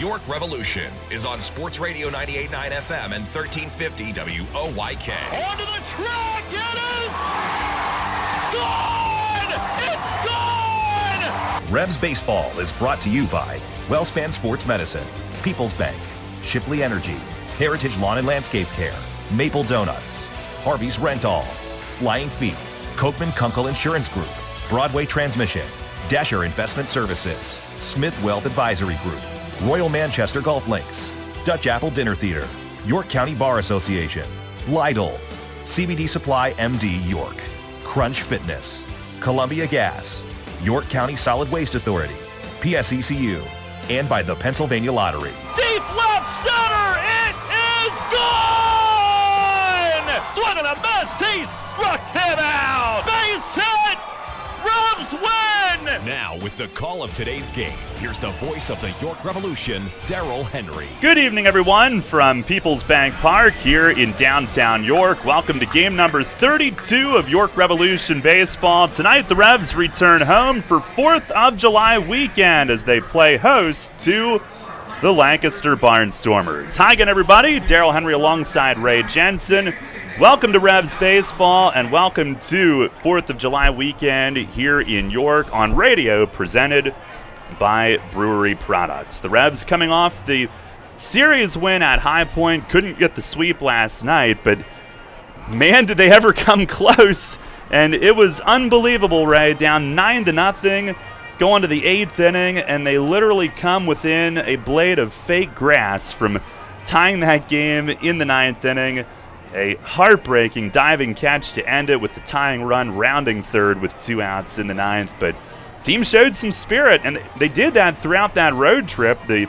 York Revolution is on Sports Radio 98.9 FM and 1350 WOYK. Onto the track, it is gone! It's gone! Revs Baseball is brought to you by Wellspan Sports Medicine, PeoplesBank, Shipley Energy, Heritage Lawn and Landscape Care, Maple Donuts, Harvey's Rental, Flying Feet, Kochman Kunkel Insurance Group, Broadway Transmission, Dasher Investment Services, Smith Wealth Advisory Group, Royal Manchester Golf Links, Dutch Apple Dinner Theater, York County Bar Association, Lidl, CBD Supply MD York, Crunch Fitness, Columbia Gas, York County Solid Waste Authority, PSECU, and by the Pennsylvania Lottery. Deep left center, it is gone! Swing and a miss, he struck him out! Base hit! Revs win! Now, with the call of today's game, here's the voice of the York Revolution, Darryl Henry. Good evening, everyone, from PeoplesBank Park here in downtown York. Welcome to game number 32 of York Revolution Baseball. Tonight, the Revs return home for 4th of July weekend as they play host to the Lancaster Barnstormers. Hi again, everybody. Darryl Henry alongside Ray Jensen. Welcome to Revs Baseball, and welcome to 4th of July weekend here in York on radio, presented by Brewery Products. The Revs coming off the series win at High Point, couldn't get the sweep last night, but man, did they ever come close. And it was unbelievable, Ray, down 9-0, going to the 8th inning, and they literally come within a blade of fake grass from tying that game in the 9th inning. A heartbreaking diving catch to end it with the tying run rounding third with 2 outs in the 9th. But team showed some spirit, and they did that throughout that road trip. The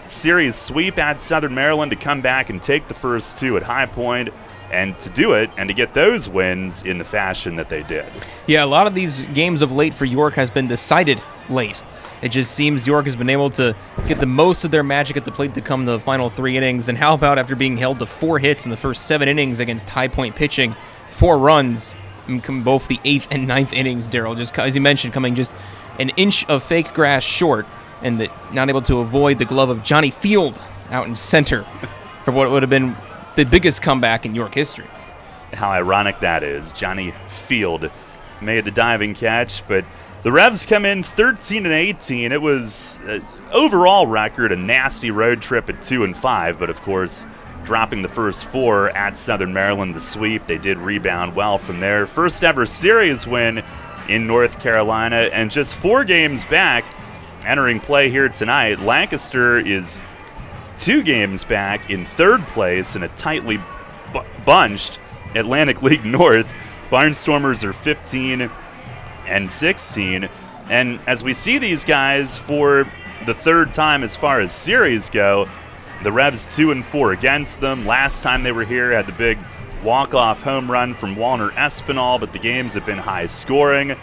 series sweep at Southern Maryland to come back and take the first 2 at High Point, and to do it and to get those wins in the fashion that they did. Yeah, a lot of these games of late for York has been decided late. It just seems York has been able to get the most of their magic at the plate to come to the final 3 innings. And how about after being held to 4 hits in the first 7 innings against High Point pitching, 4 runs in both the 8th and 9th innings, Darryl, just as you mentioned, coming just an inch of fake grass short and not able to avoid the glove of Johnny Field out in center for what would have been the biggest comeback in York history. How ironic that is. Johnny Field made the diving catch, but the Revs come in 13-18. It was overall record, a nasty road trip at 2-5, but of course, dropping the first 4 at Southern Maryland, the sweep, they did rebound well from there. First ever series win in North Carolina, and just 4 games back, entering play here tonight, Lancaster is 2 games back in 3rd place in a tightly bunched Atlantic League North. Barnstormers are 15-16, and as we see these guys for the 3rd time as far as series go, the Revs 2-4 against them. Last time they were here, had the big walk-off home run from Walner Espinal, but the games have been high scoring.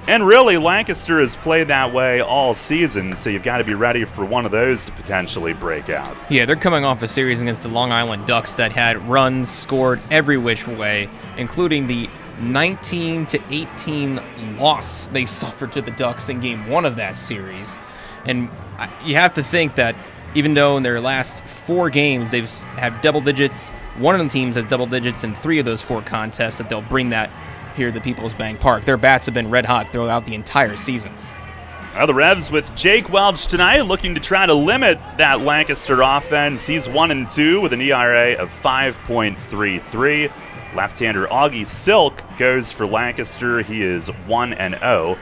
And really, Lancaster has played that way all season, so you've got to be ready for one of those to potentially break out. Yeah, they're coming off a series against the Long Island Ducks that had runs scored every which way, including the 19-18 loss they suffered to the Ducks in Game 1 of that series. And you have to think that even though in their last 4 games they've had double digits, one of the teams has double digits in 3 of those 4 contests, that they'll bring that here to PeoplesBank Park. Their bats have been red hot throughout the entire season. Well, the Revs with Jake Welch tonight looking to try to limit that Lancaster offense. He's 1-2 with an ERA of 5.33. Left-hander Augie Silk goes for Lancaster. He is 1-0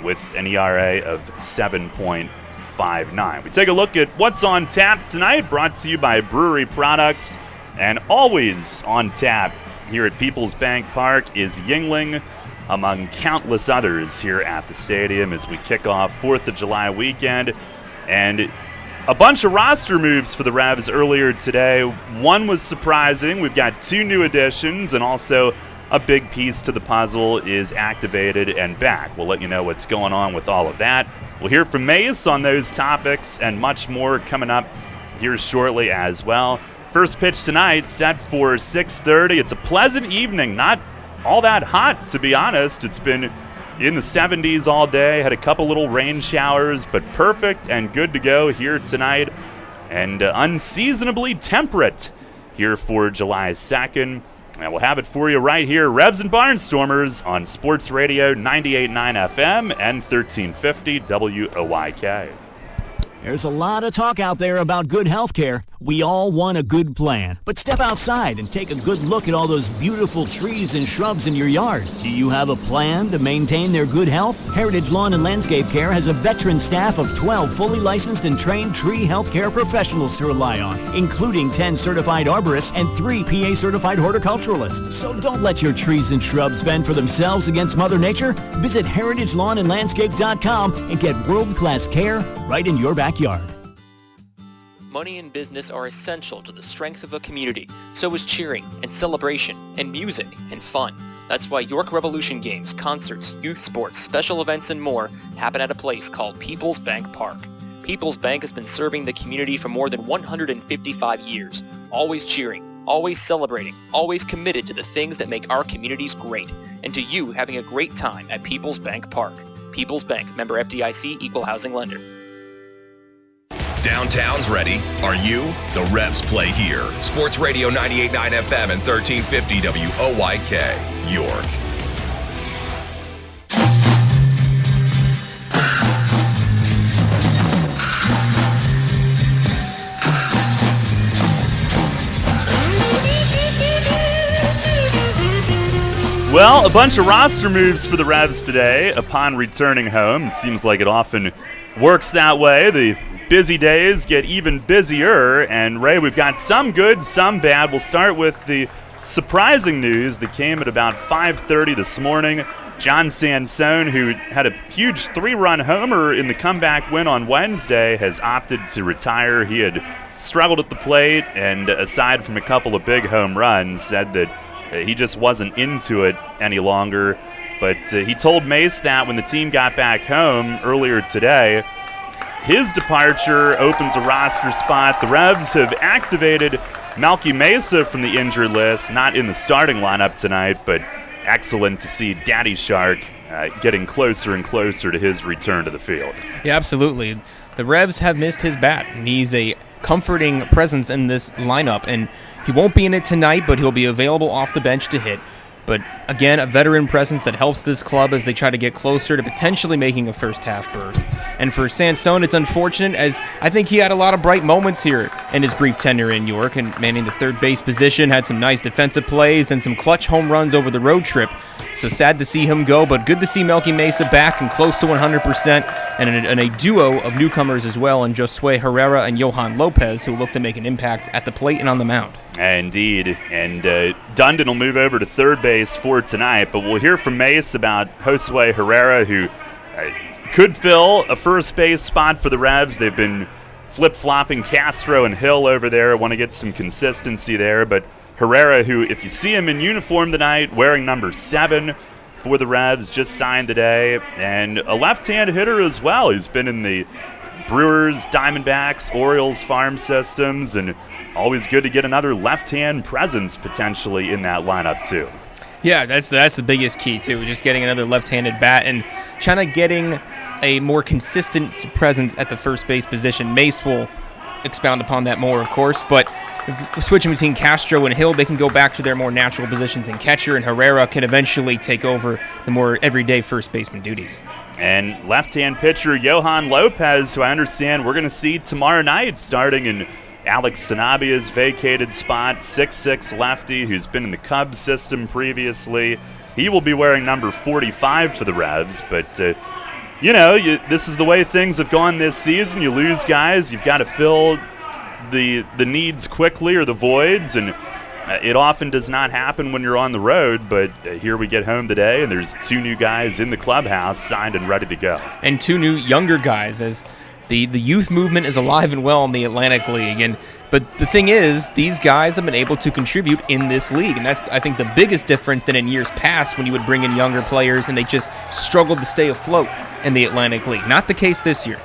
with an ERA of 7.59. We take a look at what's on tap tonight, brought to you by Brewery Products, and always on tap here at PeoplesBank Park is Yuengling, among countless others here at the stadium as we kick off 4th of July weekend. And a bunch of roster moves for the Revs earlier today. One was surprising. We've got 2 new additions, and also a big piece to the puzzle is activated and back. We'll let you know what's going on with all of that. We'll hear from Mace on those topics and much more coming up here shortly as well. First pitch tonight set for 6:30. It's a pleasant evening, not all that hot, to be honest. It's been in the 70s all day. Had a couple little rain showers, but perfect and good to go here tonight. And unseasonably temperate here for July 2nd. And we'll have it for you right here, Revs and Barnstormers on Sports Radio 98.9 FM and 1350 WOYK. There's a lot of talk out there about good health care. We all want a good plan. But step outside and take a good look at all those beautiful trees and shrubs in your yard. Do you have a plan to maintain their good health? Heritage Lawn and Landscape Care has a veteran staff of 12 fully licensed and trained tree health care professionals to rely on, including 10 certified arborists and 3 PA certified horticulturalists. So don't let your trees and shrubs fend for themselves against Mother Nature. Visit heritagelawnandlandscape.com and get world-class care right in your backyard. Money and business are essential to the strength of a community. So is cheering and celebration and music and fun. That's why York Revolution games, concerts, youth sports, special events, and more happen at a place called PeoplesBank Park. PeoplesBank has been serving the community for more than 155 years. Always cheering, always celebrating, always committed to the things that make our communities great, and to you having a great time at PeoplesBank Park. PeoplesBank, member FDIC, equal housing lender. Downtown's ready. Are you? The Revs play here. Sports Radio 98.9 FM and 1350 WOYK, York. Well, a bunch of roster moves for the Revs today upon returning home. It seems like it often works that way. The busy days get even busier, and Ray, we've got some good, some bad. We'll start with the surprising news that came at about 5:30 this morning. John Sansone, who had a huge 3-run homer in the comeback win on Wednesday, has opted to retire. He had struggled at the plate, and aside from a couple of big home runs, said that he just wasn't into it any longer. But he told Mace that when the team got back home earlier today, his departure opens a roster spot. The Revs have activated Malky Mesa from the injured list, not in the starting lineup tonight, but excellent to see Daddy Shark getting closer and closer to his return to the field. Yeah, absolutely. The Revs have missed his bat, and he's a comforting presence in this lineup, and he won't be in it tonight, but he'll be available off the bench to hit. But again, a veteran presence that helps this club as they try to get closer to potentially making a first-half berth. And for Sansone, it's unfortunate, as I think he had a lot of bright moments here in his brief tenure in York, and manning the third base position, had some nice defensive plays and some clutch home runs over the road trip. So sad to see him go, but good to see Melky Mesa back and close to 100%, and a duo of newcomers as well, in Josue Herrera and Johan Lopez, who look to make an impact at the plate and on the mound. Indeed, and Dundon will move over to third base for tonight, but we'll hear from Mace about Josue Herrera, who could fill a first base spot for the Revs. They've been flip-flopping Castro and Hill over there, want to get some consistency there, but Herrera, who, if you see him in uniform tonight, wearing number 7 for the Revs, just signed today, and a left-hand hitter as well. He's been in the Brewers, Diamondbacks, Orioles farm systems, and always good to get another left-hand presence potentially in that lineup too. Yeah, that's the biggest key too, just getting another left-handed bat and trying to getting a more consistent presence at the first base position. Mace will expound upon that more, of course, but switching between Castro and Hill, they can go back to their more natural positions in catcher, and Herrera can eventually take over the more everyday first baseman duties. And left-hand pitcher Johan Lopez, who I understand we're going to see tomorrow night, starting in Alex Sanabia's vacated spot, 6'6" lefty who's been in the Cubs system previously. He will be wearing number 45 for the Revs, but this is the way things have gone this season. You lose guys, you've got to fill the needs quickly or the voids, and it often does not happen when you're on the road, but here we get home today, and there's 2 new guys in the clubhouse signed and ready to go. And 2 new younger guys, as the youth movement is alive and well in the Atlantic League. But the thing is, these guys have been able to contribute in this league, and that's, I think, the biggest difference than in years past when you would bring in younger players and they just struggled to stay afloat in the Atlantic League. Not the case this year.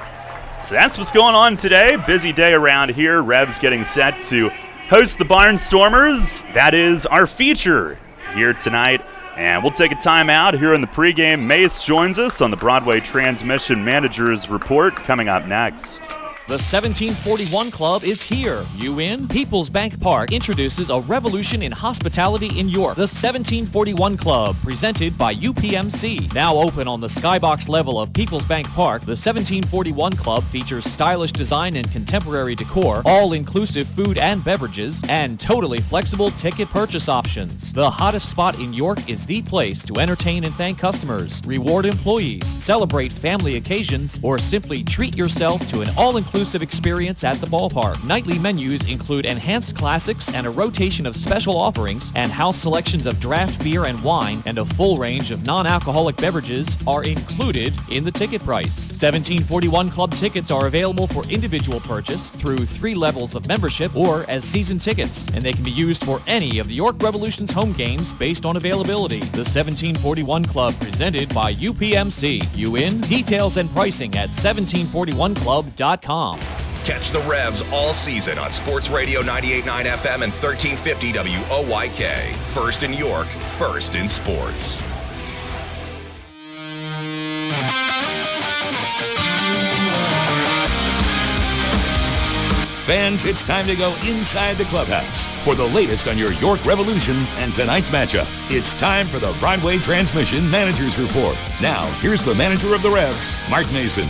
So that's what's going on today. Busy day around here. Revs getting set to host the Barnstormers. That is our feature here tonight And we'll take a time out here in the pregame. Mace joins us on the Broadway Transmission Managers Report coming up next. The 1741 Club is here. You in? PeoplesBank Park introduces a revolution in hospitality in York. The 1741 Club, presented by UPMC. Now open on the skybox level of PeoplesBank Park, the 1741 Club features stylish design and contemporary decor, all-inclusive food and beverages, and totally flexible ticket purchase options. The hottest spot in York is the place to entertain and thank customers, reward employees, celebrate family occasions, or simply treat yourself to an all-inclusive experience at the ballpark. Nightly menus include enhanced classics and a rotation of special offerings, and house selections of draft beer and wine and a full range of non-alcoholic beverages are included in the ticket price. 1741 Club tickets are available for individual purchase through 3 levels of membership or as season tickets, and they can be used for any of the York Revolution's home games based on availability. The 1741 Club, presented by UPMC. You in? Details and pricing at 1741club.com. Catch the Revs all season on Sports Radio 98.9 FM and 1350 WOYK. First in York, first in sports. Fans, it's time to go inside the clubhouse for the latest on your York Revolution and tonight's matchup. It's time for the Broadway Transmission Managers Report. Now, here's the manager of the Revs, Mark Mason.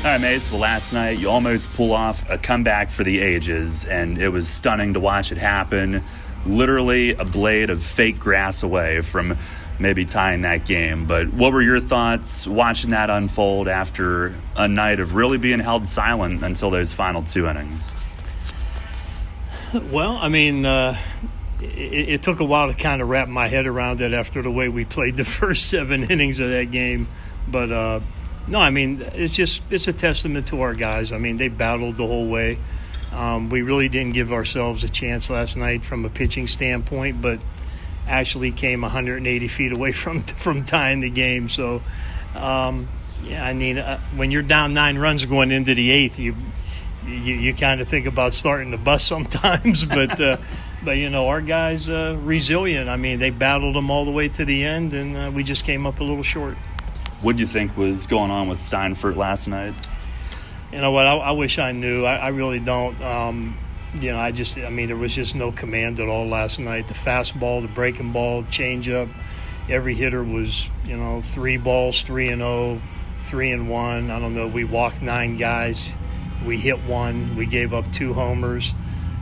All right, Mace. Well, last night you almost pull off a comeback for the ages, and it was stunning to watch it happen. Literally a blade of fake grass away from maybe tying that game. But what were your thoughts watching that unfold after a night of really being held silent until those final 2 innings? Well, I mean, it took a while to kind of wrap my head around it after the way we played the first 7 innings of that game. But no, I mean, it's a testament to our guys. I mean, they battled the whole way. We really didn't give ourselves a chance last night from a pitching standpoint, but actually came 180 feet away from tying the game. So, yeah, I mean, when you're down 9 runs going into the 8th, you kind of think about starting the bus sometimes. But you know, our guys resilient. I mean, they battled them all the way to the end, and we just came up a little short. What do you think was going on with Steinfurt last night? You know what? I wish I knew. I really don't. You know, I mean, there was just no command at all last night. The fastball, the breaking ball, changeup, every hitter was, 3 balls, 3-0, 3-1. I don't know. We walked 9 guys. We hit 1. We gave up 2 homers.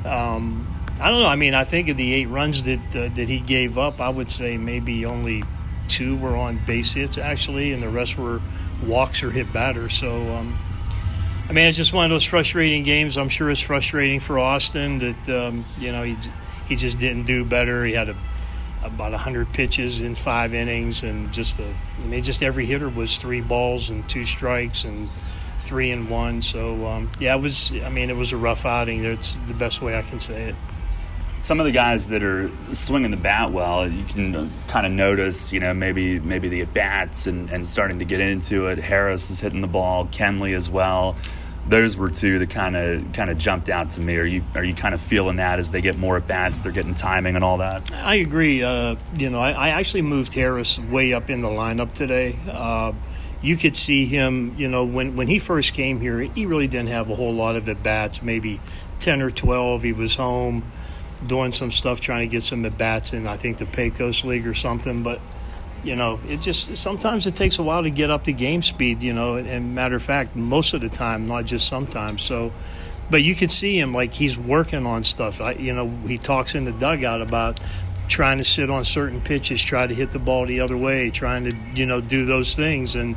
I don't know. I mean, I think of the 8 runs that he gave up, I would say maybe only 2 were on base hits, actually, and the rest were walks or hit batters. So, I mean, it's just one of those frustrating games. I'm sure it's frustrating for Austin that, he just didn't do better. He had about 100 pitches in 5 innings, and just every hitter was 3 balls and 2 strikes and 3-1. So, yeah, it was a rough outing. That's the best way I can say it. Some of the guys that are swinging the bat well, you can kind of notice, maybe the at-bats and starting to get into it. Harris is hitting the ball, Kenley as well. Those were 2 that kind of jumped out to me. Are you kind of feeling that as they get more at-bats, they're getting timing and all that? I agree. I actually moved Harris way up in the lineup today. You could see him, when he first came here, he really didn't have a whole lot of at-bats, maybe 10 or 12. He was home doing some stuff, trying to get some at-bats in, I think, the Pecos League or something. But, it just sometimes it takes a while to get up to game speed, and matter of fact, most of the time, not just sometimes. So, but you could see him like he's working on stuff. He talks in the dugout about trying to sit on certain pitches, try to hit the ball the other way, trying to, do those things. And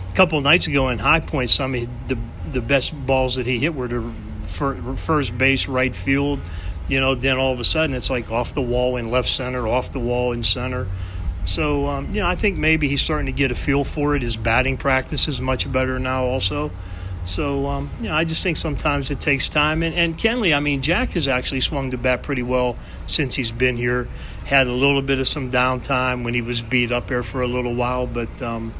a couple of nights ago in High Point, some of the best balls that he hit were to first base, right field. Then all of a sudden it's like off the wall in left center, off the wall in center. So, I think maybe he's starting to get a feel for it. His batting practice is much better now also. So, I just think sometimes it takes time. And Kenley, I mean, Jack has actually swung the bat pretty well since he's been here. Had a little bit of some downtime when he was beat up there for a little while. But, and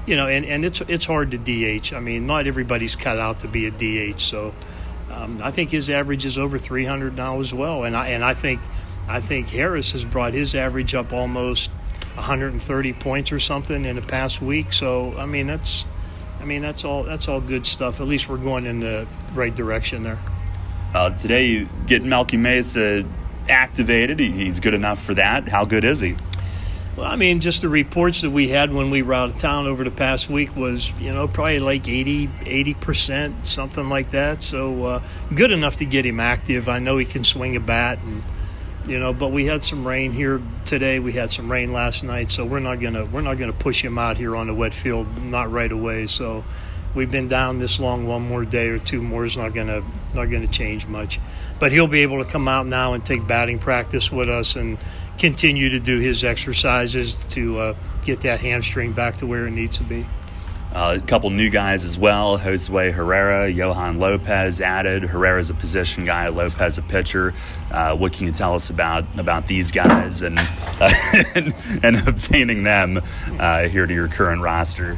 it's hard to DH. I mean, not everybody's cut out to be a DH. So, I think his average is over 300 now as well. And I think I think Harris has brought his average up almost 130 points or something in the past week. So I mean that's all good stuff. At least we're going in the right direction there. Today you get Melky Mesa activated. He's good enough for that. How good is he? Well, I mean, just the reports that we had when we were out of town over the past week was, probably like 80%, something like that. So good enough to get him active. I know he can swing a bat, and but we had some rain here today. We had some rain last night, so we're not gonna push him out here on the wet field, not right away. So we've been down this long. One more day or two more is not gonna change much. But he'll be able to come out now and take batting practice with us and continue to do his exercises to get that hamstring back to where it needs to be. A couple new guys as well. Josue Herrera, Johan Lopez added. Herrera's a position guy, Lopez a pitcher. What can you tell us about these guys and and obtaining them here to your current roster?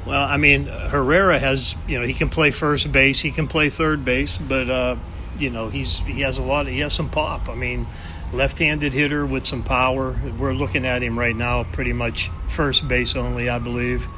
Well, I mean, Herrera has, he can play first base, he can play third base, but he has some pop. I mean, left-handed hitter with some power. We're looking at him right now, pretty much first base only, I believe.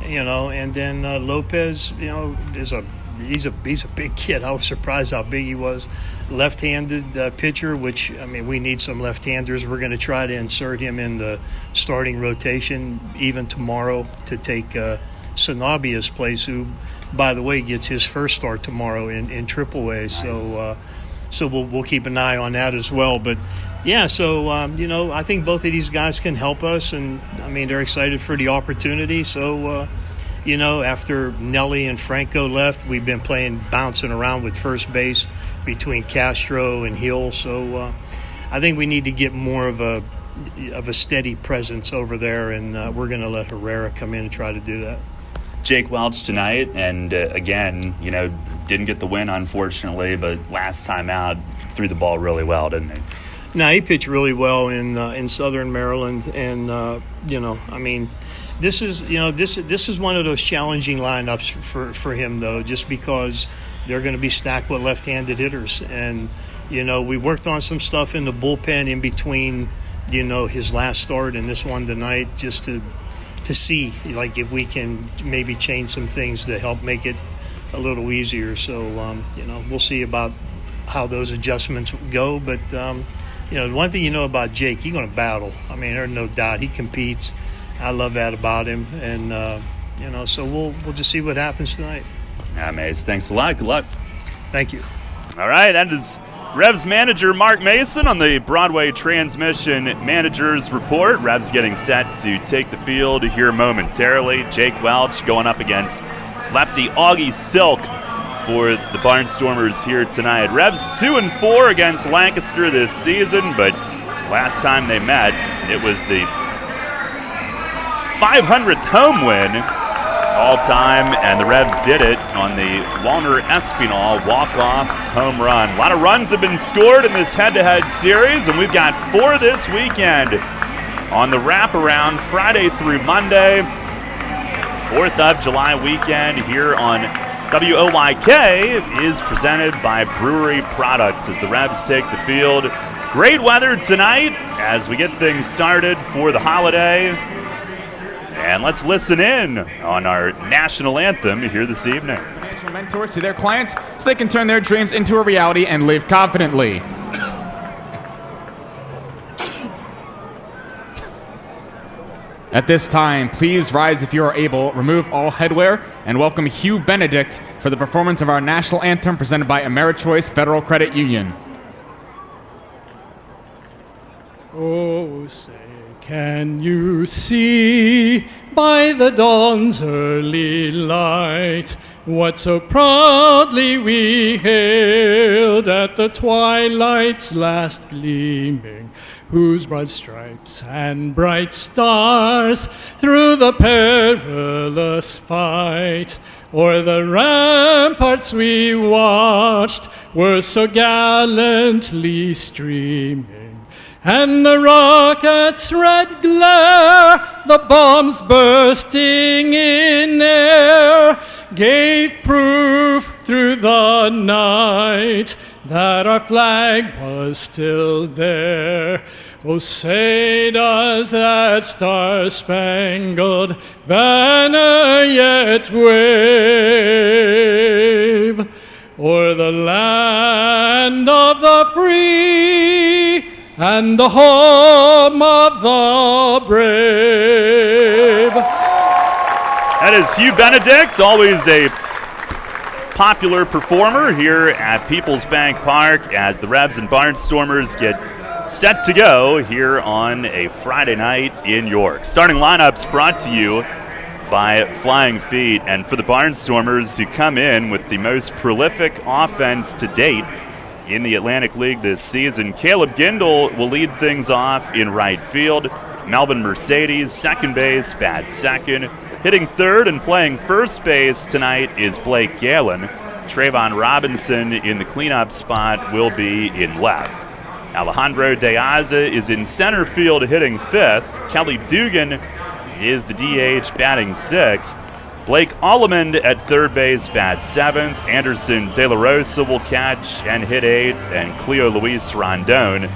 And then Lopez, he's a big kid. I was surprised how big he was. Left-handed pitcher, which, I mean, we need some left-handers. We're going to try to insert him in the starting rotation even tomorrow to take Sanabia's place, who, by the way, gets his first start tomorrow in AAA. Nice. So we'll keep an eye on that as well. But, yeah, so, I think both of these guys can help us. And, I mean, they're excited for the opportunity. So, after Nelly and Franco left, we've been bouncing around with first base between Castro and Hill. So I think we need to get more of a steady presence over there. And we're going to let Herrera come in and try to do that. Jake Welch tonight, and again, didn't get the win, unfortunately, but last time out, threw the ball really well, didn't he? No, he pitched really well in Southern Maryland, and I mean, this is one of those challenging lineups for him, though, just because they're going to be stacked with left-handed hitters, and we worked on some stuff in the bullpen in between, his last start and this one tonight, just to see, like, if we can maybe change some things to help make it a little easier. So, we'll see about how those adjustments go. But, one thing about Jake, he's going to battle. I mean, there's no doubt. He competes. I love that about him. And, so we'll just see what happens tonight. Mace, thanks a lot. Good luck. Thank you. All right, that is Revs manager Mark Mason on the Broadway Transmission Managers Report. Revs getting set to take the field here momentarily. Jake Welch going up against lefty Augie Silk for the Barnstormers here tonight. Revs 2-4 against Lancaster this season, but last time they met, it was the 500th home win all time, and the Revs did it on the Walner Espinal walk-off home run. A lot of runs have been scored in this head-to-head series, and we've got 4 this weekend on the wraparound Friday through Monday. 4th of July weekend here on WOYK is presented by Brewery Products as the Revs take the field. Great weather tonight as we get things started for the holiday. And let's listen in on our national anthem here this evening. Financial mentors to their clients so they can turn their dreams into a reality and live confidently. At this time, please rise if you are able, remove all headwear, and welcome Hugh Benedict for the performance of our national anthem presented by AmeriChoice Federal Credit Union. Oh, say, can you see by the dawn's early light what so proudly we hailed at the twilight's last gleaming, whose broad stripes and bright stars through the perilous fight o'er the ramparts we watched were so gallantly streaming. And the rocket's red glare, the bombs bursting in air, gave proof through the night that our flag was still there. Oh, say does that star-spangled banner yet wave o'er the land of the free and the home of the brave. That is Hugh Benedict, always a popular performer here at PeoplesBank Park as the Revs and Barnstormers get set to go here on a Friday night in York. Starting lineups brought to you by Flying Feet, and for the Barnstormers, who come in with the most prolific offense to date in the Atlantic League this season, Caleb Gindel will lead things off in right field. Melvin Mercedes, second base, bats second. Hitting third and playing first base tonight is Blake Galen. Trayvon Robinson in the cleanup spot will be in left. Alejandro De Aza is in center field hitting fifth. Kelly Dugan is the DH batting sixth. Blake Allemond at third base bats seventh. Anderson De La Rosa will catch and hit eighth. And Cleo Luis Rondon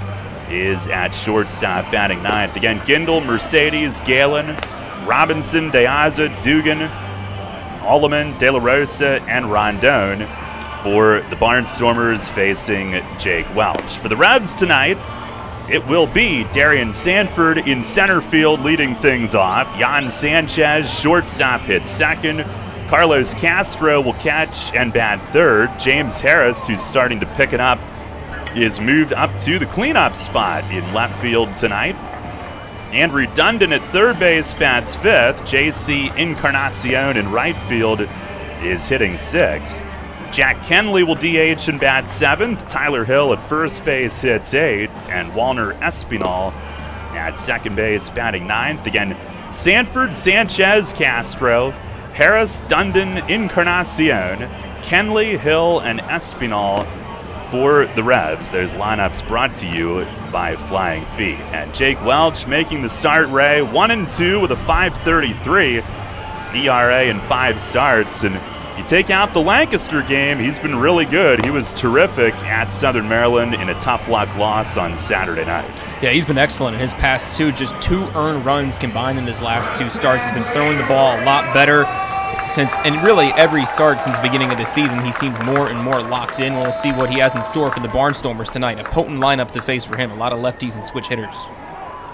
is at shortstop batting ninth. Again, Gindel, Mercedes, Galen, Robinson, De Aza, Dugan, Allemond, De La Rosa, and Rondon for the Barnstormers facing Jake Welch. For the Revs tonight, it will be Darian Sanford in center field leading things off. Jan Sanchez, shortstop, hits second. Carlos Castro will catch and bat third. James Harris, who's starting to pick it up, is moved up to the cleanup spot in left field tonight. Andrew Dundon at third base bats fifth. J.C. Encarnacion in right field is hitting sixth. Jack Kenley will DH and bat seventh. Tyler Hill at first base hits eighth. And Walner Espinal at second base batting ninth. Again, Sanford, Sanchez, Castro, Harris, Dundon, Encarnacion, Kenley, Hill, and Espinal for the Revs. Those lineups brought to you by Flying Feet. And Jake Welch making the start, Ray, 1-2 with a .533 ERA in 5 starts. And you take out the Lancaster game, he's been really good. He was terrific at Southern Maryland in a tough luck loss on Saturday night. Yeah, he's been excellent in his past two. Just 2 earned runs combined in his last 2 starts. He's been throwing the ball a lot better and really every start since the beginning of the season. He seems more and more locked in. We'll see what he has in store for the Barnstormers tonight. A potent lineup to face for him. A lot of lefties and switch hitters.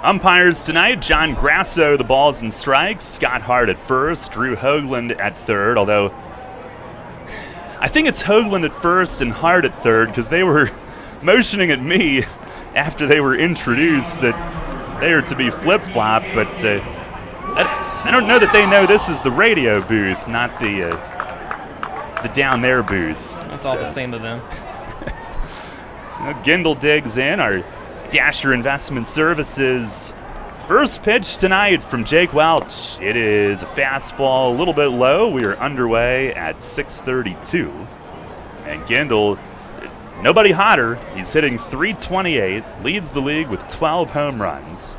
Umpires tonight, John Grasso, the balls and strikes. Scott Hart at first. Drew Hoagland at third, although I think it's Hoagland at first and Hart at third because they were motioning at me after they were introduced that they are to be flip-flop, but I don't know that they know this is the radio booth, not the down there booth. That's all the same to them. Gindel digs in, our Dasher Investment Services first pitch tonight from Jake Welch. It is a fastball a little bit low. We are underway at 6:32. And Gindel, nobody hotter. He's hitting .328, leads the league with 12 home runs.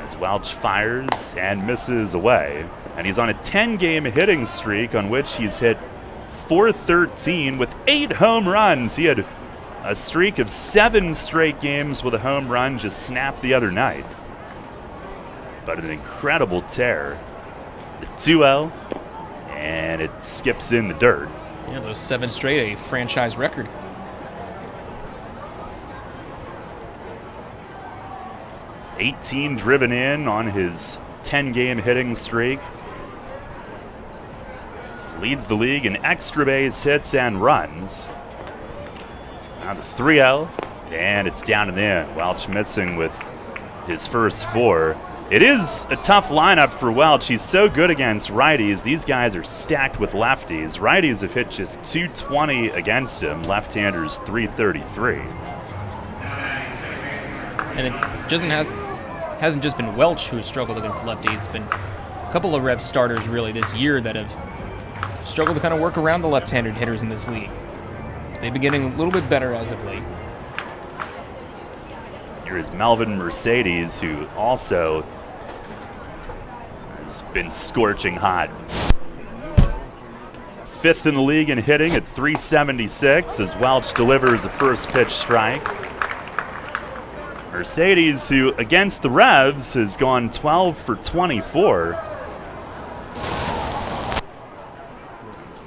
As Welch fires and misses away. And he's on a 10-game hitting streak on which he's hit .413 with 8 home runs. He had a streak of 7 straight games with a home run just snapped the other night. But an incredible tear. The 2-0, and it skips in the dirt. Yeah, those 7 straight, a franchise record. $18 driven in on his 10-game hitting streak. Leads the league in extra base hits and runs. Now the 3-0, and it's down and in. Welch missing with his first 4. It is a tough lineup for Welch. He's so good against righties. These guys are stacked with lefties. Righties have hit just .220 against him. Left-handers .333. And it hasn't just been Welch who has struggled against lefties. It's been a couple of Rev starters really this year that have struggled to kind of work around the left-handed hitters in this league. They've been getting a little bit better as of late. Here is Melvin Mercedes, who also has been scorching hot. 5th in the league in hitting at .376 as Welch delivers a first pitch strike. Mercedes, who against the Revs has gone 12 for 24. A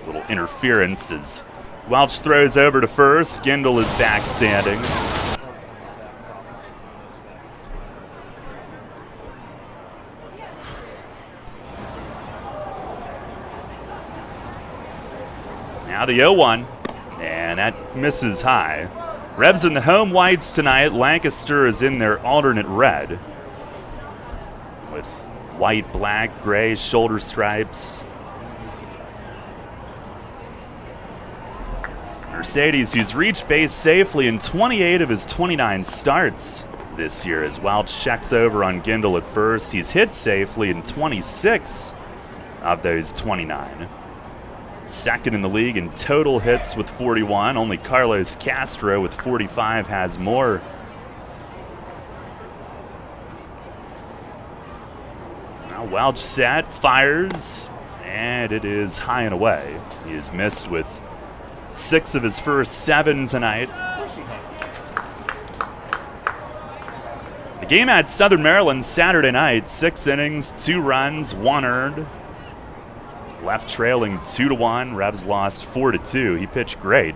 little interference as Welch throws over to first. Gindel is back standing. Now the 0-1, and that misses high. Revs in the home whites tonight. Lancaster is in their alternate red with white, black, gray shoulder stripes. Mercedes, who's reached base safely in 28 of his 29 starts this year, as Welch checks over on Gindel at first. He's hit safely in 26 of those 29. Second in the league in total hits with 41. Only Carlos Castro with 45 has more. Now Welch set, fires, and it is high and away. He has missed with 6 of his first 7 tonight. The game at Southern Maryland Saturday night, 6 innings, 2 runs, 1 earned. Left trailing 2-1. Revs lost 4-2. He pitched great.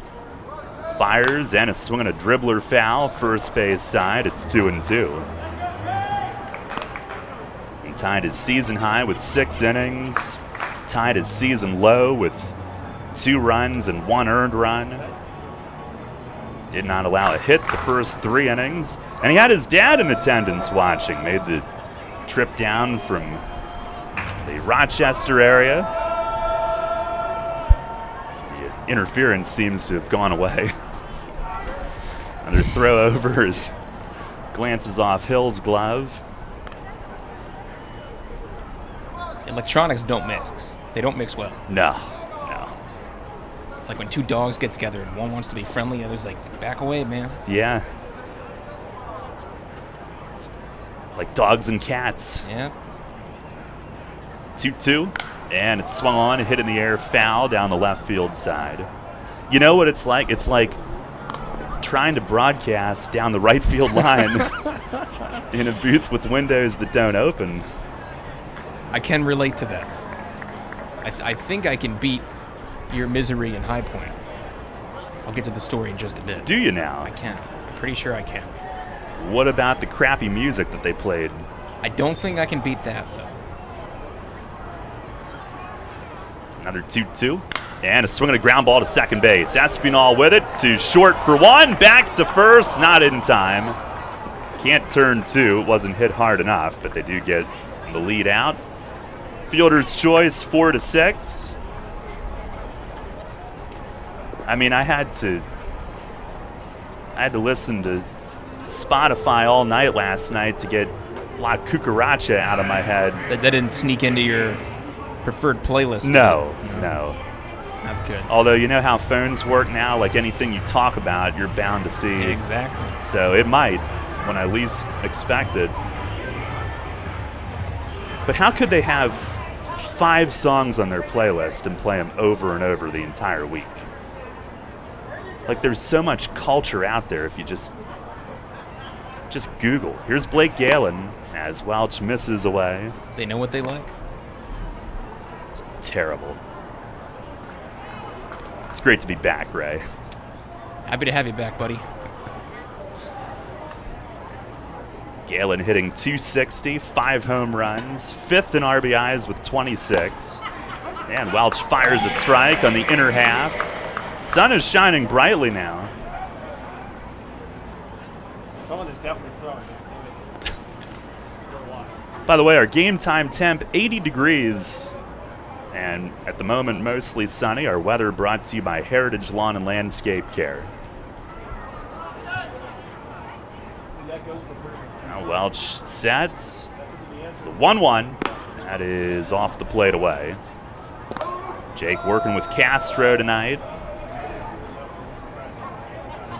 Fires and a swing and a dribbler foul. First base side. It's 2-2. He tied his season high with 6 innings. Tied his season low with 2 runs and 1 earned run. Did not allow a hit the first 3 innings. And he had his dad in attendance watching. Made the trip down from the Rochester area. Interference seems to have gone away. Another throw over as glances off Hill's glove. Electronics don't mix. They don't mix well. No. It's like when 2 dogs get together and one wants to be friendly, the other's like, back away, man. Yeah. Like dogs and cats. Yeah. 2-2. And it's swung on and hit in the air, foul down the left field side. You know what it's like? It's like trying to broadcast down the right field line in a booth with windows that don't open. I can relate to that. I think I can beat your misery in High Point. I'll get to the story in just a bit. Do you now? I can. I'm pretty sure I can. What about the crappy music that they played? I don't think I can beat that, though. Another 2-2. And a swing and a ground ball to second base. Espinal with it to short for 1. Back to first. Not in time. Can't turn 2. It wasn't hit hard enough, but they do get the lead out. Fielder's choice 4-6. I mean, I had to listen to Spotify all night last night to get La Cucaracha out of my head. That didn't sneak into your preferred playlist? No. That's good. Although you know how phones work now, like anything you talk about, you're bound to see. Exactly. So it might, when I least expect it. But how could they have 5 songs on their playlist and play them over and over the entire week? Like, there's so much culture out there if you just Google. Here's Blake Galen as Welch misses away. They know what they like. It's terrible. It's great to be back, Ray. Happy to have you back, buddy. Galen hitting .260, 5 home runs, 5th in RBIs with 26. And Welch fires a strike on the inner half. Sun is shining brightly now. Someone is definitely throwing it. By the way, our game time temp, 80 degrees. And at the moment, mostly sunny. Our weather brought to you by Heritage Lawn and Landscape Care. Now Welch sets. The 1-1. That is off the plate away. Jake working with Castro tonight.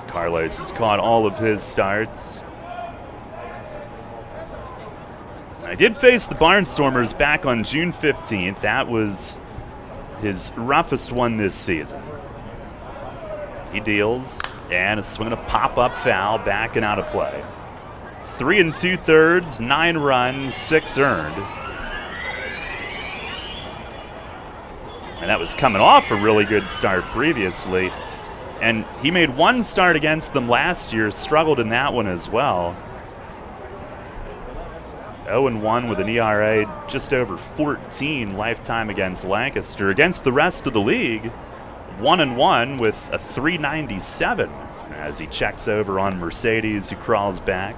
Carlos has caught all of his starts. I did face the Barnstormers back on June 15th. That was his roughest one this season. He deals, and a swing and a pop-up foul, back and out of play. 3 2/3, 9 runs, 6 earned. And that was coming off a really good start previously. And he made one start against them last year, struggled in that one as well. 0-1 with an ERA just over 14 lifetime against Lancaster. Against the rest of the league, 1-1 with a 397 as he checks over on Mercedes, who crawls back.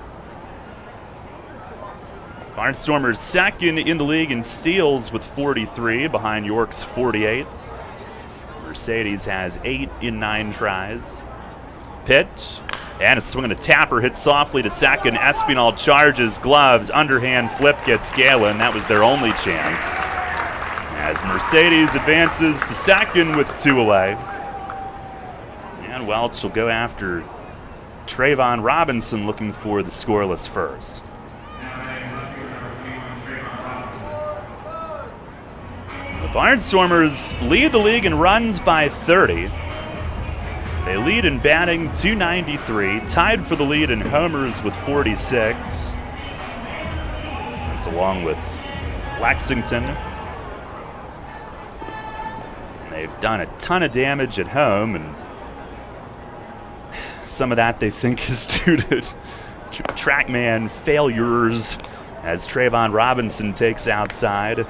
Barnstormers second in the league in steals with 43, behind York's 48. Mercedes has 8 in 9 tries. Pitch, and a swing and a tapper hit softly to second. Espinal charges, gloves, underhand flip gets Galen. That was their only chance. As Mercedes advances to second with 2 away. And Welch will go after Trayvon Robinson, looking for the scoreless first. The Barnstormers lead the league in runs by 30. They lead in batting, 293, tied for the lead in homers with 46. That's along with Lexington. They've done a ton of damage at home, and some of that they think is due to TrackMan failures as Trayvon Robinson takes outside.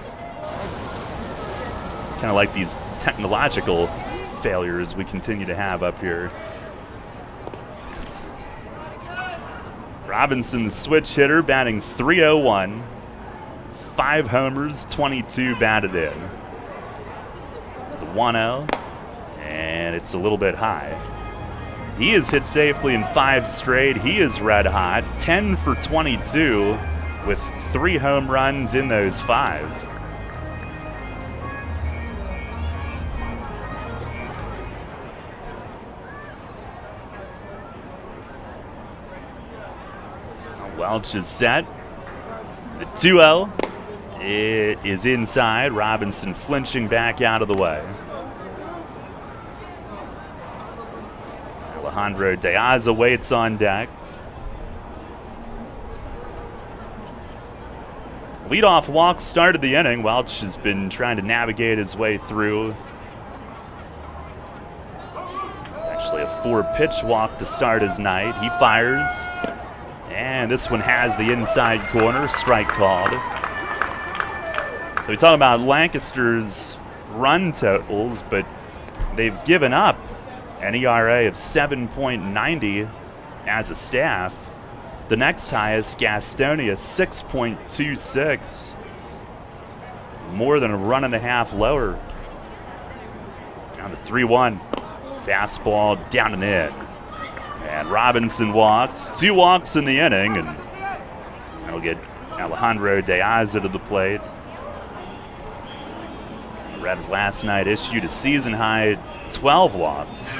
Kind of like these technological failures we continue to have up here. Robinson, the switch hitter, batting .301, 5 homers, 22 batted in. The 1-0, and it's a little bit high. He has hit safely in 5 straight. He is red hot, 10 for 22 with 3 home runs in those 5. Welch is set. The 2-0. It is inside. Robinson flinching back out of the way. Alejandro De Aza waits on deck. Leadoff walk started the inning. Welch has been trying to navigate his way through. Actually a 4-pitch walk to start his night. He fires. And this one has the inside corner, strike called. So we talk about Lancaster's run totals, but they've given up an ERA of 7.90 as a staff. The next highest, Gastonia, 6.26. More than a run and a half lower. Down to 3-1. Fastball down and in. And Robinson walks. 2 walks in the inning, and that'll get Alejandro De Aza to the plate. The Revs last night issued a season-high 12 walks.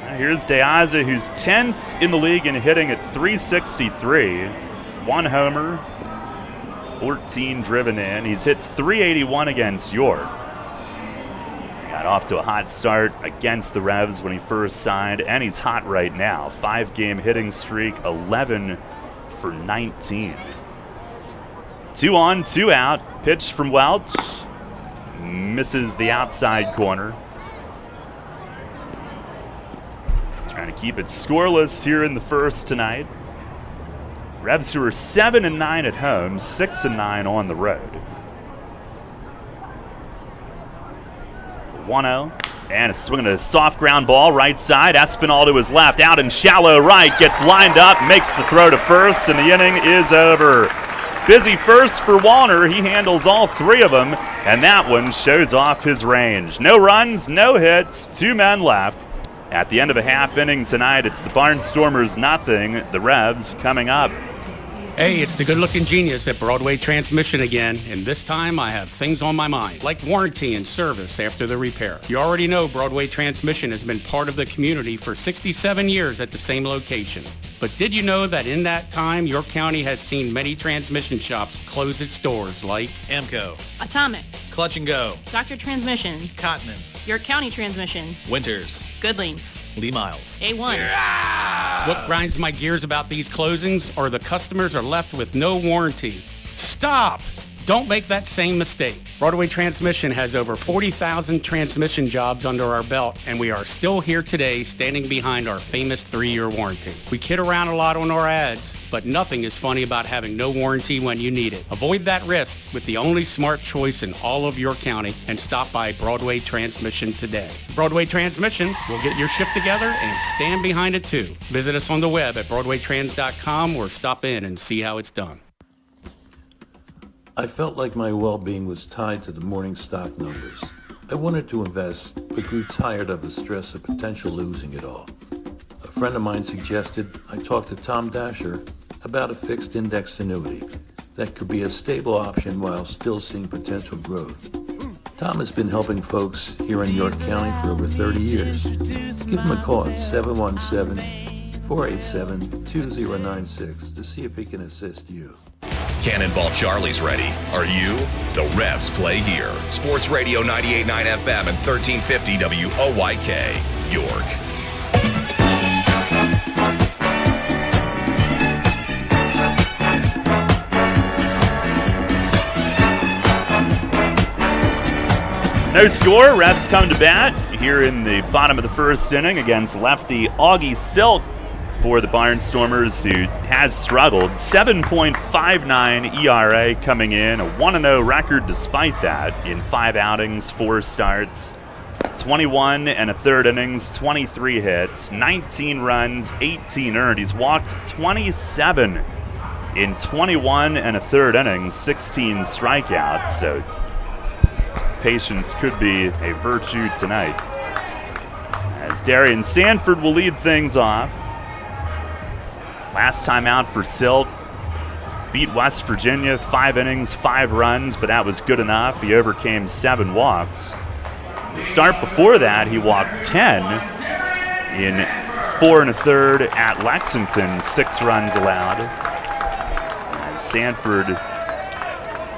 Now here's De Aza, who's 10th in the league in hitting at .363. 1 homer, 14 driven in. He's hit .381 against York. Got off to a hot start against the Revs when he first signed, and he's hot right now. 5-game hitting streak, 11 for 19. 2 on, 2 out. Pitch from Welch. Misses the outside corner. Trying to keep it scoreless here in the first tonight. Revs, who are 7-9 at home, 6-9 on the road. 1-0, and a swing and a soft ground ball right side. Espinal to his left, out in shallow right, gets lined up, makes the throw to first, and the inning is over. Busy first for Wallner. He handles all 3 of them, and that one shows off his range. No runs, no hits, 2 men left. At the end of a half inning tonight, it's the Barnstormers nothing, the Revs coming up. Hey, it's the good-looking genius at Broadway Transmission again, and this time I have things on my mind, like warranty and service after the repair. You already know Broadway Transmission has been part of the community for 67 years at the same location. But did you know that in that time, York County has seen many transmission shops close its doors like Amco, Atomic, Clutch and Go, Dr. Transmission, Cotman, York County Transmission, Winters, Goodlings, Lee Miles, A1. What grinds my gears about these closings are the customers are left with no warranty. Stop! Don't make that same mistake. Broadway Transmission has over 40,000 transmission jobs under our belt, and we are still here today standing behind our famous 3-year warranty. We kid around a lot on our ads, but nothing is funny about having no warranty when you need it. Avoid that risk with the only smart choice in all of York County and stop by Broadway Transmission today. Broadway Transmission will get your ship together and stand behind it too. Visit us on the web at BroadwayTrans.com or stop in and see how it's done. I felt like my well-being was tied to the morning stock numbers. I wanted to invest, but grew tired of the stress of potential losing it all. A friend of mine suggested I talk to Tom Dasher about a fixed index annuity that could be a stable option while still seeing potential growth. Tom has been helping folks here in York County for over 30 years. Give him a call at 717-487-2096 to see if he can assist you. Cannonball Charlie's ready. Are you? The Revs play here. Sports Radio 98.9 FM and 1350 WOYK, York. No score. Revs come to bat here in the bottom of the first inning against lefty Augie Silk for the Barnstormers, who has struggled. 7.59 ERA coming in, a 1-0 record despite that in 5 outings, 4 starts, 21 and a third innings, 23 hits, 19 runs, 18 earned. He's walked 27 in 21 and a third innings, 16 strikeouts, so patience could be a virtue tonight. As Darian Sanford will lead things off. Last time out for Silk, beat West Virginia, 5 innings, 5 runs, but that was good enough. He overcame 7 walks. The start before that, he walked 10 in 4 1/3 at Lexington, 6 runs allowed. As Sanford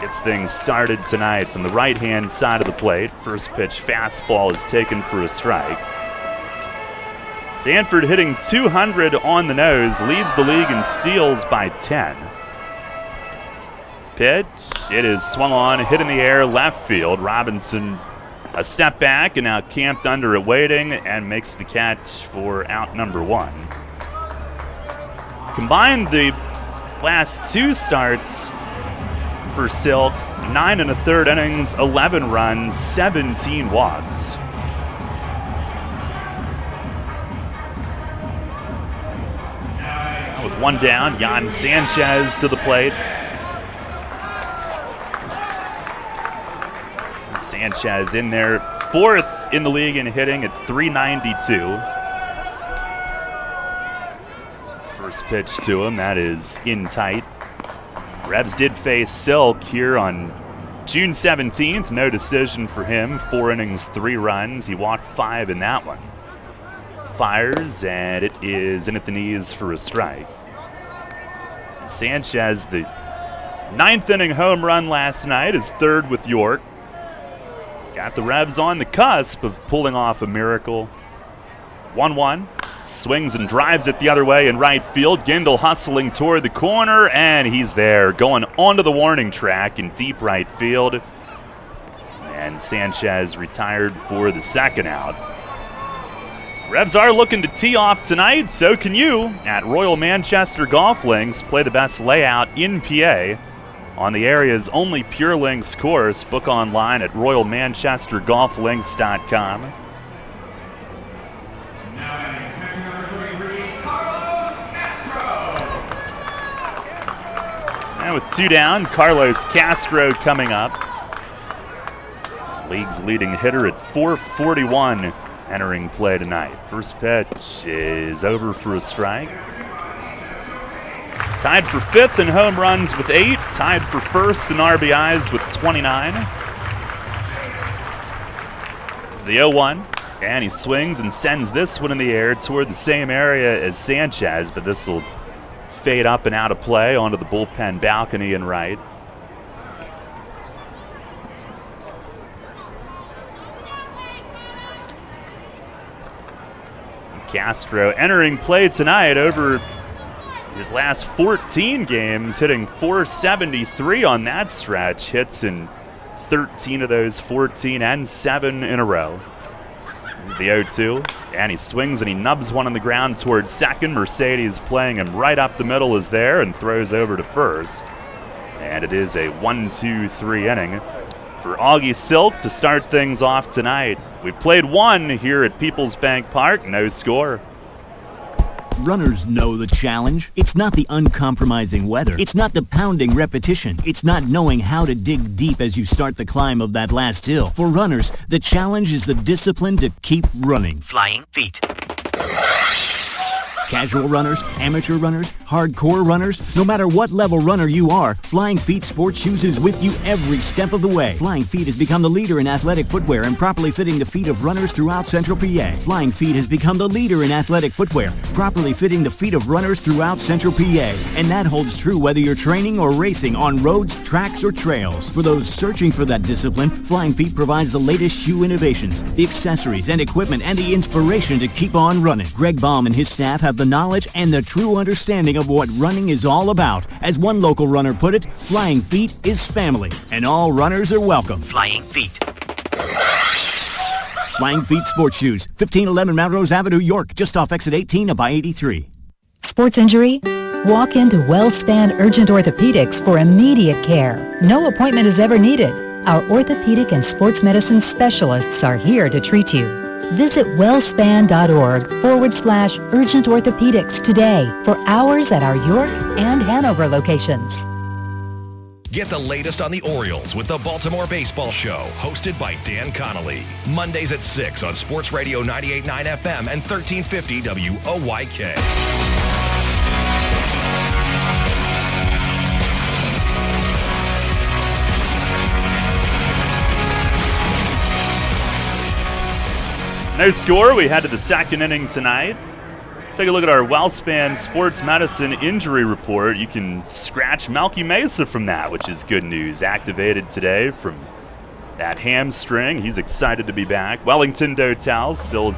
gets things started tonight from the right-hand side of the plate. First pitch fastball is taken for a strike. Sanford hitting .200 on the nose, leads the league in steals by 10. Pitch, it is swung on, hit in the air, left field. Robinson a step back and now camped under it waiting and makes the catch for out number 1. Combined the last 2 starts for Silk, 9 1/3 innings, 11 runs, 17 walks. With 1 down, Jan Sanchez to the plate. Sanchez in there, 4th in the league in hitting at .392. First pitch to him, that is in tight. Revs did face Silk here on June 17th. No decision for him. 4 innings, 3 runs. He walked 5 in that one. Fires, and it is in at the knees for a strike. Sanchez, the 9th inning home run last night, his 3rd with York. Got the Revs on the cusp of pulling off a miracle. 1-1. Swings and drives it the other way in right field. Gindel hustling toward the corner, and he's there, going onto the warning track in deep right field. And Sanchez retired for the 2nd out. Revs are looking to tee off tonight, so can you at Royal Manchester Golf Links. Play the best layout in PA on the area's only Pure Links course. Book online at royalmanchestergolflinks.com. And with 2 down, Carlos Castro coming up. League's leading hitter at .441 entering play tonight. First pitch is over for a strike. Tied for 5th in home runs with 8. Tied for 1st in RBIs with 29. It's the 0-1. And he swings and sends this one in the air toward the same area as Sanchez, but this will fade up and out of play onto the bullpen balcony and right. Castro entering play tonight over his last 14 games, hitting .473 on that stretch. Hits in 13 of those 14 and 7 in a row. Here's the 0-2, and he swings and he nubs one on the ground towards second. Mercedes playing him right up the middle is there and throws over to first. And it is a 1-2-3 inning for Augie Silk to start things off tonight. We've played one here at PeoplesBank Park, no score. Runners know the challenge. It's not the uncompromising weather. It's not the pounding repetition. It's not knowing how to dig deep as you start the climb of that last hill. For runners, the challenge is the discipline to keep running. Flying feet. Casual runners, amateur runners, hardcore runners, no matter what level runner you are, Flying Feet Sports Shoes is with you every step of the way. Flying Feet has become the leader in athletic footwear and properly fitting the feet of runners throughout Central PA. Flying Feet has become the leader in athletic footwear, properly fitting the feet of runners throughout Central PA. And that holds true whether you're training or racing on roads, tracks, or trails. For those searching for that discipline, Flying Feet provides the latest shoe innovations, the accessories and equipment, and the inspiration to keep on running. Greg Baum and his staff have the knowledge and the true understanding of what running is all about. As one local runner put it, Flying Feet is family, and all runners are welcome. Flying Feet. Flying Feet Sports Shoes, 1511 Melrose Avenue, York, just off exit 18 of I-83. Sports injury? Walk into WellSpan Urgent Orthopedics for immediate care. No appointment is ever needed. Our orthopedic and sports medicine specialists are here to treat you. Visit wellspan.org/urgent orthopedics today for hours at our York and Hanover locations. Get the latest on the Orioles with the Baltimore Baseball Show, hosted by Dan Connolly. Mondays at 6 on Sports Radio 98.9 FM and 1350 WOYK. No score. We head to the second inning tonight. Take a look at our WellSpan Sports Medicine injury report. You can scratch Melky Mesa from that, which is good news. Activated today from that hamstring. He's excited to be back. Wellington Dotel still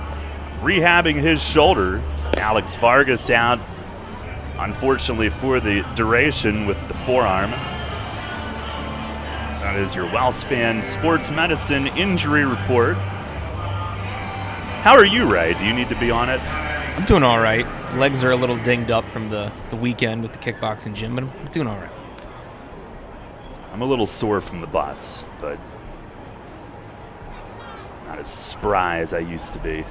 rehabbing his shoulder. Alex Vargas out, unfortunately, for the duration with the forearm. That is your WellSpan Sports Medicine injury report. How are you, Ray? Do you need to be on it? I'm doing all right. Legs are a little dinged up from the weekend with the kickboxing gym, but I'm doing all right. I'm a little sore from the bus, but not as spry as I used to be.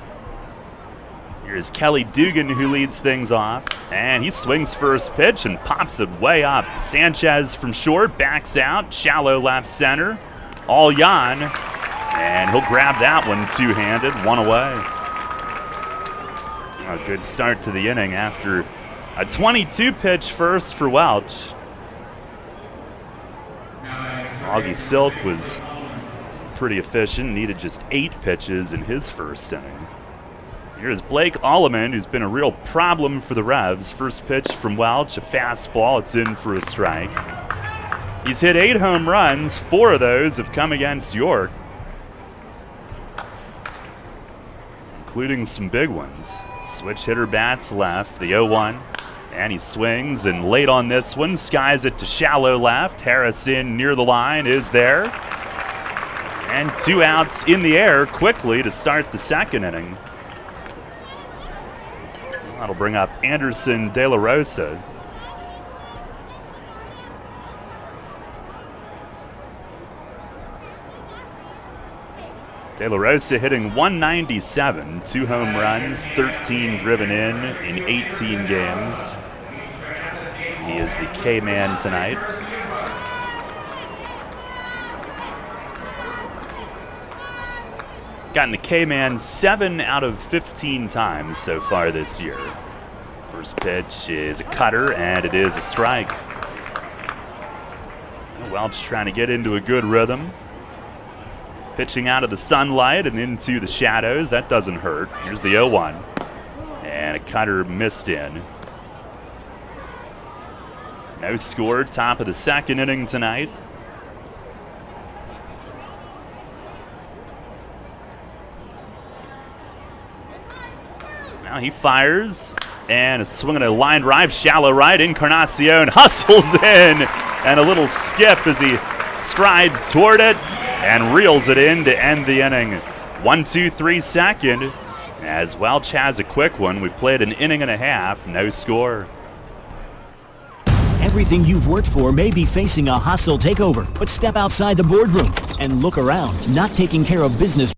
Here's Kelly Dugan, who leads things off, and he swings first pitch and pops it way up. Sanchez from short backs out, shallow left center. All Jan, and he'll grab that one two-handed, one away. A good start to the inning after a 22-pitch first for Welch. Augie Silk was pretty efficient, needed just 8 pitches in his first inning. Here's Blake Alleman, who's been a real problem for the Revs. First pitch from Welch, a fastball, it's in for a strike. He's hit 8 home runs, 4 of those have come against York, including some big ones. Switch hitter bats left, the 0-1, and he swings, and late on this one, skies it to shallow left. Harrison near the line is there. And 2 outs in the air quickly to start the second inning. That'll bring up Anderson De La Rosa. De La Rosa hitting .197, 2 home runs, 13 driven in 18 games. He is the K-man tonight. Gotten the K-man 7 out of 15 times so far this year. First pitch is a cutter, and it is a strike. Welch trying to get into a good rhythm. Pitching out of the sunlight and into the shadows. That doesn't hurt. Here's the 0-1. And a cutter missed in. No score, top of the second inning tonight. Now he fires, and a swing and a line drive, shallow right. Encarnacion hustles in, and a little skip as he strides toward it and reels it in to end the inning. 1-2-3 second. As Welch has a quick one. We've played an inning and a half, no score. Everything you've worked for may be facing a hostile takeover, but step outside the boardroom and look around. Not taking care of business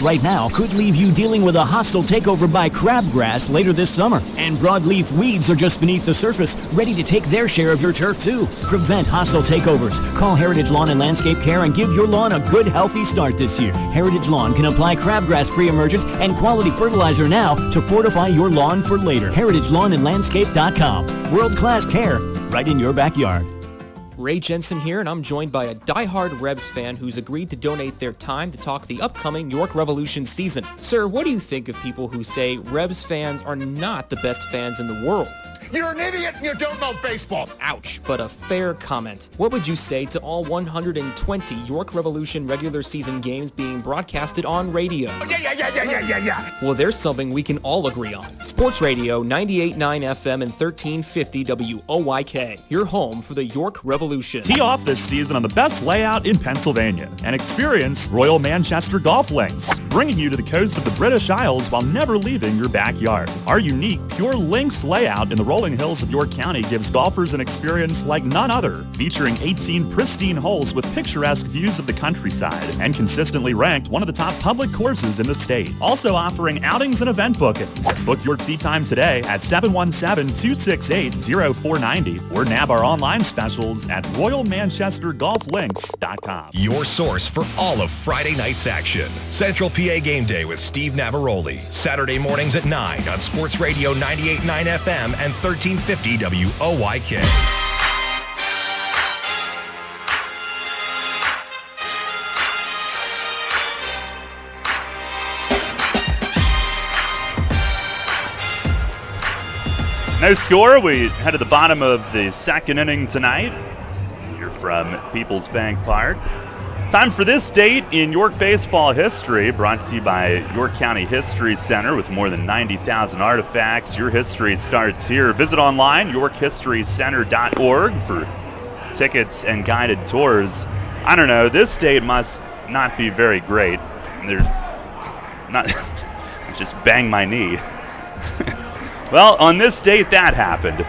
right now could leave you dealing with a hostile takeover by crabgrass later this summer. And broadleaf weeds are just beneath the surface, ready to take their share of your turf too. Prevent hostile takeovers. Call Heritage Lawn and Landscape Care and give your lawn a good, healthy start this year. Heritage Lawn can apply crabgrass pre-emergent and quality fertilizer now to fortify your lawn for later. HeritageLawnandLandscape.com. World-class care right in your backyard. Ray Jensen here, and I'm joined by a diehard Rebs fan who's agreed to donate their time to talk the upcoming York Revolution season. Sir, what do you think of people who say Rebs fans are not the best fans in the world? You're an idiot and you don't know baseball. Ouch, but a fair comment. What would you say to all 120 York Revolution regular season games being broadcasted on radio? Yeah. Well, there's something we can all agree on. Sports Radio 98.9 FM and 1350 WOYK, your home for the York Revolution. Tee off this season on the best layout in Pennsylvania and experience Royal Manchester Golf Links, bringing you to the coast of the British Isles while never leaving your backyard. Our unique Pure Links layout in the rolling hills of York County gives golfers an experience like none other, featuring 18 pristine holes with picturesque views of the countryside and consistently ranked one of the top public courses in the state. Also offering outings and event bookings. Book your tee time today at 717-268-0490 or nab our online specials at RoyalManchesterGolfLinks.com. Your source for all of Friday night's action. Central PA Game Day with Steve Navaroli. Saturday mornings at 9 on Sports Radio 98.9 FM and 1350 WOYK. No score. We head to the bottom of the second inning tonight. You're from PeoplesBank Park. Time for this date in York baseball history, brought to you by York County History Center with more than 90,000 artifacts. Your history starts here. Visit online, yorkhistorycenter.org for tickets and guided tours. I don't know, this date must not be very great. They're not, just bang my knee. Well, on this date that happened.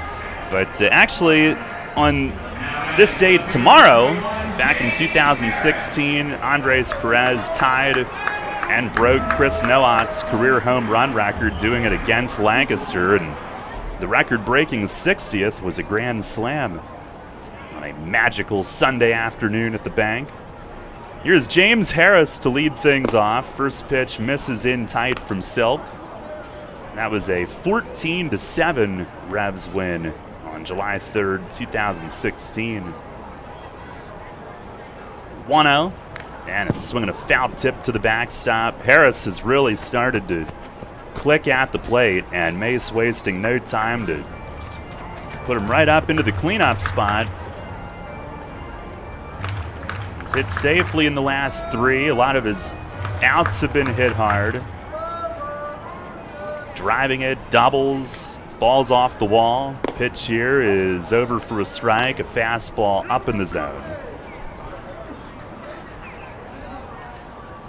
But actually, on this date tomorrow, back in 2016, Andres Perez tied and broke Chris Nowak's career home run record, doing it against Lancaster, and the record-breaking 60th was a grand slam on a magical Sunday afternoon at the bank. Here's James Harris to lead things off. First pitch misses in tight from Silk. That was a 14-7 Revs win on July 3rd, 2016. 1-0, and a swing and a foul tip to the backstop. Harris has really started to click at the plate, and Mace wasting no time to put him right up into the cleanup spot. He's hit safely in the last three. A lot of his outs have been hit hard. Driving it, doubles, ball's off the wall. Pitch here is over for a strike, a fastball up in the zone.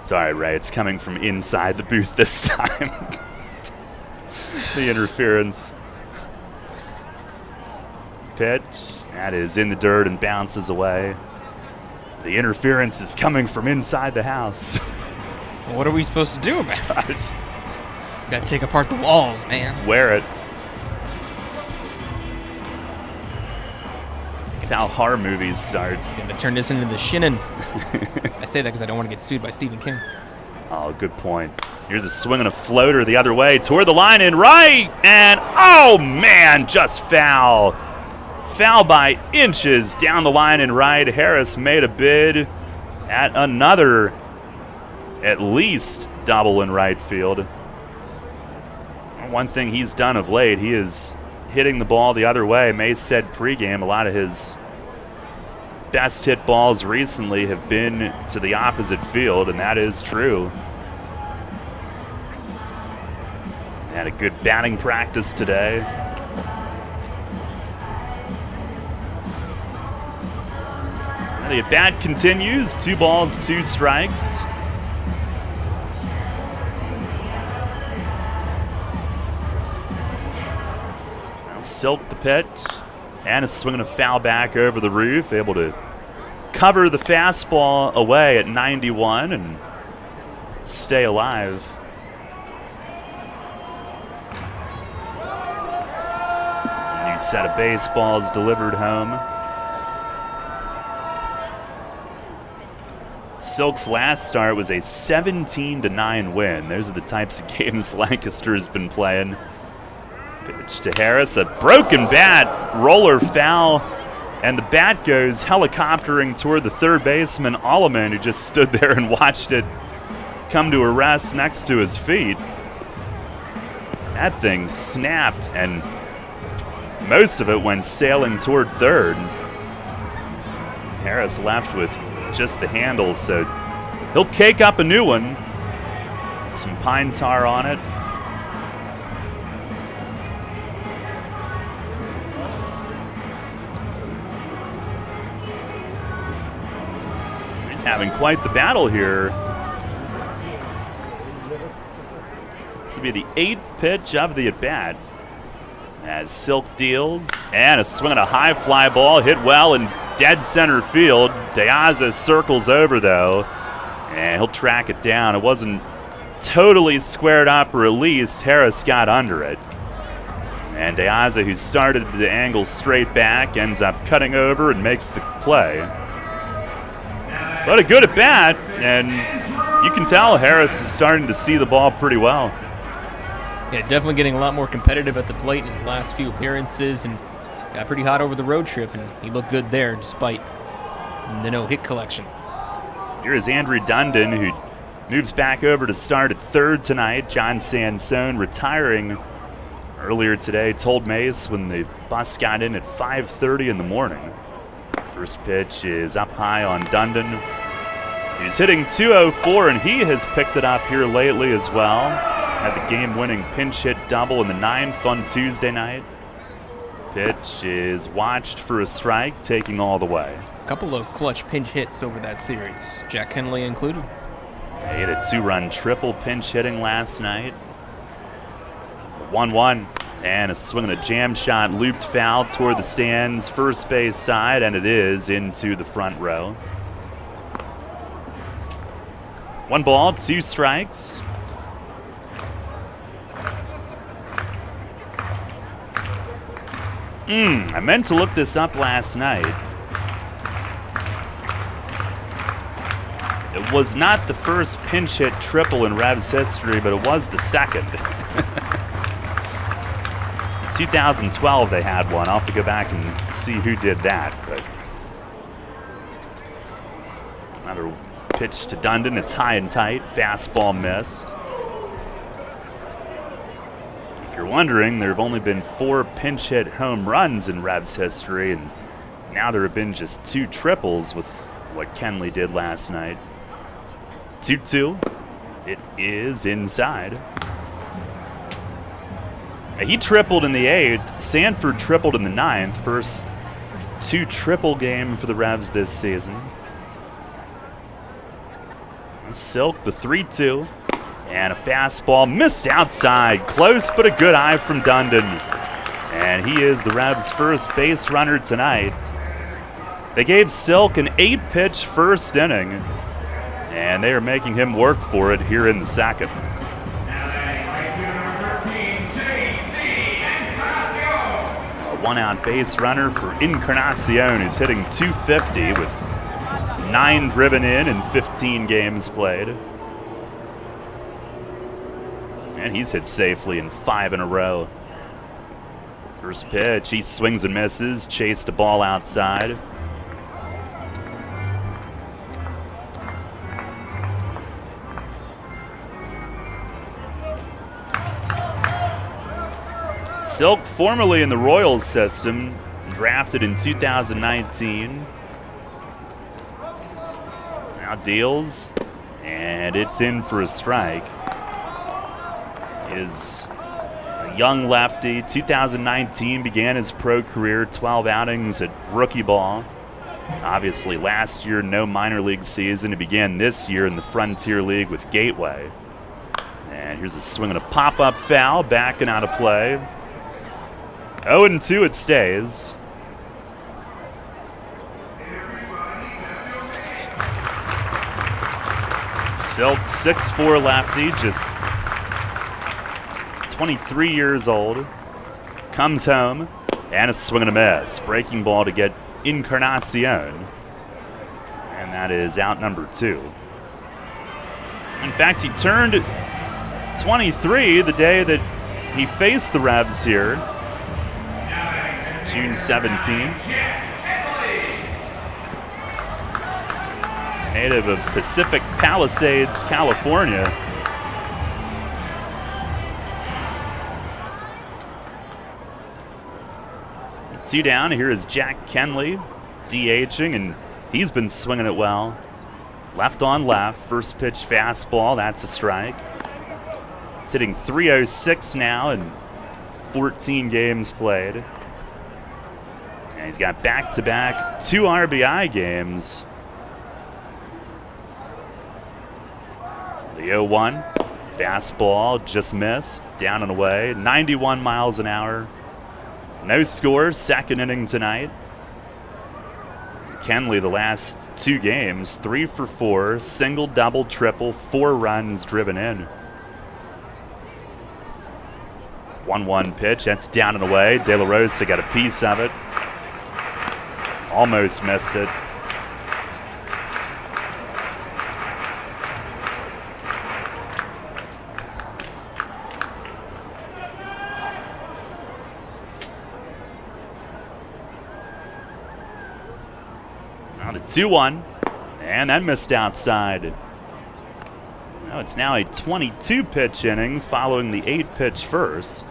It's all right, Ray. It's coming from inside the booth this time. The interference. Pitch. That is in the dirt and bounces away. The interference is coming from inside the house. What are we supposed to do about it? Gotta take apart the walls, man. Wear it. That's how horror movies start. Gonna turn this into the Shinnin. I say that because I don't want to get sued by Stephen King. Oh, good point. Here's a swing and a floater the other way toward the line in right, and oh man, just foul. Foul by inches down the line in right. Harris made a bid at another at least double in right field. One thing he's done of late, he is hitting the ball the other way. Mace said pregame, a lot of his best hit balls recently have been to the opposite field, and that is true. Had a good batting practice today. And the at-bat continues. 2 balls, 2 strikes. Now Silk the pitch. And is swinging a foul back over the roof, able to cover the fastball away at 91 and stay alive. New set of baseballs delivered home. Silk's last start was a 17-9 win. Those are the types of games Lancaster has been playing. Pitch to Harris, a broken bat, roller foul, and the bat goes helicoptering toward the third baseman, Alleman, who just stood there and watched it come to a rest next to his feet. That thing snapped, and most of it went sailing toward third. Harris left with just the handle, so he'll cake up a new one. Some pine tar on it. He's having quite the battle here. This will be the 8th pitch of the at-bat. As Silk deals, and a swing on a high fly ball, hit well in dead center field. Deaza circles over, though, and he'll track it down. It wasn't totally squared up, or at least Harris got under it. And Deaza, who started the angle straight back, ends up cutting over and makes the play. But a good at-bat, and you can tell Harris is starting to see the ball pretty well. Yeah, definitely getting a lot more competitive at the plate in his last few appearances, and got pretty hot over the road trip, and he looked good there despite the no-hit collection. Here is Andrew Dundon, who moves back over to start at third tonight. John Sansone retiring earlier today, told Mace when the bus got in at 5:30 in the morning. First pitch is up high on Dundon. He's hitting .204, and he has picked it up here lately as well. Had the game-winning pinch hit double in the 9th on Tuesday night. Pitch is watched for a strike, taking all the way. A couple of clutch pinch hits over that series, Jack Henley included. He hit a 2-run triple pinch hitting last night. 1-1, and a swing and a jam shot looped foul toward the stands, first base side, and it is into the front row. 1 ball, 2 strikes. I meant to look this up last night. It was not the first pinch hit triple in Revs history, but it was the second. 2012 they had one. I'll have to go back and see who did that. But another pitch to Dundon. It's high and tight. Fastball missed. If you're wondering, there have only been 4 pinch hit home runs in Revs history, and now there have been just 2 triples with what Kenley did last night. 2-2. It is inside. He tripled in the 8th. Sanford tripled in the 9th. First 2 triple game for the Revs this season. Silk, the 3-2. And a fastball missed outside. Close, but a good eye from Dundon. And he is the Revs' first base runner tonight. They gave Silk an 8-pitch first inning, and they are making him work for it here in the second. A 1-out base runner for Encarnacion, who's hitting .250 with 9 driven in and 15 games played. And he's hit safely in 5 in a row. First pitch, he swings and misses, chased a ball outside. Silk, formerly in the Royals system, drafted in 2019. Now deals, and it's in for a strike. Is a young lefty. 2019 began his pro career, 12 outings at rookie ball. Obviously, last year, no minor league season. He began this year in the Frontier League with Gateway. And here's a swing and a pop-up foul, backing out of play. 0-2 it stays. Silk, 6'4" lefty, just 23 years old. Comes home, and a swing and a miss. Breaking ball to get Encarnacion. And that is out number 2. In fact, he turned 23 the day that he faced the Revs here. June 17th. Native of Pacific Palisades, California. Two down. Here is Jack Kenley DHing, and he's been swinging it well. Left on left. First pitch fastball. That's a strike. It's hitting .306 now in 14 games played. And he's got back-to-back 2 RBI games. The 0-1. Fastball just missed. Down and away. 91 miles an hour. No score. Second inning tonight. Kenley, the last 2 games, 3 for 4. Single, double, triple. 4 runs driven in. 1-1 pitch. That's down and away. De La Rosa got a piece of it. Almost missed it. Now the 2-1, and that missed outside. Now it's now a 22-pitch inning following the 8-pitch first.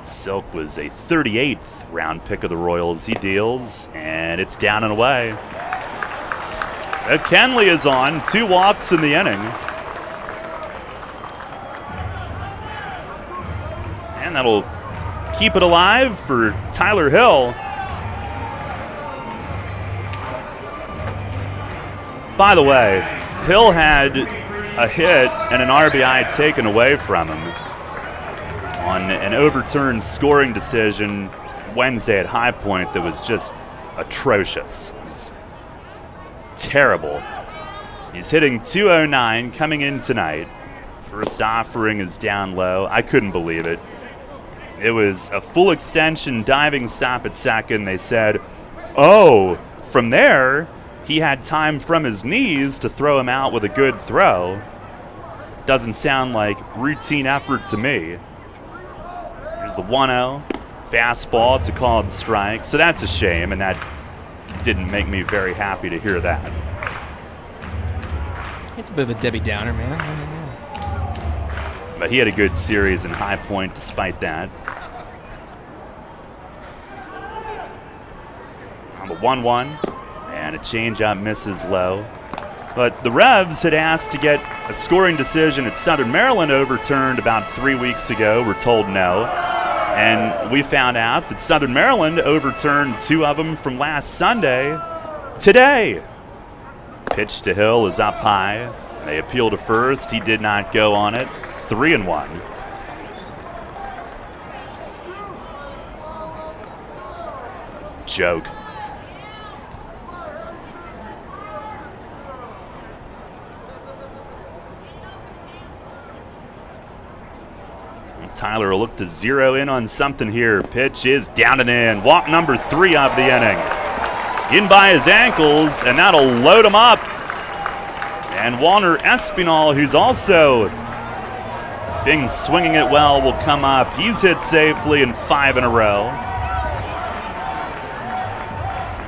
Silk was a 38th round pick of the Royals. He deals, and it's down and away. Kenley is on. 2 walks in the inning. And that'll keep it alive for Tyler Hill. By the way, Hill had a hit and an RBI taken away from him on an overturned scoring decision Wednesday at High Point that was just atrocious. It's terrible. He's hitting .209 coming in tonight. First offering is down low. I couldn't believe it. It was a full extension diving stop at second. They said, oh, from there, he had time from his knees to throw him out with a good throw. Doesn't sound like routine effort to me. Here's the 1-0. Fastball, it's a called strike. So that's a shame, and that didn't make me very happy to hear that. It's a bit of a Debbie Downer, man. But he had a good series in High Point despite that. On the 1-1, and a changeup misses low. But the Revs had asked to get a scoring decision at Southern Maryland overturned about 3 weeks ago. We're told no. And we found out that Southern Maryland overturned 2 of them from last Sunday today. Pitch to Hill is up high. They appeal to first. He did not go on it. 3-1. Joke. Tyler will look to zero in on something here. Pitch is down and in. Walk number 3 of the inning. In by his ankles, and that'll load him up. And Walner Espinal, who's also been swinging it well, will come up. He's hit safely in 5 in a row.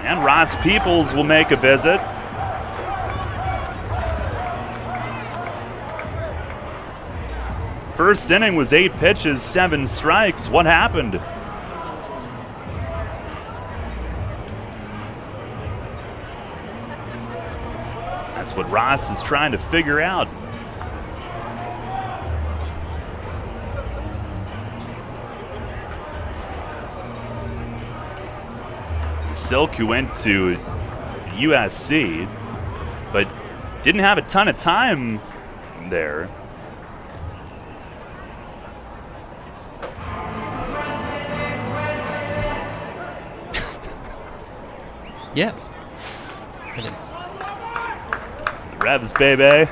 And Ross Peoples will make a visit. First inning was 8 pitches, 7 strikes. What happened? That's what Ross is trying to figure out. Silk, who went to USC, but didn't have a ton of time there. Yes. It is. The Revs, baby.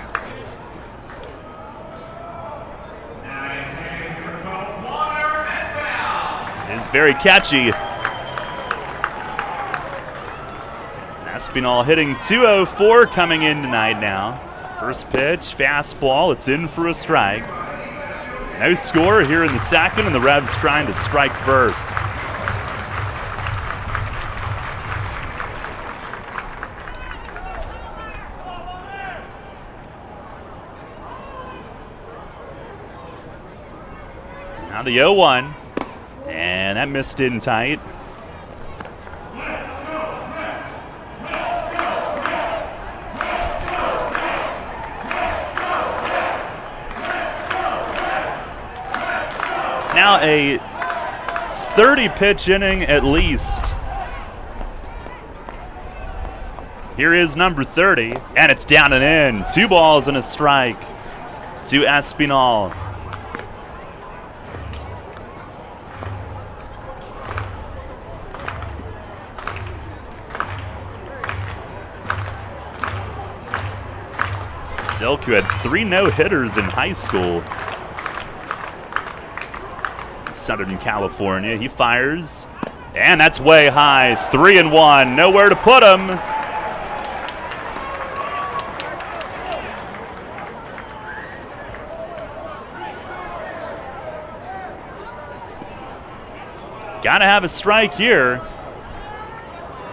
It is very catchy. Espinal hitting 204 coming in tonight now. First pitch, fastball, it's in for a strike. No score here in the second, and the Revs trying to strike first. Now the 0-1, and that missed in tight. Now a 30-pitch inning at least. Here is number 30, and it's down and in. 2 balls and a strike to Espinal. Silk, who had 3 no-hitters in high school. Southern California. He fires, and that's way high. 3-1. Nowhere to put him. Gotta have a strike here.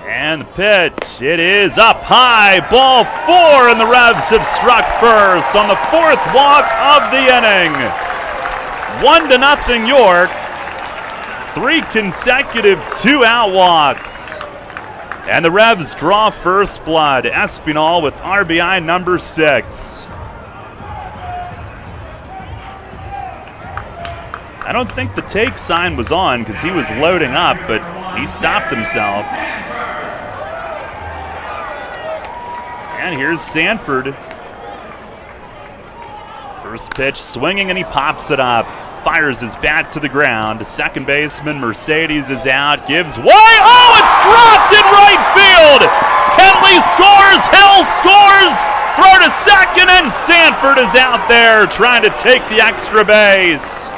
And the pitch, it is up high. Ball 4, and the Revs have struck first on the 4th walk of the inning. 1-0 York. 3 consecutive 2-out walks. And the Revs draw first blood. Espinal with RBI number 6. I don't think the take sign was on because he was loading up, but he stopped himself. And here's Sanford. First pitch swinging, and he pops it up. Fires his bat to the ground. Second baseman Mercedes is out. Gives way. Oh, it's dropped in right field. Kenley scores. Hill scores. Throw to second, and Sanford is out there trying to take the extra base.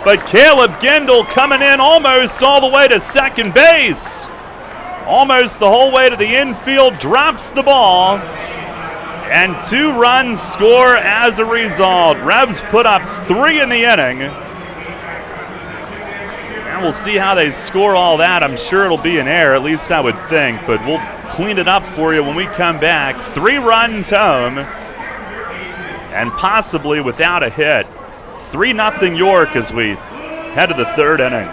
But Caleb Gendel coming in almost all the way to second base. Almost the whole way to the infield. Drops the ball. And 2 runs score as a result. Revs put up 3 in the inning. And we'll see how they score all that. I'm sure it'll be an error, at least I would think. But we'll clean it up for you when we come back. 3 runs home. And possibly without a hit. 3-0 York as we head to the 3rd inning.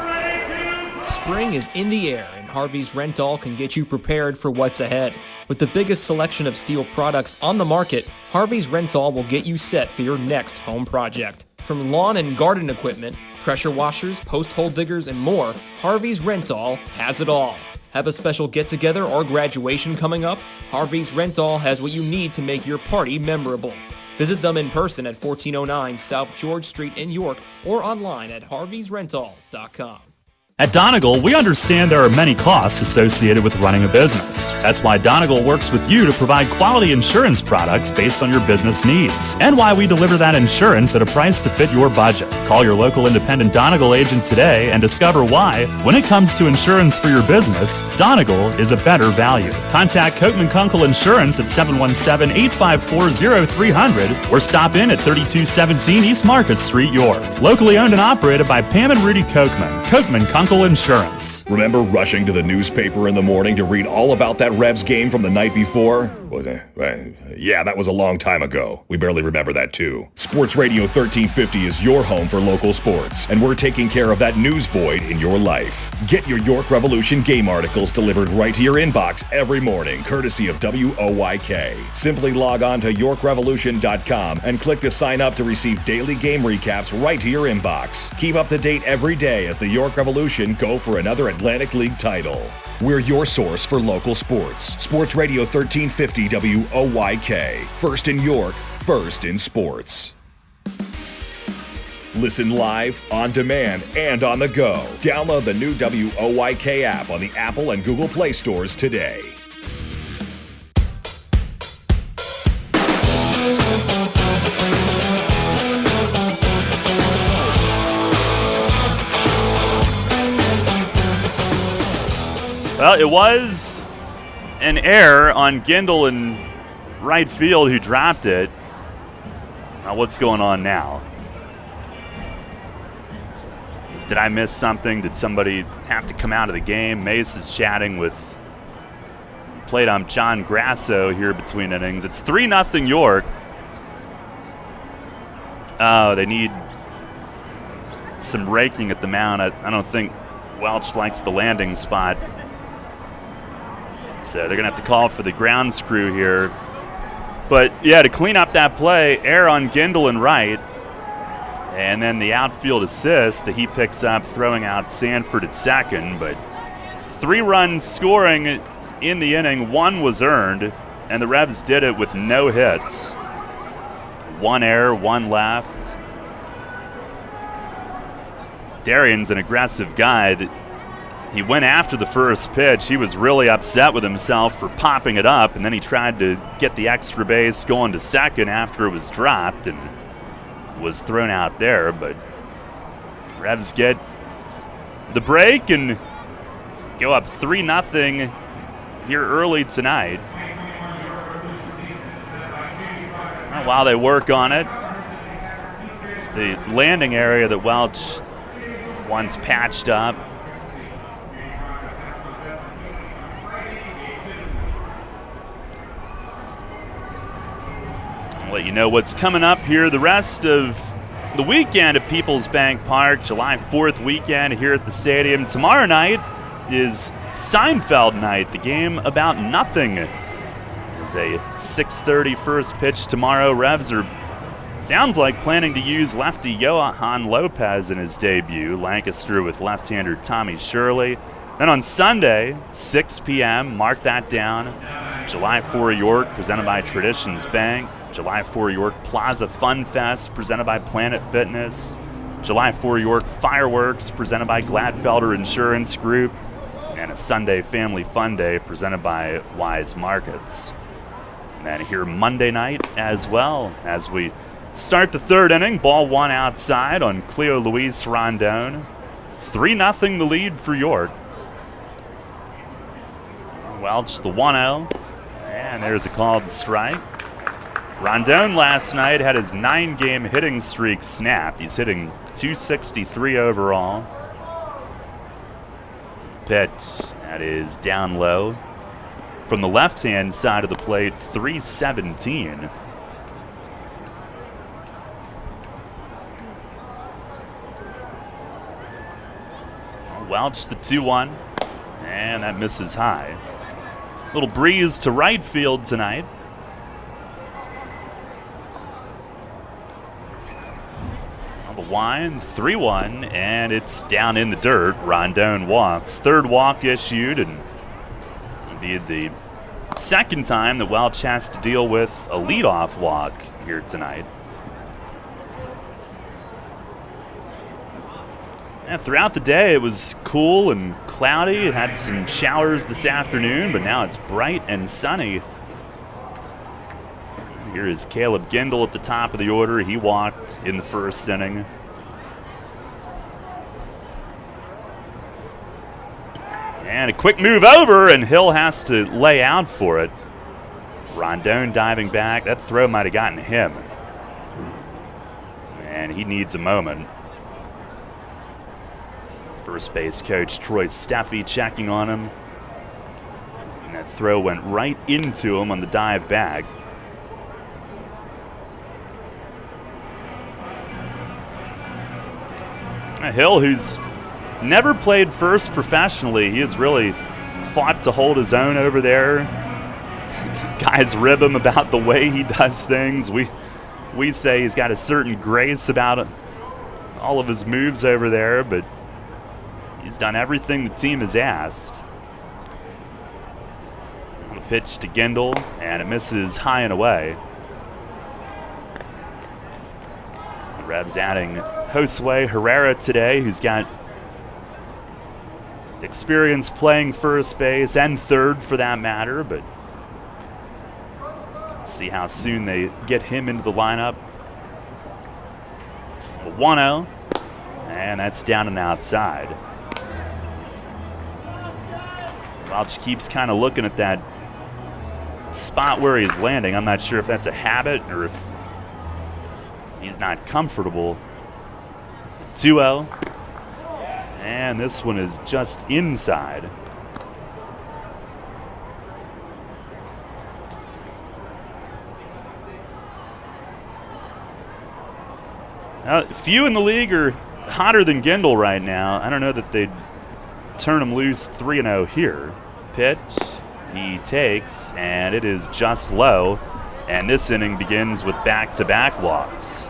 Spring is in the air, and Harvey's Rental can get you prepared for what's ahead. With the biggest selection of steel products on the market, Harvey's Rental will get you set for your next home project. From lawn and garden equipment, pressure washers, post hole diggers, and more, Harvey's Rental has it all. Have a special get-together or graduation coming up? Harvey's Rental has what you need to make your party memorable. Visit them in person at 1409 South George Street in York or online at harveysrental.com. At Donegal, we understand there are many costs associated with running a business. That's why Donegal works with you to provide quality insurance products based on your business needs, and why we deliver that insurance at a price to fit your budget. Call your local independent Donegal agent today and discover why, when it comes to insurance for your business, Donegal is a better value. Contact Kochman Kunkel Insurance at 717-854-0300 or stop in at 3217 East Market Street, York. Locally owned and operated by Pam and Rudy Kochman. Kochman Kunkel Insurance. Remember rushing to the newspaper in the morning to read all about that Revs game from the night before? Was it? Yeah, that was a long time ago. We barely remember that too. Sports Radio 1350 is your home for local sports, and we're taking care of that news void in your life. Get your York Revolution game articles delivered right to your inbox every morning, courtesy of WOYK. Simply log on to YorkRevolution.com and click to sign up to receive daily game recaps right to your inbox. Keep up to date every day as the York Revolution go for another Atlantic League title. We're your source for local sports. Sports Radio 1350 WOYK. First in York, first in sports. Listen live, on demand, and on the go. Download the new WOYK app on the Apple and Google Play stores today. Well, it was an error on Gindel in right field who dropped it. Now, what's going on now? Did I miss something? Did somebody have to come out of the game? Mace is chatting with plate ump John Grasso here between innings. It's 3-0 York. Oh, they need some raking at the mound. I don't think Welch likes the landing spot. So they're going to have to call for the grounds crew here. But, yeah, to clean up that play, error on Gindel and right. And then the outfield assist that he picks up, throwing out Sanford at second. But 3 runs scoring in the inning. 1 was earned, and the Revs did it with no hits. 1 error, 1 left. Darian's an aggressive guy. He went after the first pitch. He was really upset with himself for popping it up, and then he tried to get the extra base going to second after it was dropped and was thrown out there. But Revs get the break and go up 3-0 here early tonight. Well, while they work on it, it's the landing area that Welch wants patched up. I'll let you know what's coming up here the rest of the weekend at PeoplesBank Park. July 4th weekend here at the stadium. Tomorrow night is Seinfeld night, the game about nothing. It's a 6:30 first pitch tomorrow. Revs are, sounds like, planning to use lefty Johan Lopez in his debut. Lancaster with left-hander Tommy Shirley. Then on Sunday, 6 p.m., mark that down. July 4 York, presented by Traditions Bank. July 4 York Plaza Fun Fest, presented by Planet Fitness. July 4 York Fireworks, presented by Gladfelder Insurance Group. And a Sunday Family Fun Day, presented by Wise Markets. And then here Monday night as well, as we start the third inning. Ball 1 outside on Cleo Luis Rondon. 3-0 the lead for York. Welch the 1-0. And there's a called strike. Rondon last night had his 9-game hitting streak snapped. He's hitting .263 overall. Pitch, that is down low. From the left-hand side of the plate, 317. Welch the 2-1, and that misses high. Little breeze to right field tonight. Wine, 3-1, and it's down in the dirt. Rondon walks. Third walk issued, and it'll be the second time that Welch has to deal with a leadoff walk here tonight. And throughout the day, it was cool and cloudy. It had some showers this afternoon, but now it's bright and sunny. Here is Caleb Gindel at the top of the order. He walked in the first inning. And a quick move over, and Hill has to lay out for it. Rondon diving back. That throw might have gotten him. And he needs a moment. First base coach Troy Steffi checking on him. And that That throw went right into him on the dive back. Hill, who's never played first professionally, he has really fought to hold his own over there. Guys rib him about the way he does things. We say he's got a certain grace about all of his moves over there, but he's done everything the team has asked. On a pitch to Gendel, and it misses high and away. The Revs adding Josue Herrera today, who's got experience playing first base and third for that matter, but see how soon they get him into the lineup. The 1-0, and that's down and outside. Welch keeps kind of looking at that spot where he's landing. I'm not sure if that's a habit or if he's not comfortable. 2-0, and this one is just inside. Few in the league are hotter than Gendel right now. I don't know that they'd turn him loose 3-0 here. Pitch, he takes, and it is just low. And this inning begins with back-to-back walks.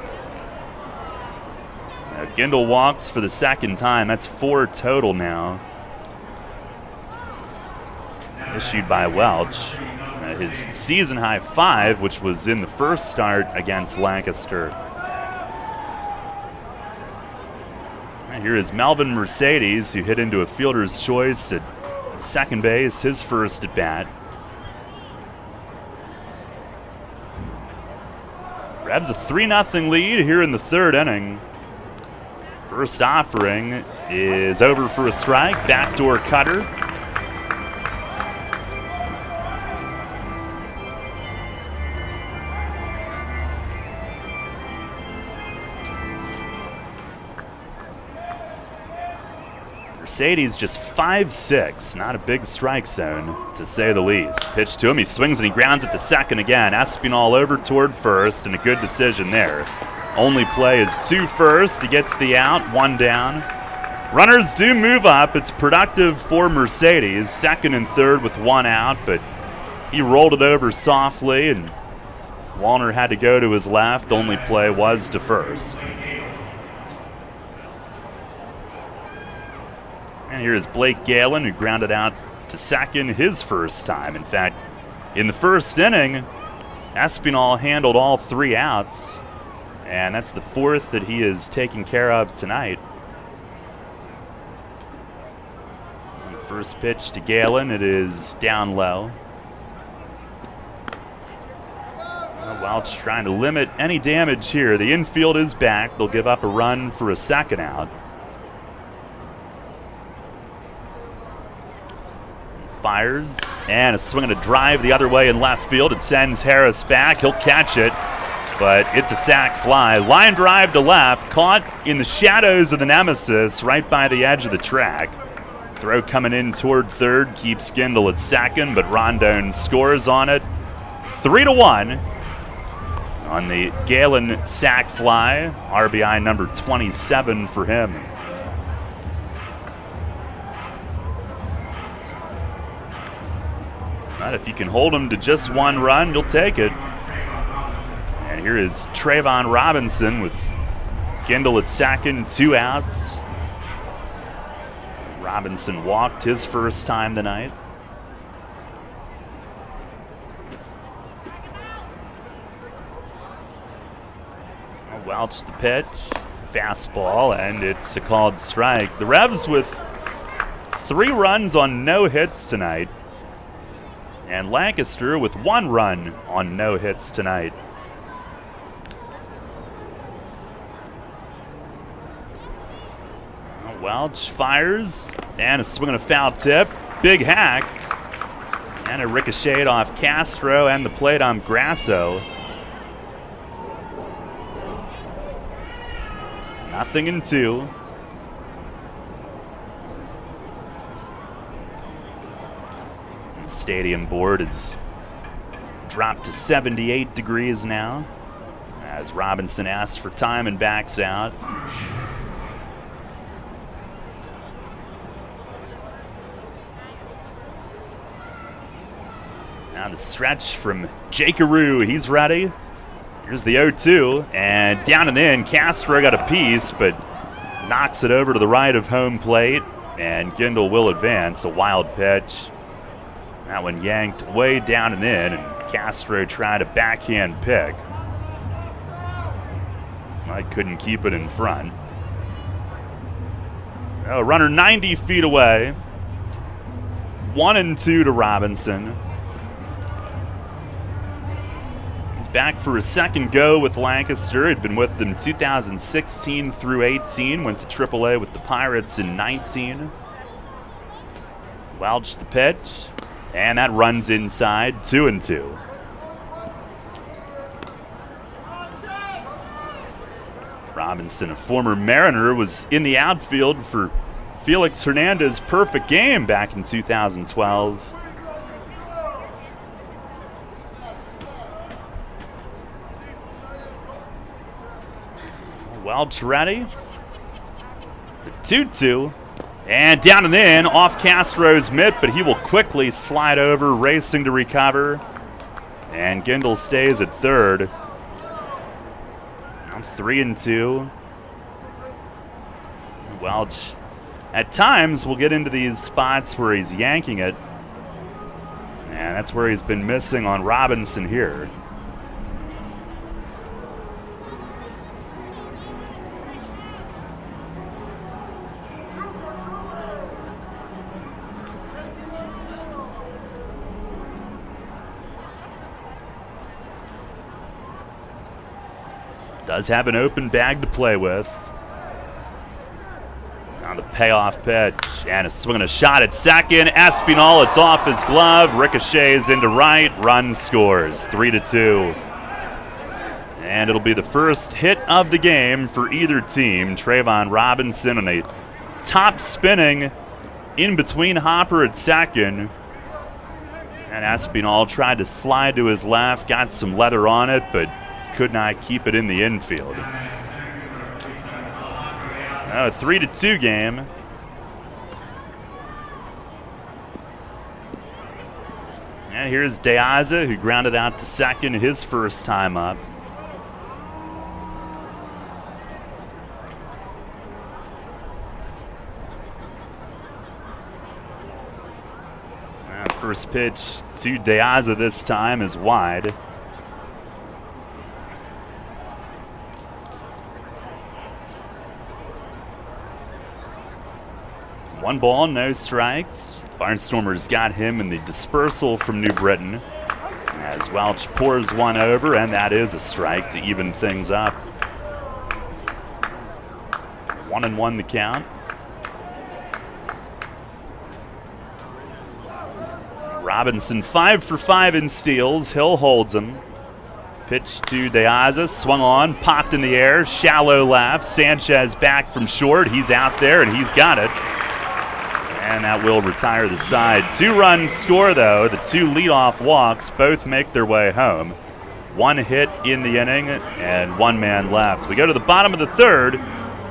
Now, Gendel walks for the second time. That's 4 total now. Issued by Welch. His season-high 5, which was in the first start against Lancaster. Here is Melvin Mercedes, who hit into a fielder's choice at second base, his first at bat. Grabs a 3-0 lead here in the third inning. First offering is over for a strike, backdoor cutter. Mercedes just 5'6", not a big strike zone, to say the least. Pitch to him, he swings and he grounds it to second again. Espinal over toward first, and a good decision there. Only play is 2 first, he gets the out, 1 down. Runners do move up, it's productive for Mercedes, second and third with 1 out, but he rolled it over softly, and Wallner had to go to his left. Only play was to first. And here is Blake Galen, who grounded out to second his first time. In fact, in the first inning, Espinal handled all 3 outs, and that's the 4th that he is taking care of tonight. First pitch to Galen, it is down low. Welch trying to limit any damage here. The infield is back. They'll give up a run for a second out. Fires, and a swing and a drive the other way in left field. It sends Harris back. He'll catch it, but it's a sac fly. Line drive to left, caught in the shadows of the nemesis right by the edge of the track. Throw coming in toward third, keeps Gendel at second, but Rondon scores on it. 3-1 on the Galen sac fly. RBI number 27 for him. But if you can hold him to just 1 run, you'll take it. And here is Trayvon Robinson with Gendel at second, 2 outs. Robinson walked his first time tonight. Welch the pitch, fastball, and it's a called strike. The Revs with 3 runs on no hits tonight, and Lancaster with 1 run on no hits tonight. Welch fires, and a swing and a foul tip. Big hack, and a ricochet off Castro and the plate on Grasso. 0-2. Stadium board is dropped to 78 degrees now as Robinson asks for time and backs out. Now the stretch from Jakeroo. He's ready. Here's the 0-2, and down and in. Castro got a piece, but knocks it over to the right of home plate, and Gindel will advance. A wild pitch. That one yanked way down and in, and Castro tried a backhand pick. I couldn't keep it in front. Oh, runner 90 feet away. 1-2 to Robinson. He's back for his second go with Lancaster. He'd been with them 2016 through 18. Went to AAA with the Pirates in 19. Welch the pitch. And that runs inside, 2-2. Robinson, a former Mariner, was in the outfield for Felix Hernandez's perfect game back in 2012. Welch ready. The 2-2. And down and in, off Castro's mitt, but he will quickly slide over, racing to recover. And Gindel stays at third. Now 3-2. Welch, at times, will get into these spots where he's yanking it. And that's where he's been missing on Robinson here. Does have an open bag to play with. Now the payoff pitch, and a swing and a shot at second. Espinal, it's off his glove, ricochets into right, run scores, 3-2. And it'll be the first hit of the game for either team. Trayvon Robinson on a top spinning in between hopper at second. And Espinal tried to slide to his left, got some leather on it, but could not keep it in the infield. Oh, a 3-2 game. And here's De Aza, who grounded out to second his first time up. First pitch to De Aza this time is wide. One ball, no strikes. Barnstormers got him in the dispersal from New Britain as Welch pours one over, and that is a strike to even things up. 1-1 the count. Robinson 5 for 5 in steals. Hill holds him. Pitch to De Aza, swung on, popped in the air, shallow left. Sanchez back from short. He's out there, and he's got it. And that will retire the side. 2-run score, though. The 2 leadoff walks both make their way home. 1 hit in the inning and 1 man left. We go to the bottom of the third.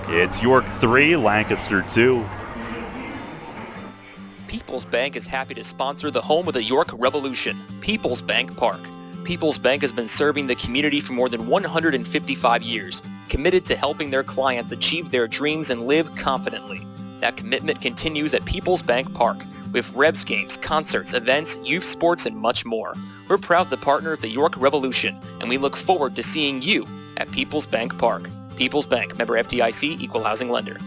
It's York 3, Lancaster 2. PeoplesBank is happy to sponsor the home of the York Revolution, PeoplesBank Park. PeoplesBank has been serving the community for more than 155 years, committed to helping their clients achieve their dreams and live confidently. That commitment continues at PeoplesBank Park with Revs games, concerts, events, youth sports, and much more. We're proud to partner of the York Revolution, and we look forward to seeing you at PeoplesBank Park. PeoplesBank, member FDIC, equal housing lender.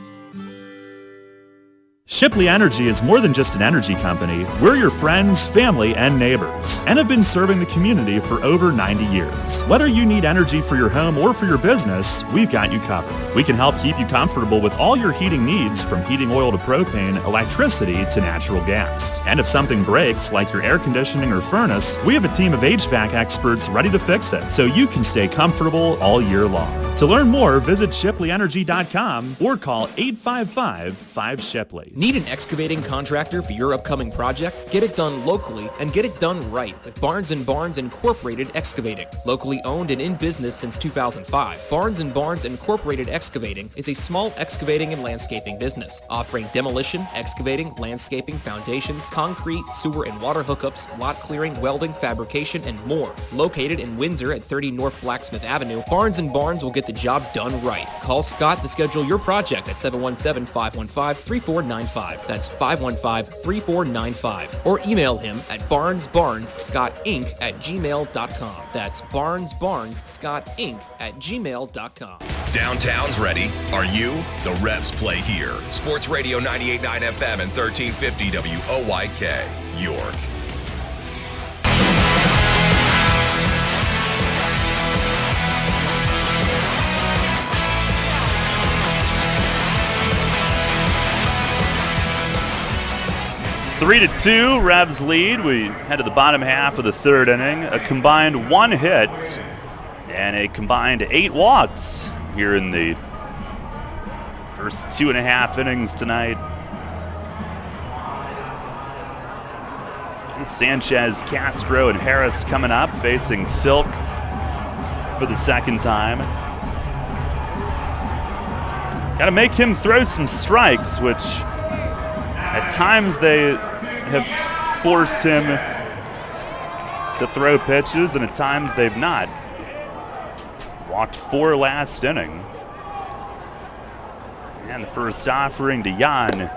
Shipley Energy is more than just an energy company. We're your friends, family, and neighbors, and have been serving the community for over 90 years. Whether you need energy for your home or for your business, we've got you covered. We can help keep you comfortable with all your heating needs, from heating oil to propane, electricity to natural gas. And if something breaks, like your air conditioning or furnace, we have a team of HVAC experts ready to fix it so you can stay comfortable all year long. To learn more, visit ShipleyEnergy.com or call 855-5-SHIPLEY. Need an excavating contractor for your upcoming project? Get it done locally and get it done right with Barnes & Barnes Incorporated Excavating. Locally owned and in business since 2005, Barnes & Barnes Incorporated Excavating is a small excavating and landscaping business offering demolition, excavating, landscaping, foundations, concrete, sewer and water hookups, lot clearing, welding, fabrication, and more. Located in Windsor at 30 North Blacksmith Avenue, Barnes & Barnes will get the job done right. Call Scott to schedule your project at 717-515-3495. That's 515-3495. Or email him at barnesbarnesscottinc@gmail.com. That's barnesbarnesscottinc@gmail.com. Downtown's ready. Are you? The Revs play here. Sports Radio 98.9 FM and 1350 WOYK, York. Three to two, Revs lead. We head to the bottom half of the third inning. A combined 1 hit and a combined 8 walks here in the first 2.5 innings tonight. Sanchez, Castro, and Harris coming up, facing Silk for the second time. Got to make him throw some strikes, which at times they have forced him to throw pitches, and at times they've not. Walked 4 last inning. And the first offering to Jan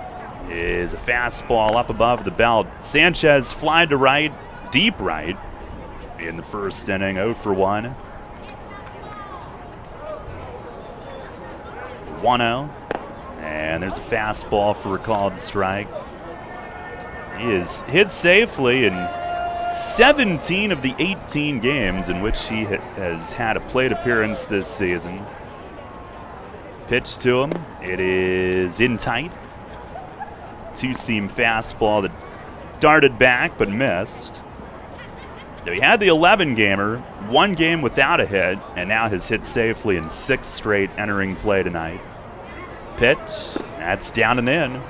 is a fastball up above the belt. Sanchez fly to right, deep right in the first inning, 0 for 1. 1-0. And there's a fastball for a called strike. He is hit safely in 17 of the 18 games in which he has had a plate appearance this season. Pitch to him. It is in tight. 2-seam fastball that darted back but missed. He had the 11-gamer, 1 game without a hit, and now has hit safely in 6 straight entering play tonight. Pitch, that's down and in.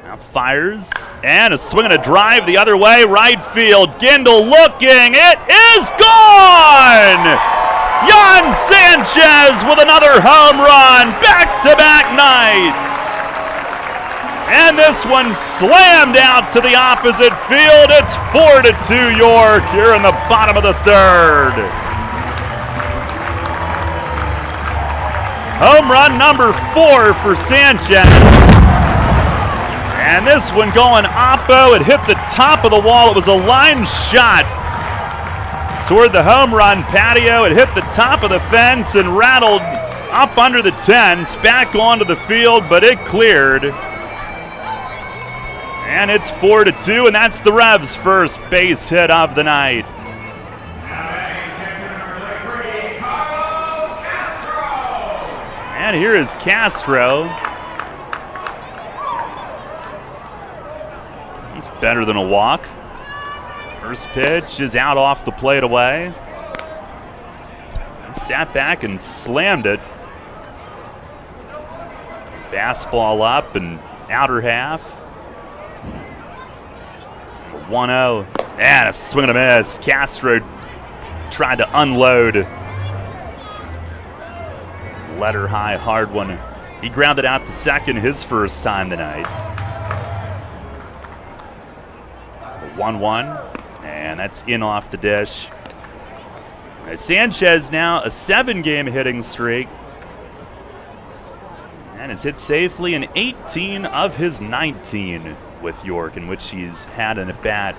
Now fires, and a swing and a drive the other way, right field. Gindel looking, it is gone! Jan Sanchez with another home run, back-to-back nights. And this one slammed out to the opposite field. It's 4-2 York here in the bottom of the third. Home run number 4 for Sanchez. And this one going oppo. It hit the top of the wall. It was a line shot toward the home run patio. It hit the top of the fence and rattled up under the tents, back onto the field, but it cleared. And it's 4-2, and that's the Revs' first base hit of the night. And here is Castro. He's better than a walk. First pitch is out off the plate away. He sat back and slammed it. Fastball up and outer half. 1-0, and a swing and a miss. Castro tried to unload. Letter high, hard one. He grounded out to second his first time tonight. 1-1, and that's in off the dish. Sanchez now a 7-game hitting streak. And has hit safely in 18 of his 19 with York, in which he's had an at-bat.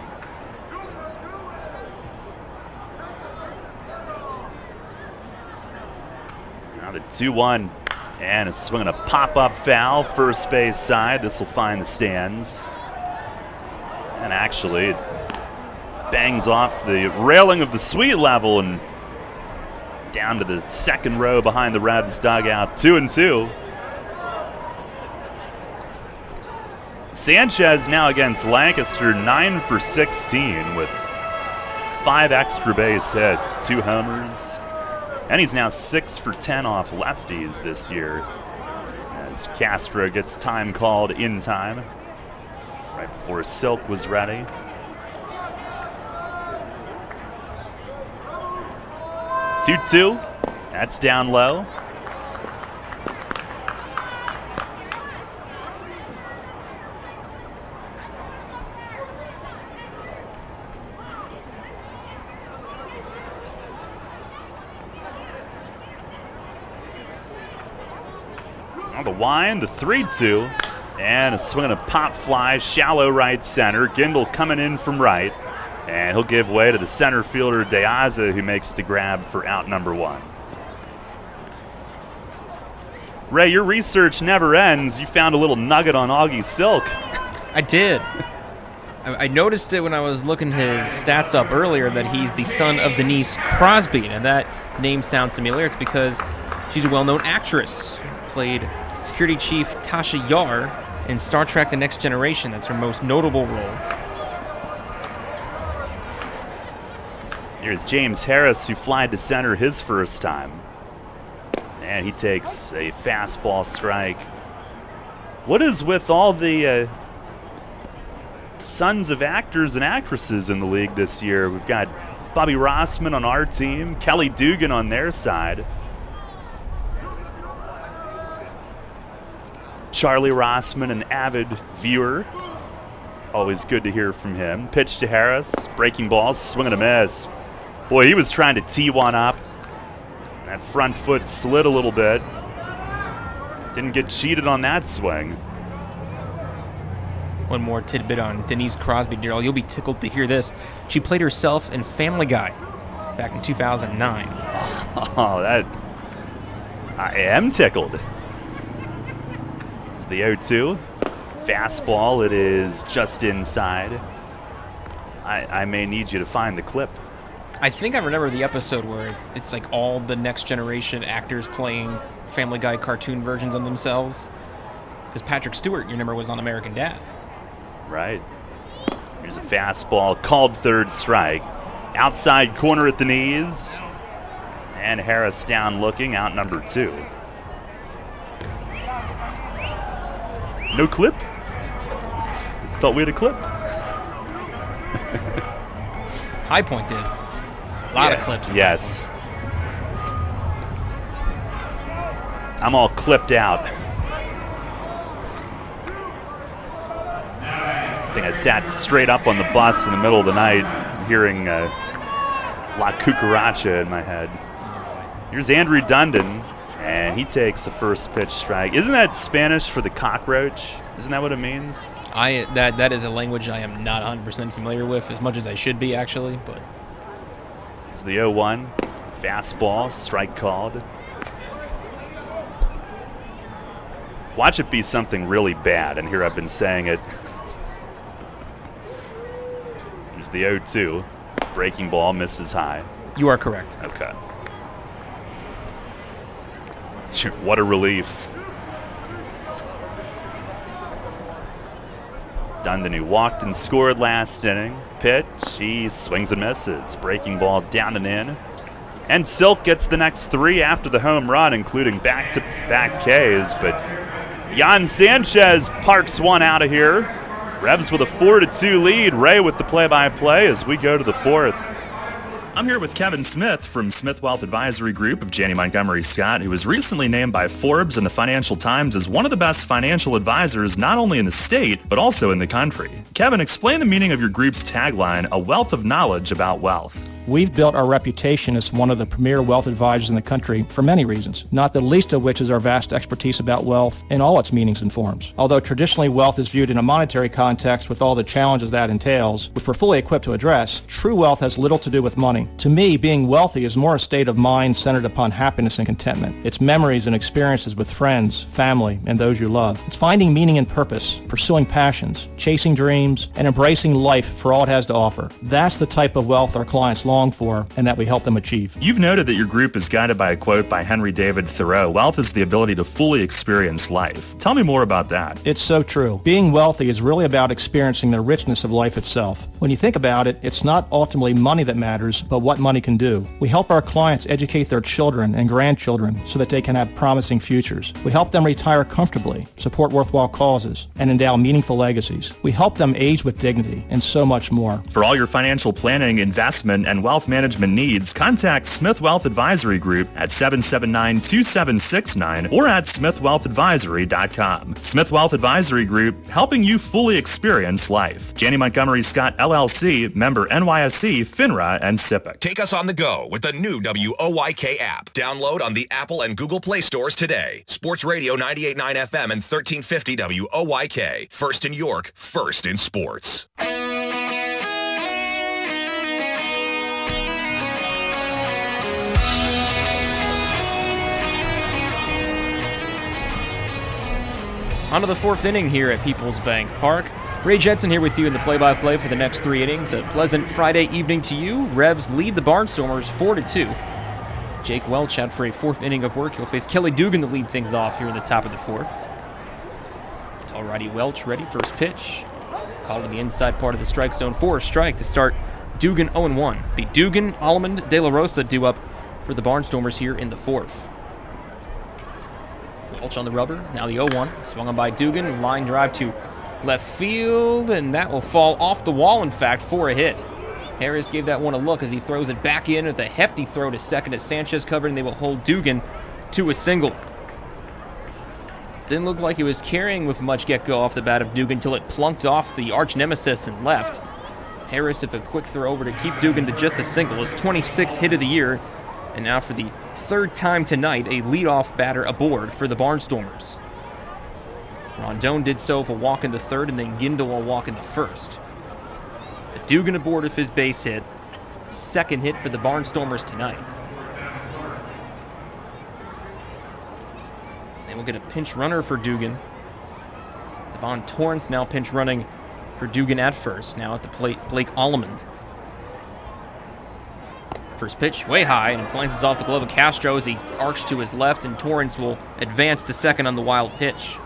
Now the 2-1, and a swing and a pop-up foul, first base side. This will find the stands. And actually, it bangs off the railing of the suite level and down to the second row behind the Revs dugout. 2-2. Sanchez now against Lancaster, 9 for 16 with 5 extra base hits, 2 homers. And he's now 6 for 10 off lefties this year, as Castro gets time called in time, right before Silk was ready. 2-2, that's down low. On the wind, the 3-2, and a swing and a pop fly, shallow right center. Gindel coming in from right, and he'll give way to the center fielder Deaza, who makes the grab for out number 1. Ray, your research never ends. You found a little nugget on Augie Silk. I did. I noticed it when I was looking his stats up earlier that he's the son of Denise Crosby, and that name sounds familiar. It's because she's a well-known actress. Played Security Chief Tasha Yar in Star Trek The Next Generation. That's her most notable role. Here's James Harris, who flied to center his first time. And he takes a fastball strike. What is with all the sons of actors and actresses in the league this year? We've got Bobby Rossman on our team, Kelly Dugan on their side. Charlie Rossman, an avid viewer. Always good to hear from him. Pitch to Harris, breaking balls, swing and a miss. Boy, he was trying to tee one up. That front foot slid a little bit. Didn't get cheated on that swing. One more tidbit on Denise Crosby, Daryl. You'll be tickled to hear this. She played herself in Family Guy back in 2009. Oh, that... I am tickled. It's the 0-2. Fastball, it is just inside. I may need you to find the clip. I think I remember the episode where it's like all the Next Generation actors playing Family Guy cartoon versions of themselves. Because Patrick Stewart, you remember, was on American Dad. Right. Here's a fastball, called third strike. Outside corner at the knees. And Harris down looking, out number 2. No clip? Thought we had a clip. High Point did. A lot of clips. Yes. I'm all clipped out. I think I sat straight up on the bus in the middle of the night hearing La Cucaracha in my head. Here's Andrew Dundon, and he takes the first pitch strike. Isn't that Spanish for the cockroach? Isn't that what it means? That is a language I am not 100% familiar with, as much as I should be, actually. But it's the 0-1. Fastball, strike called. Watch it be something really bad, and here I've been saying it. Here's the 0-2. Breaking ball, misses high. You are correct. Okay. What a relief. Dundon, who walked and scored last inning. Pitch, he swings and misses. Breaking ball down and in. And Silk gets the next 3 after the home run, including back-to-back Ks. But Jan Sanchez parks one out of here. Revs with a 4-2 lead. Ray with the play-by-play as we go to the 4th. I'm here with Kevin Smith from Smith Wealth Advisory Group of Janney Montgomery Scott, who was recently named by Forbes and the Financial Times as one of the best financial advisors not only in the state, but also in the country. Kevin, explain the meaning of your group's tagline, a wealth of knowledge about wealth. We've built our reputation as one of the premier wealth advisors in the country for many reasons, not the least of which is our vast expertise about wealth in all its meanings and forms. Although traditionally wealth is viewed in a monetary context with all the challenges that entails, which we're fully equipped to address, true wealth has little to do with money. To me, being wealthy is more a state of mind centered upon happiness and contentment. It's memories and experiences with friends, family, and those you love. It's finding meaning and purpose, pursuing passions, chasing dreams, and embracing life for all it has to offer. That's the type of wealth our clients long long for and that we help them achieve. You've noted that your group is guided by a quote by Henry David Thoreau, "Wealth is the ability to fully experience life." Tell me more about that. It's so true. Being wealthy is really about experiencing the richness of life itself. When you think about it, it's not ultimately money that matters, but what money can do. We help our clients educate their children and grandchildren so that they can have promising futures. We help them retire comfortably, support worthwhile causes, and endow meaningful legacies. We help them age with dignity, and so much more. For all your financial planning, investment, and wealth management needs, contact Smith Wealth Advisory Group at 779-2769 or at smithwealthadvisory.com. Smith Wealth Advisory Group, helping you fully experience life. Janney Montgomery Scott LLC, member NYSE, FINRA, and SIPC. Take us on the go with the new WOYK app. Download on the Apple and Google Play stores today. Sports Radio 98.9 FM and 1350 WOYK. First in York, first in sports. On to the fourth inning here at PeoplesBank Park. Ray Jensen here with you in the play-by-play for the next 3 innings. A pleasant Friday evening to you. Revs lead the Barnstormers 4-2. Jake Welch out for a fourth inning of work. He'll face Kelly Dugan to lead things off here in the top of the fourth. Alrighty, Welch ready. First pitch. Called to the inside part of the strike zone for a strike to start Dugan 0-1. The Dugan, Allman, De La Rosa due up for the Barnstormers here in the fourth. Welch on the rubber. Now the 0-1. Swung on by Dugan. Line drive to left field, and that will fall off the wall, in fact, for a hit. Harris gave that one a look as he throws it back in with a hefty throw to second as Sanchez covered, and they will hold Dugan to a single. Didn't look like he was carrying with much get-go off the bat of Dugan until it plunked off the arch nemesis and left. Harris with a quick throw over to keep Dugan to just a single, his 26th hit of the year, and now for the third time tonight, a leadoff batter aboard for the Barnstormers. Rondon did so with a walk in the third, and then Gindel a walk in the first. But Dugan aboard with his base hit, second hit for the Barnstormers tonight. They will get a pinch runner for Dugan. Devon Torrance now pinch running for Dugan at first. Now at the plate, Blake Allman. First pitch, way high, and it glances off the glove of Castro as he arcs to his left, and Torrance will advance the second on the wild pitch.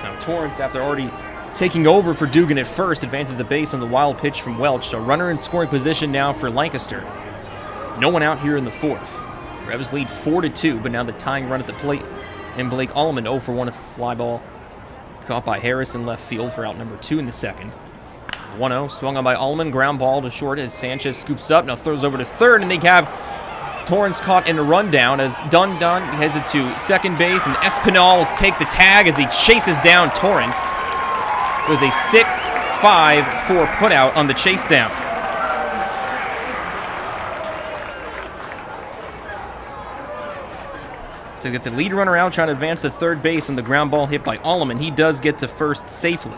So Torrance, after already taking over for Dugan at first, advances a base on the wild pitch from Welch. So runner in scoring position now for Lancaster. No one out here in the fourth. Revs lead 4-2, but now the tying run at the plate, and Blake Allman 0 for 1 with a fly ball caught by Harris in left field for out number 2 in the second. 1-0, swung on by Allman, ground ball to short as Sanchez scoops up, now throws over to third, and they have Torrance caught in a rundown as Dunn heads it to second base, and Espinal will take the tag as he chases down Torrance. It was a 6-5-4 putout on the chase down. To get the lead runner out, trying to advance to third base on the ground ball hit by Allman. He does get to first safely.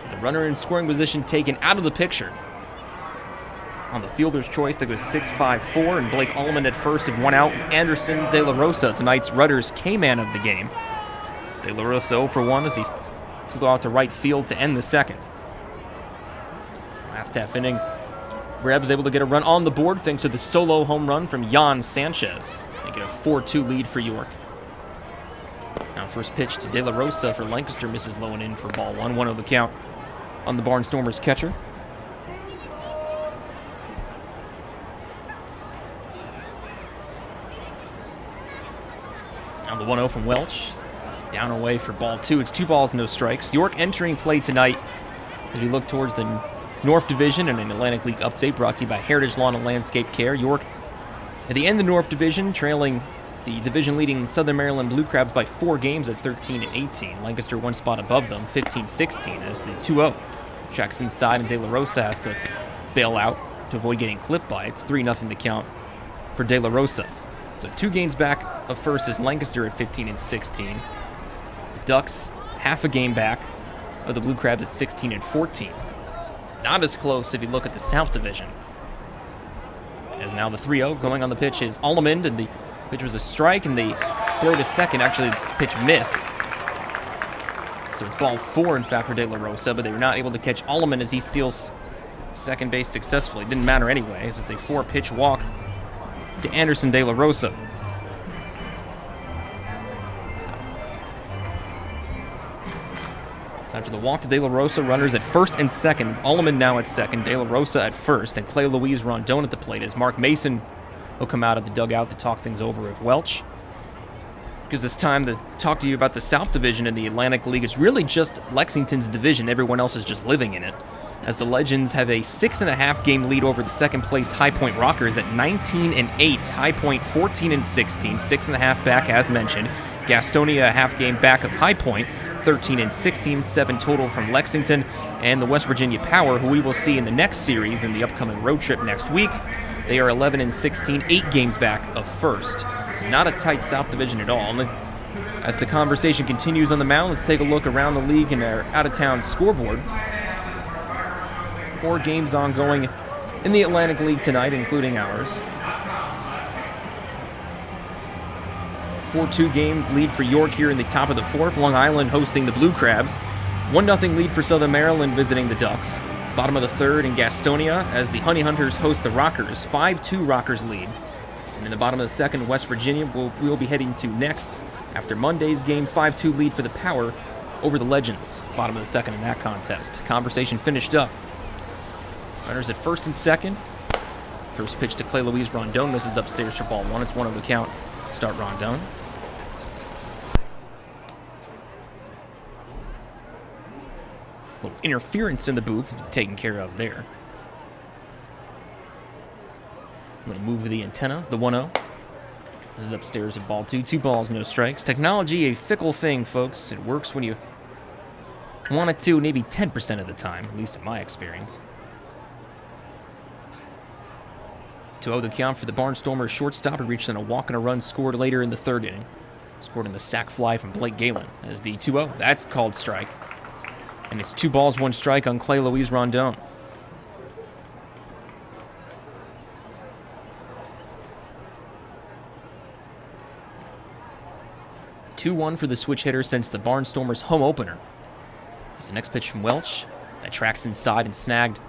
The runner in scoring position taken out of the picture. On the fielder's choice, that goes 6-5-4, and Blake Allman at first of 1 out. Anderson De La Rosa, tonight's Rutgers K-man of the game. De La Rosa 0 for 1 as he flew out to right field to end the second. Last half inning, Revs able to get a run on the board thanks to the solo home run from Jan Sanchez. They get a 4-2 lead for York. Now first pitch to De La Rosa for Lancaster, misses low and in for ball 1. 1-0 the count on the Barnstormers catcher. Now the 1-0 from Welch. This is down away for ball 2. It's 2 balls, no strikes. York entering play tonight as we look towards the North Division and an Atlantic League update brought to you by Heritage Lawn and Landscape Care. York at the end of the North Division, trailing the division-leading Southern Maryland Blue Crabs by 4 games at 13-18. Lancaster 1 spot above them, 15-16, as the 2-0 checks inside, and De La Rosa has to bail out to avoid getting clipped by it. It's 3-0 the count for De La Rosa. So 2 games back of first is Lancaster at 15-16. The Ducks half a game back of the Blue Crabs at 16-14. Not as close if you look at the South Division. As now the 3-0 going on the pitch is Allman, and the pitch was a strike, and the throw to second, actually the pitch missed. So it's ball 4, in fact, for De La Rosa, but they were not able to catch Alleman as he steals second base successfully. Didn't matter anyway. This is a 4-pitch walk to Anderson De La Rosa. After the walk to De La Rosa, runners at first and second. Alleman now at second, De La Rosa at first, and Clay Louise Rondon at the plate as Mark Mason will come out of the dugout to talk things over with Welch. Gives us time to talk to you about the South Division in the Atlantic League. It's really just Lexington's division. Everyone else is just living in it, as the Legends have a 6.5 game lead over the second place High Point Rockers at 19-8. High Point 14-16, 6.5 back as mentioned. Gastonia a half game back of High Point, 13-16, 7 total from Lexington, and the West Virginia Power, who we will see in the next series in the upcoming road trip next week. They are 11-16, 8 games back of first. So not a tight South Division at all. And as the conversation continues on the mound, let's take a look around the league and our out-of-town scoreboard. 4 games ongoing in the Atlantic League tonight, including ours. 4-2 game lead for York here in the top of the 4th. Long Island hosting the Blue Crabs. 1-0 lead for Southern Maryland visiting the Ducks. Bottom of the 3rd in Gastonia as the Honey Hunters host the Rockers. 5-2 Rockers lead. And in the bottom of the 2nd, West Virginia we'll be heading to next after Monday's game. 5-2 lead for the Power over the Legends. Bottom of the 2nd in that contest. Conversation finished up. Runners at first and second. First pitch to Clay Louise Rondon. This is upstairs for ball 1. It's 1-0 the count. Start Rondon. Little interference in the booth taken care of there. Little move of the antennas, the 1-0. This is upstairs at ball 2. 2 balls, no strikes. Technology, a fickle thing, folks. It works when you want it to, maybe 10% of the time, at least in my experience. 2-0 the count for the Barnstormers shortstop. He reached on a walk and a run scored later in the 3rd inning. Scored in the sac fly from Blake Galen as the 2-0. That's called strike. And it's 2 balls, 1 strike on Clay Louise Rondon. (2-1) for the switch hitter since the Barnstormers' home opener. As the next pitch from Welch, that tracks inside and snagged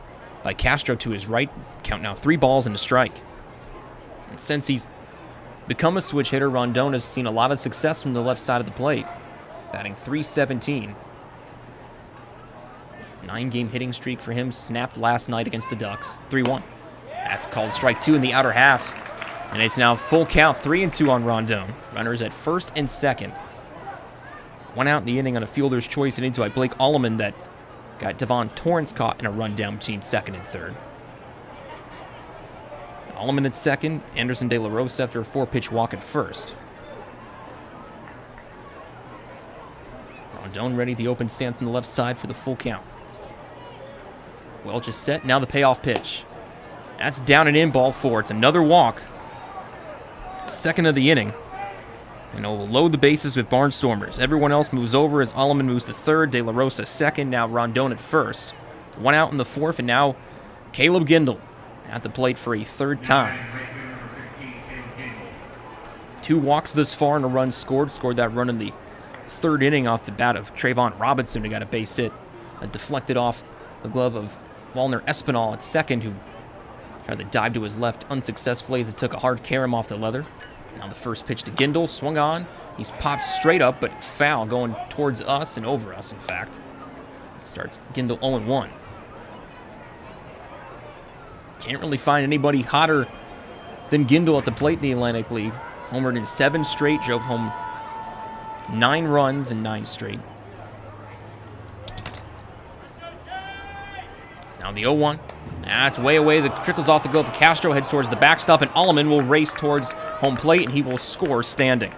by Castro to his right. Count now 3 balls and a strike. And since he's become a switch hitter, Rondon has seen a lot of success from the left side of the plate, batting .317. 9-game hitting streak for him snapped last night against the Ducks. 3-1. That's called strike 2 in the outer half. And it's now full count, 3-2 on Rondon. Runners at first and second. 1 out in the inning on a fielder's choice and into by Blake Alleman that got Devon Torrance caught in a rundown between second and third. Alleman at second, Anderson De La Rosa after a 4-pitch walk at first. Rondon ready to open stance on the left side for the full count. Welch is set, now the payoff pitch. That's down and in, ball 4. It's another walk. Second of the inning. And it'll load the bases with Barnstormers. Everyone else moves over as Alleman moves to third, De La Rosa second, now Rondon at first. 1 out in the 4th, and now Caleb Gindel at the plate for a 3rd time. 2 walks this far and a run scored. Scored that run in the 3rd inning off the bat of Trayvon Robinson, who got a base hit. That deflected off the glove of Walner Espinal at second, who tried to dive to his left unsuccessfully as it took a hard carom off the leather. Now the first pitch to Gindel, swung on. He's popped straight up, but foul going towards us and over us, in fact. It starts Gindel 0-1. Can't really find anybody hotter than Gindel at the plate in the Atlantic League. Homered in 7 straight, drove home 9 runs in 9 straight. It's now the 0-1. That's way away as it trickles off the glove of Castro, heads towards the backstop, and Alleman will race towards home plate, and he will score standing.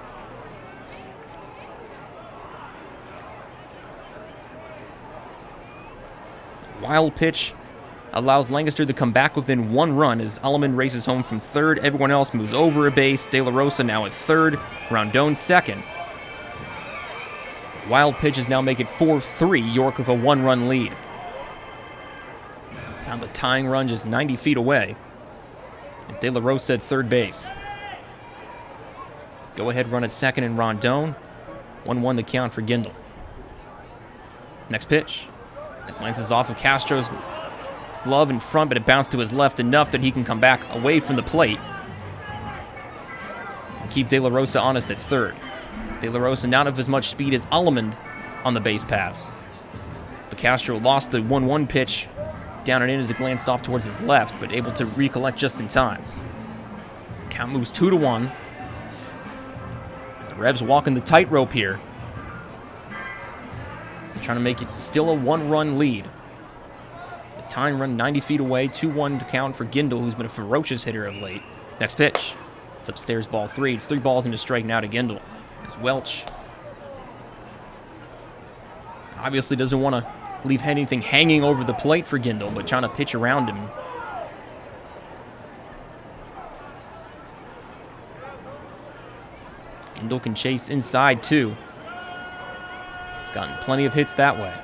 Wild pitch allows Lancaster to come back within 1 run as Alleman races home from third. Everyone else moves over a base. De La Rosa now at third. Rondon second. Wild pitches now make it 4-3. York with a 1-run lead. Now the tying run just 90 feet away. And De La Rosa at third base. Go ahead run at second and Rondon. 1-1 the count for Gindel. Next pitch. That glances off of Castro's glove in front, but it bounced to his left enough that he can come back away from the plate and keep De La Rosa honest at third. De La Rosa not of as much speed as Allemond on the base paths. But Castro lost the 1-1 pitch down and in as it glanced off towards his left, but able to recollect just in time. Count moves 2-1. The Revs walking the tightrope here. Trying to make it still a 1-run lead. The tying run 90 feet away, 2-1 to count for Gindel, who's been a ferocious hitter of late. Next pitch. It's upstairs, ball 3. It's 3 balls and a strike now to Gindel. As Welch obviously doesn't want to leave anything hanging over the plate for Gindel, but trying to pitch around him. Gindel can chase inside too. He's gotten plenty of hits that way.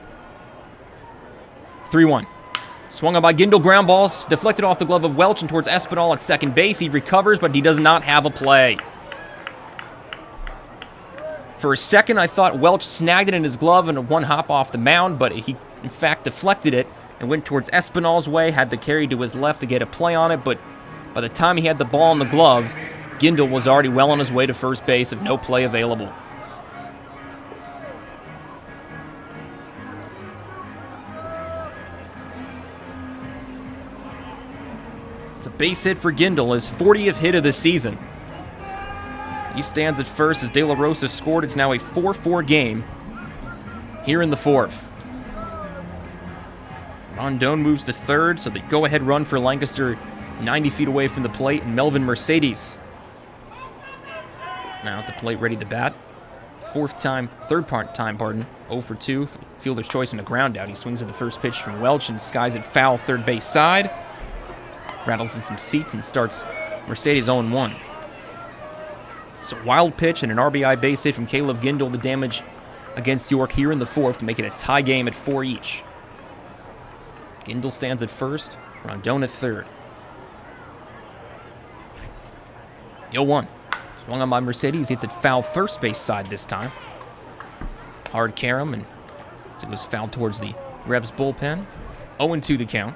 3-1. Swung on by Gindel, ground balls, deflected off the glove of Welch and towards Espinal at second base. He recovers, but he does not have a play. For a second, I thought Welch snagged it in his glove and one hop off the mound, but he, in fact, deflected it and went towards Espinal's way, had the carry to his left to get a play on it, but by the time he had the ball in the glove, Gindel was already well on his way to first base with no play available. It's a base hit for Gindel, his 40th hit of the season. He stands at first as De La Rosa scored. It's now a 4-4 game here in the fourth. Rondon moves to third, so the go-ahead run for Lancaster 90 feet away from the plate, and Melvin Mercedes now at the plate ready to bat. Third time, 0 for 2. Fielder's choice and a ground out. He swings at the first pitch from Welch and skies it foul third base side. Rattles in some seats and starts Mercedes 0-1. So wild pitch and an RBI base hit from Caleb Gindel, the damage against York here in the fourth to make it a tie game at 4 each. Gindel stands at first, Rondon at third. 0-1. Swung on by Mercedes, hits it foul first base side this time. Hard carom, and it was fouled towards the Revs bullpen. 0-2 the count.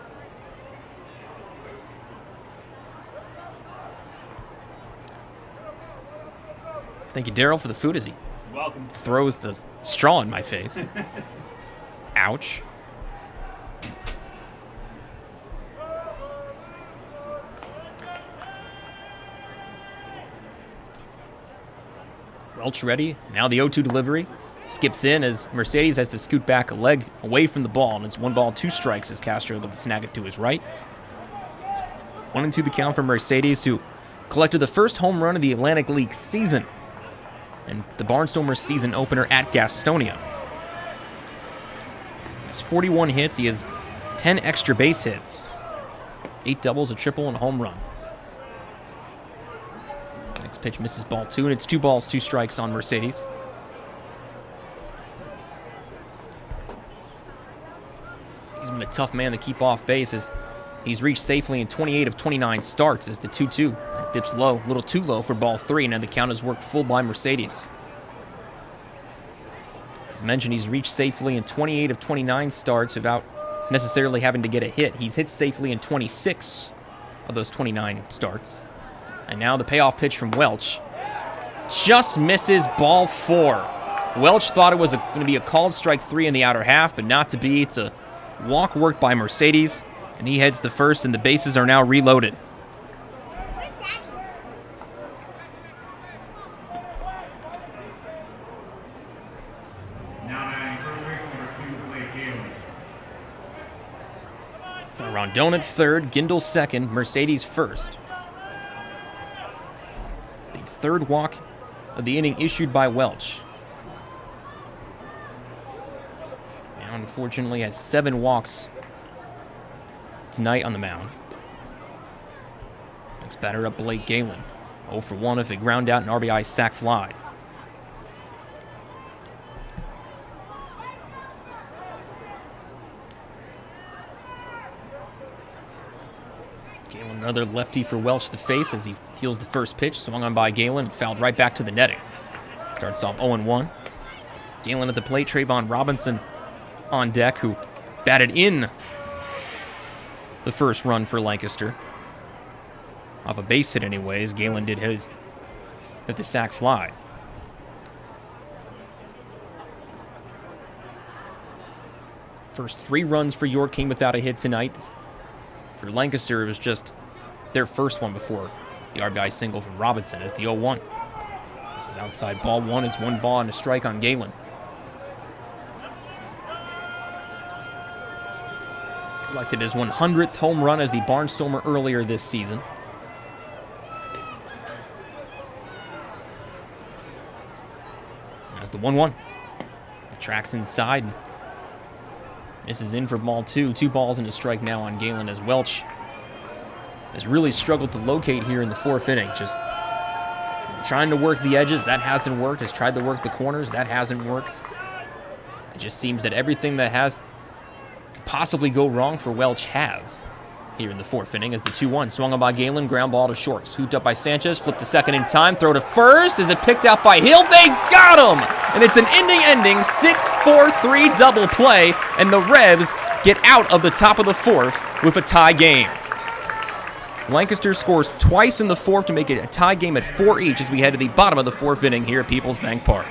Thank you, Daryl, for the food as he throws the straw in my face. Ouch. Welch ready. Now the 0-2 delivery. Skips in as Mercedes has to scoot back a leg away from the ball, and it's 1 ball, 2 strikes as Castro able to snag it to his right. 1-2 the count for Mercedes, who collected the first home run of the Atlantic League season and the Barnstormers season opener at Gastonia. He has 41 hits. He has 10 extra base hits. 8 doubles, a triple, and a home run. Next pitch misses ball 2, and it's 2 balls, 2 strikes on Mercedes. He's been a tough man to keep off base as he's reached safely in 28 of 29 starts as the 2-2 dips low, a little too low for ball 3, and now the count is worked full by Mercedes. As mentioned, he's reached safely in 28 of 29 starts without necessarily having to get a hit. He's hit safely in 26 of those 29 starts. And now the payoff pitch from Welch just misses ball 4. Welch thought it was going to be a called strike 3 in the outer half, but not to be. It's a walk worked by Mercedes, and he heads to first, and the bases are now reloaded. So Rondon at third, Gindel second, Mercedes first. The third walk of the inning issued by Welch. Now, unfortunately, has 7 walks tonight on the mound. Next batter up, Blake Galen. 0 for 1 if it ground out an RBI sac fly. Galen, another lefty for Welch to face as he deals the first pitch. Swung on by Galen, fouled right back to the netting. Starts off 0-1. Galen at the plate, Trayvon Robinson on deck, who batted in the first run for Lancaster. Off a base hit anyways. Galen did his at the sac fly. First 3 runs for York came without a hit tonight. For Lancaster, it was just their first one before the RBI single from Robinson as the 0-1. This is outside ball 1. It's 1 ball and a strike on Galen. Collected his 100th home run as the Barnstormer earlier this season. That's the 1-1. The tracks inside. This is in for ball 2. 2 balls and a strike now on Galen as Welch has really struggled to locate here in the 4th inning. Just trying to work the edges. That hasn't worked. Has tried to work the corners. That hasn't worked. It just seems that everything that has possibly go wrong for Welch has here in the 4th inning as the 2-1 swung on by Galen, ground ball to short. Scooped up by Sanchez, flipped to second in time, throw to first. Is it picked out by Hill? They got him! And it's an ending 6-4-3 double play, and the Revs get out of the top of the 4th with a tie game. Lancaster scores twice in the 4th to make it a tie game at 4 each as we head to the bottom of the 4th inning here at PeoplesBank Park.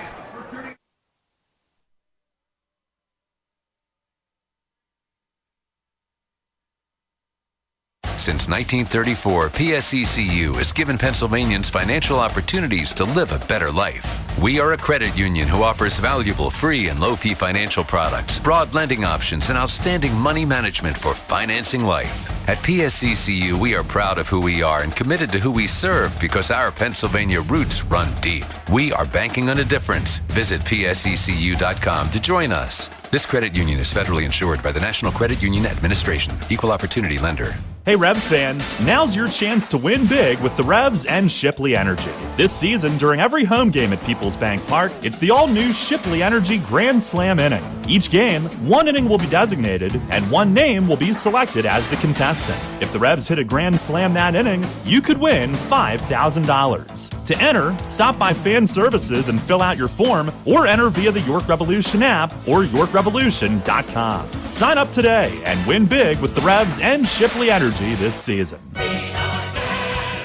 Since 1934, PSECU has given Pennsylvanians financial opportunities to live a better life. We are a credit union who offers valuable free and low-fee financial products, broad lending options, and outstanding money management for financing life. At PSECU, we are proud of who we are and committed to who we serve because our Pennsylvania roots run deep. We are banking on a difference. Visit PSECU.com to join us. This credit union is federally insured by the National Credit Union Administration. Equal opportunity lender. Hey Revs fans, now's your chance to win big with the Revs and Shipley Energy. This season, during every home game at PeoplesBank Park, it's the all-new Shipley Energy Grand Slam inning. Each game, 1 inning will be designated, and 1 name will be selected as the contestant. If the Revs hit a Grand Slam that inning, you could win $5,000. To enter, stop by Fan Services and fill out your form, or enter via the York Revolution app or YorkRevolution.com. Sign up today and win big with the Revs and Shipley Energy this season.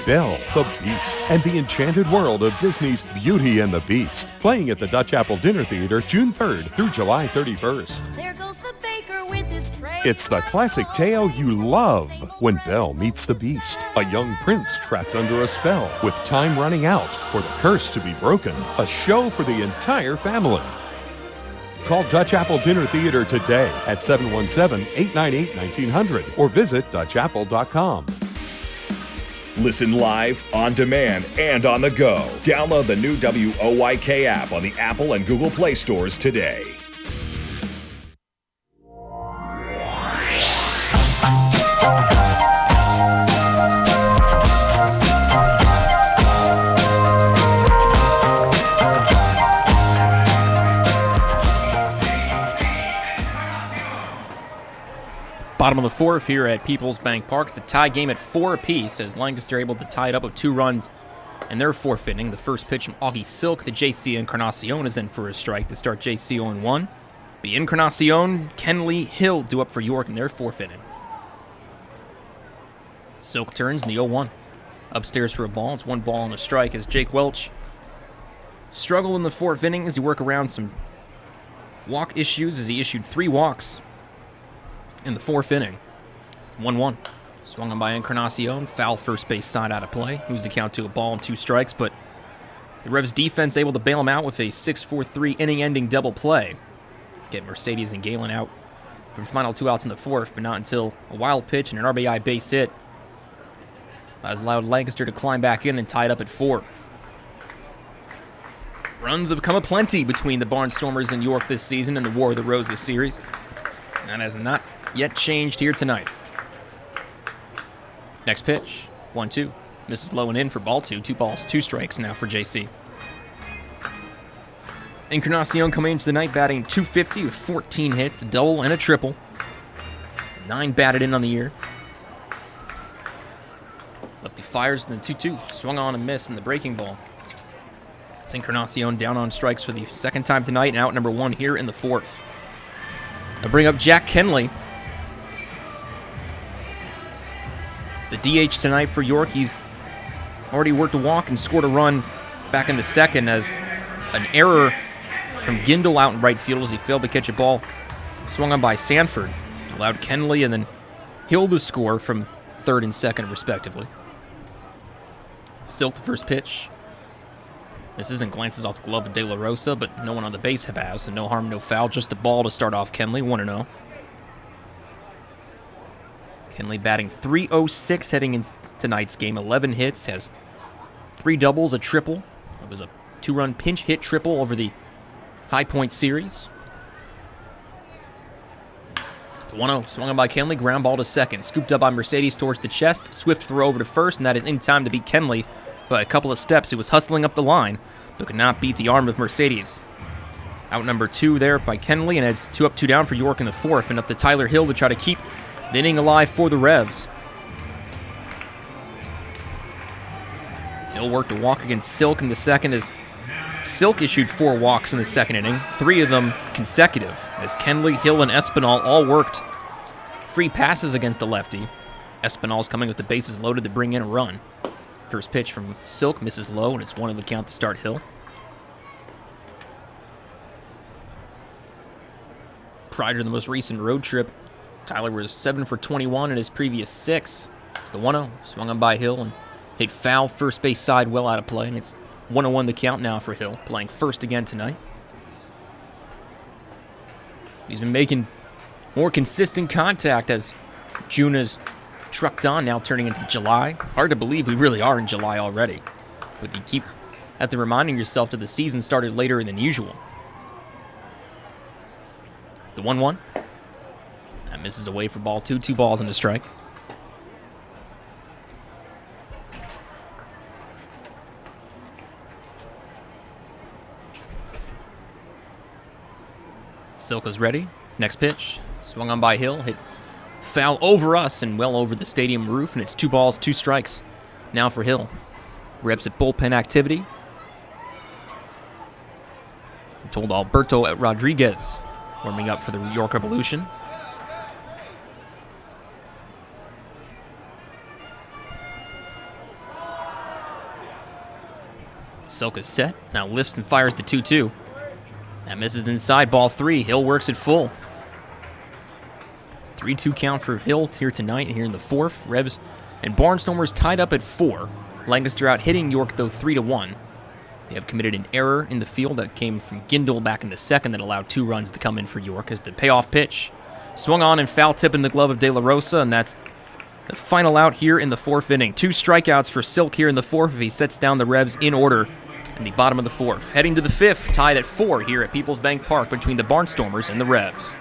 Belle, the Beast, and the enchanted world of Disney's Beauty and the Beast. Playing at the Dutch Apple Dinner Theater June 3rd through July 31st. There goes the baker with his tray. It's the classic tale you love when Belle meets the Beast. A young prince trapped under a spell with time running out for the curse to be broken. A show for the entire family. Call Dutch Apple Dinner Theater today at 717-898-1900 or visit DutchApple.com. Listen live, on demand, and on the go. Download the new WOYK app on the Apple and Google Play stores today. Bottom of the 4th here at PeoplesBank Park. It's a tie game at 4 apiece as Lancaster able to tie it up with 2 runs in their 4th inning. The first pitch from Augie Silk to JC Encarnacion is in for a strike to start JC 0-1. Be Encarnacion, Kenley, Hill due up for York in their 4th inning. Silk turns in the 0-1. Upstairs for a ball. It's 1 ball and a strike as Jake Welch struggled in the 4th inning as he worked around some walk issues as he issued 3 walks in the 4th inning. 1-1. Swung on by Encarnacion. Foul first base side out of play. Moves the count to a ball and 2 strikes, but the Revs defense able to bail him out with a 6-4-3 inning-ending double play. Get Mercedes and Galen out for the final 2 outs in the 4th, but not until a wild pitch and an RBI base hit has allowed Lancaster to climb back in and tie it up at 4. Runs have come aplenty between the Barnstormers and York this season in the War of the Roses series. That has not yet changed here tonight. Next pitch, 1-2. Misses low and in for ball 2. 2 balls, 2 strikes now for JC. Encarnacion coming into the night batting .250 with 14 hits, a double and a triple. 9 batted in on the year. Lefty fires in the 2-2. Swung on and missed in the breaking ball. It's Encarnacion down on strikes for the 2nd time tonight and out number 1 here in the 4th. I bring up Jack Kenley. The DH tonight for York. He's already worked a walk and scored a run back in the second as an error from Gindel out in right field as he failed to catch a ball swung on by Sanford. Allowed Kenley and then Hill to score from third and second, respectively. Silk, the first pitch. This isn't glances off the glove of De La Rosa, but no one on the base has, so no harm, no foul. Just a ball to start off Kenley, 1-0. Kenley batting .306 heading into tonight's game. 11 hits, has 3 doubles, a triple. It was a 2-run pinch hit triple over the High Point series. The 1-0 swung on by Kenley, ground ball to second. Scooped up by Mercedes towards the chest. Swift throw over to first, and that is in time to beat Kenley by a couple of steps. He was hustling up the line, but could not beat the arm of Mercedes. Out number 2 there by Kenley, and it's 2 up, 2 down for York in the fourth, and up to Tyler Hill to try to keep the inning alive for the Revs. Hill worked a walk against Silk in the second as Silk issued 4 walks in the second inning, 3 of them consecutive, as Kenley, Hill, and Espinal all worked free passes against a lefty. Espinal's coming with the bases loaded to bring in a run. First pitch from Silk misses low, and it's 1 the count to start Hill. Prior to the most recent road trip, Tyler was 7 for 21 in his previous 6. It's the 1-0, swung on by Hill and hit foul first base side well out of play, and it's 1-1 the count now for Hill, playing first again tonight. He's been making more consistent contact as June has trucked on, now turning into July. Hard to believe we really are in July already, but you keep at the reminding yourself that the season started later than usual. The 1-1. That misses away for ball 2, 2 balls and a strike. Silk is ready. Next pitch. Swung on by Hill. Hit foul over us and well over the stadium roof, and it's 2 balls, 2 strikes now for Hill. Reps at bullpen activity. I'm told Alberto Rodriguez warming up for the York Revolution. Silk is set. Now lifts and fires the 2-2. That misses inside, ball 3. Hill works it full. 3-2 count for Hill here tonight, here in the fourth. Revs and Barnstormers tied up at 4. Lancaster out hitting York, though, 3-1. They have committed an error in the field that came from Gindel back in the second that allowed 2 runs to come in for York as the payoff pitch swung on and foul tip in the glove of De La Rosa, and that's the final out here in the 4th inning. 2 strikeouts for Silk here in the 4th if he sets down the Revs in order in the bottom of the 4th. Heading to the 5th, tied at 4 here at PeoplesBank Park between the Barnstormers and the Revs.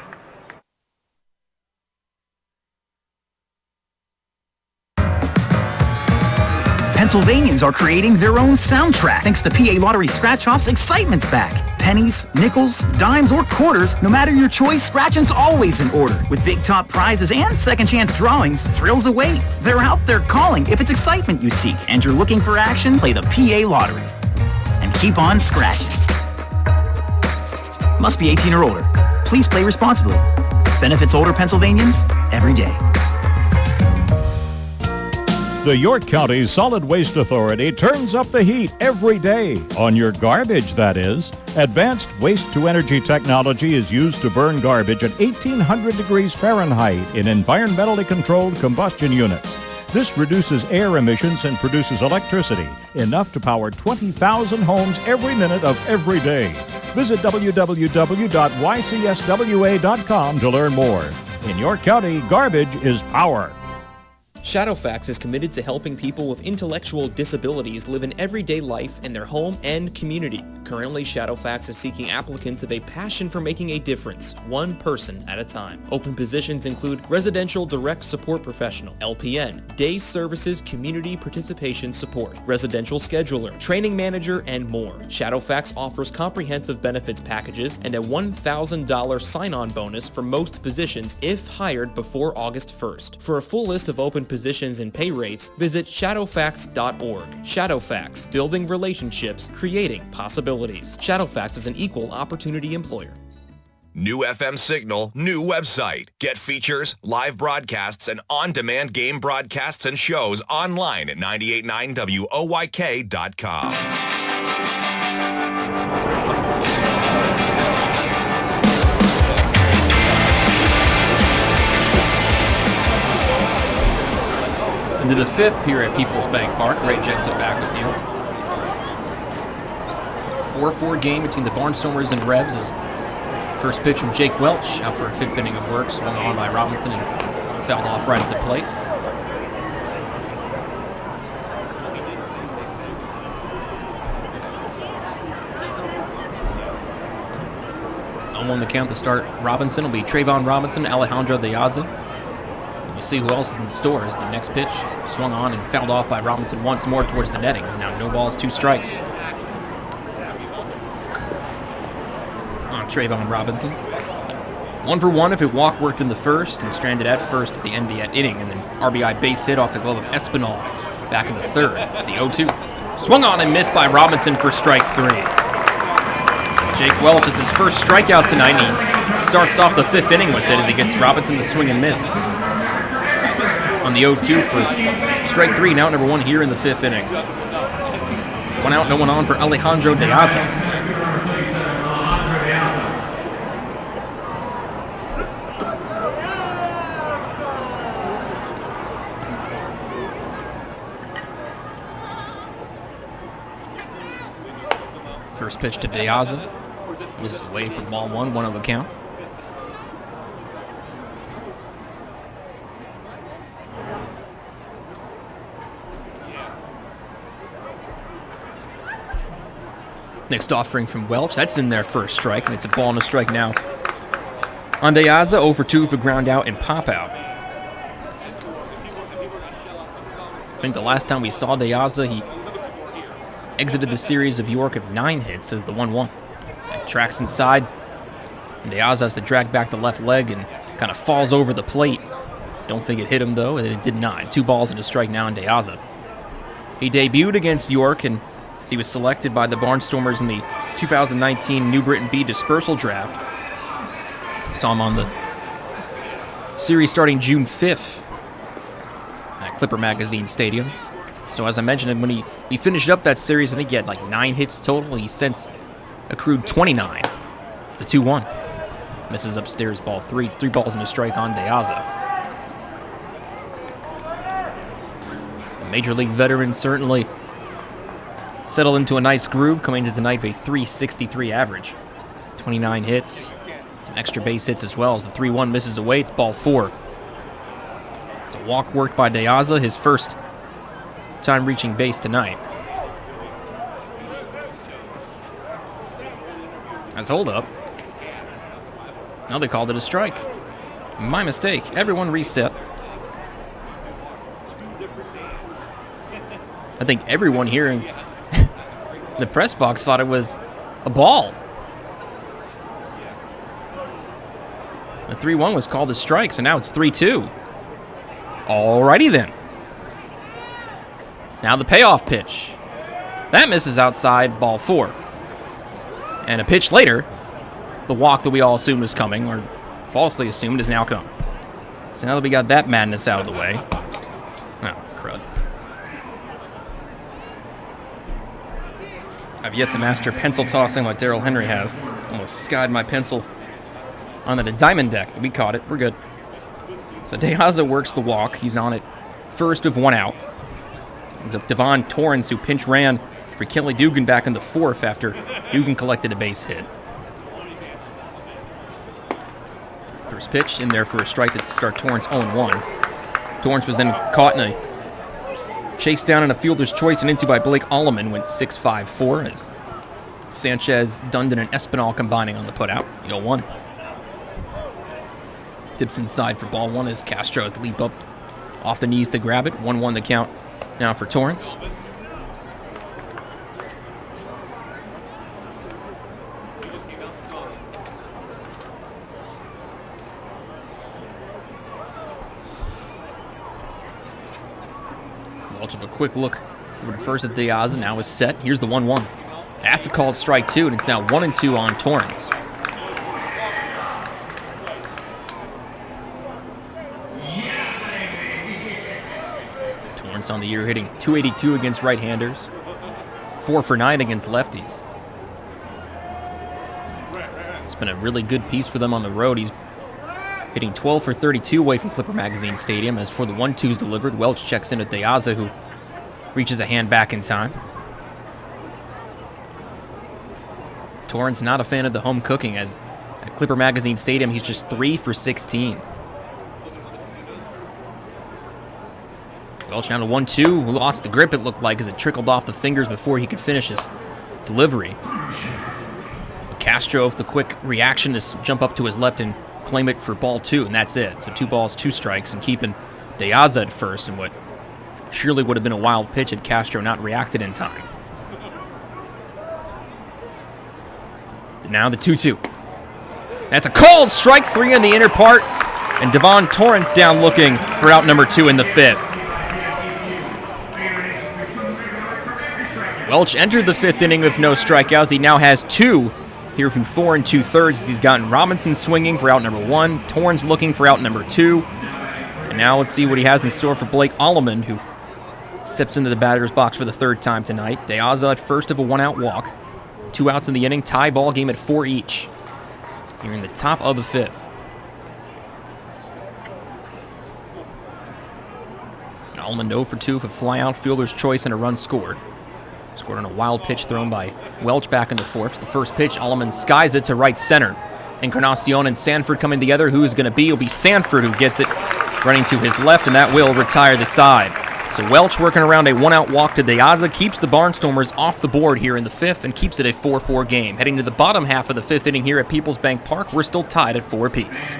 Pennsylvanians are creating their own soundtrack thanks to PA Lottery Scratch-Off's Excitement's back. Pennies, nickels, dimes, or quarters, no matter your choice, scratching's always in order. With big top prizes and second chance drawings, thrills await. They're out there calling if it's excitement you seek and you're looking for action, play the PA Lottery. And keep on scratching. Must be 18 or older. Please play responsibly. Benefits older Pennsylvanians every day. The York County Solid Waste Authority turns up the heat every day, on your garbage, that is. Advanced waste-to-energy technology is used to burn garbage at 1,800 degrees Fahrenheit in environmentally controlled combustion units. This reduces air emissions and produces electricity, enough to power 20,000 homes every minute of every day. Visit www.ycswa.com to learn more. In York County, garbage is power. Shadowfax is committed to helping people with intellectual disabilities live an everyday life in their home and community. Currently, Shadowfax is seeking applicants of a passion for making a difference, one person at a time. Open positions include Residential Direct Support Professional, LPN, Day Services Community Participation Support, Residential Scheduler, Training Manager, and more. Shadowfax offers comprehensive benefits packages and a $1,000 sign-on bonus for most positions if hired before August 1st. For a full list of open positions and pay rates, visit shadowfax.org. Shadowfax, building relationships, creating possibilities. Shadowfax is an equal opportunity employer. New FM signal, new website. Get features, live broadcasts, and on-demand game broadcasts and shows online at 989WOYK.com. Into the fifth here at PeoplesBank Park. Ray Jensen back with you. 4-4 game between the Barnstormers and Revs as first pitch from Jake Welch, out for a fifth inning of work, swung on by Robinson and fouled off right at the plate. On the count to start Robinson will be Trayvon Robinson, Alejandro De Aza. We'll see who else is in store as the next pitch swung on and fouled off by Robinson once more towards the netting. Now no balls, 2 strikes. Trayvon Robinson. 1 for 1 if it walk worked in the first and stranded at first at the end of that inning, and then RBI base hit off the glove of Espinal back in the third. It's the 0-2. Swung on and missed by Robinson for strike 3. Jake Welch, it's his first strikeout tonight. He starts off the 5th inning with it as he gets Robinson to swing and miss on the 0-2 for strike 3, and out number 1 here in the 5th inning. 1 out, no one on for Alejandro De Aza. First pitch to De Aza. This is away for ball 1, 1-0 count. Next offering from Welch. That's in there for a strike, and it's a ball and a strike now. On De Aza, 0 for 2 for ground out and pop out. I think the last time we saw De Aza, he exited the series of York with 9 hits as the 1-1. Tracks inside, and De Aza has to drag back the left leg and kind of falls over the plate. Don't think it hit him, though, and it did not. 2 balls and a strike now in De Aza. He debuted against York, and he was selected by the Barnstormers in the 2019 New Britain B Dispersal Draft. Saw him on the series starting June 5th at Clipper Magazine Stadium. So as I mentioned, when he finished up that series, I think he had like 9 hits total. He's since accrued 29. It's the 2-1. Misses upstairs, ball 3. It's 3 balls and a strike on De Aza. The Major League veteran certainly settled into a nice groove, coming into tonight with a .363 average. 29 hits, some extra base hits as well as the 3-1 misses away. It's ball 4. It's a walk worked by De Aza, his first time reaching base tonight. As hold up. Now they called it a strike. My mistake. Everyone reset. I think everyone here in the press box thought it was a ball. The 3-1 was called a strike, so now it's 3-2. Alrighty then. Now the payoff pitch. That misses outside, ball 4. And a pitch later, the walk that we all assumed was coming, or falsely assumed, has now come. So now that we got that madness out of the way. Oh, crud. I've yet to master pencil tossing like Darrell Henry has. Almost skied my pencil onto the diamond deck. We caught it. We're good. So De Aza works the walk. He's on it first of 1 out. Brings up Devon Torrance, who pinch ran for Kelly Dugan back in the 4th after Dugan collected a base hit. First pitch in there for a strike to start Torrance 0-1. Torrance was then caught in a chase down in a fielder's choice and into by Blake Alleman, went 6-5-4 as Sanchez, Dundon, and Espinal combining on the putout. 0-1. Dips inside for ball 1 as Castro has to leap up off the knees to grab it. 1-1 the count now for Torrance. Welch of a quick look over to first at De Aza, now is set. Here's the 1-1. That's a called strike 2, and it's now 1-2 on Torrance. Torrance on the year, hitting .282 against right-handers, 4 for 9 against lefties. It's been a really good piece for them on the road. He's hitting 12 for 32 away from Clipper Magazine Stadium. As for the 1-2s delivered, Welch checks in at De Aza, who reaches a hand back in time. Torrance not a fan of the home cooking, as at Clipper Magazine Stadium, he's just 3 for 16. Welch down to 1-2, who lost the grip, it looked like, as it trickled off the fingers before he could finish his delivery. But Castro, with the quick reaction, to jump up to his left and claim it for ball 2, and that's it. So 2 balls, 2 strikes, and keeping De Aza at first, and what surely would have been a wild pitch had Castro not reacted in time. Now the 2-2. That's a called strike 3 on the inner part, and Devon Torrance down looking for out number 2 in the 5th. Welch entered the 5th inning with no strikeouts. He now has 2 here through 4 2/3 as he's gotten Robinson swinging for out number 1, Torrance looking for out number 2. And now let's see what he has in store for Blake Alleman, who steps into the batter's box for the 3rd time tonight. De Aza at first of a 1-out walk. 2 outs in the inning, tie ball game at 4 each. Here in the top of the 5th. Alleman 0 for 2 for fly-out, fielder's choice, and a run scored. Scored on a wild pitch thrown by Welch back in the 4th. The first pitch, Alleman skies it to right center. Encarnacion and Sanford coming together. Who is going to be? It'll be Sanford who gets it running to his left, and that will retire the side. So Welch working around a 1-out walk to De Aza keeps the Barnstormers off the board here in the 5th and keeps it a 4-4 game. Heading to the bottom half of the 5th inning here at PeoplesBank Park, we're still tied at 4 apiece.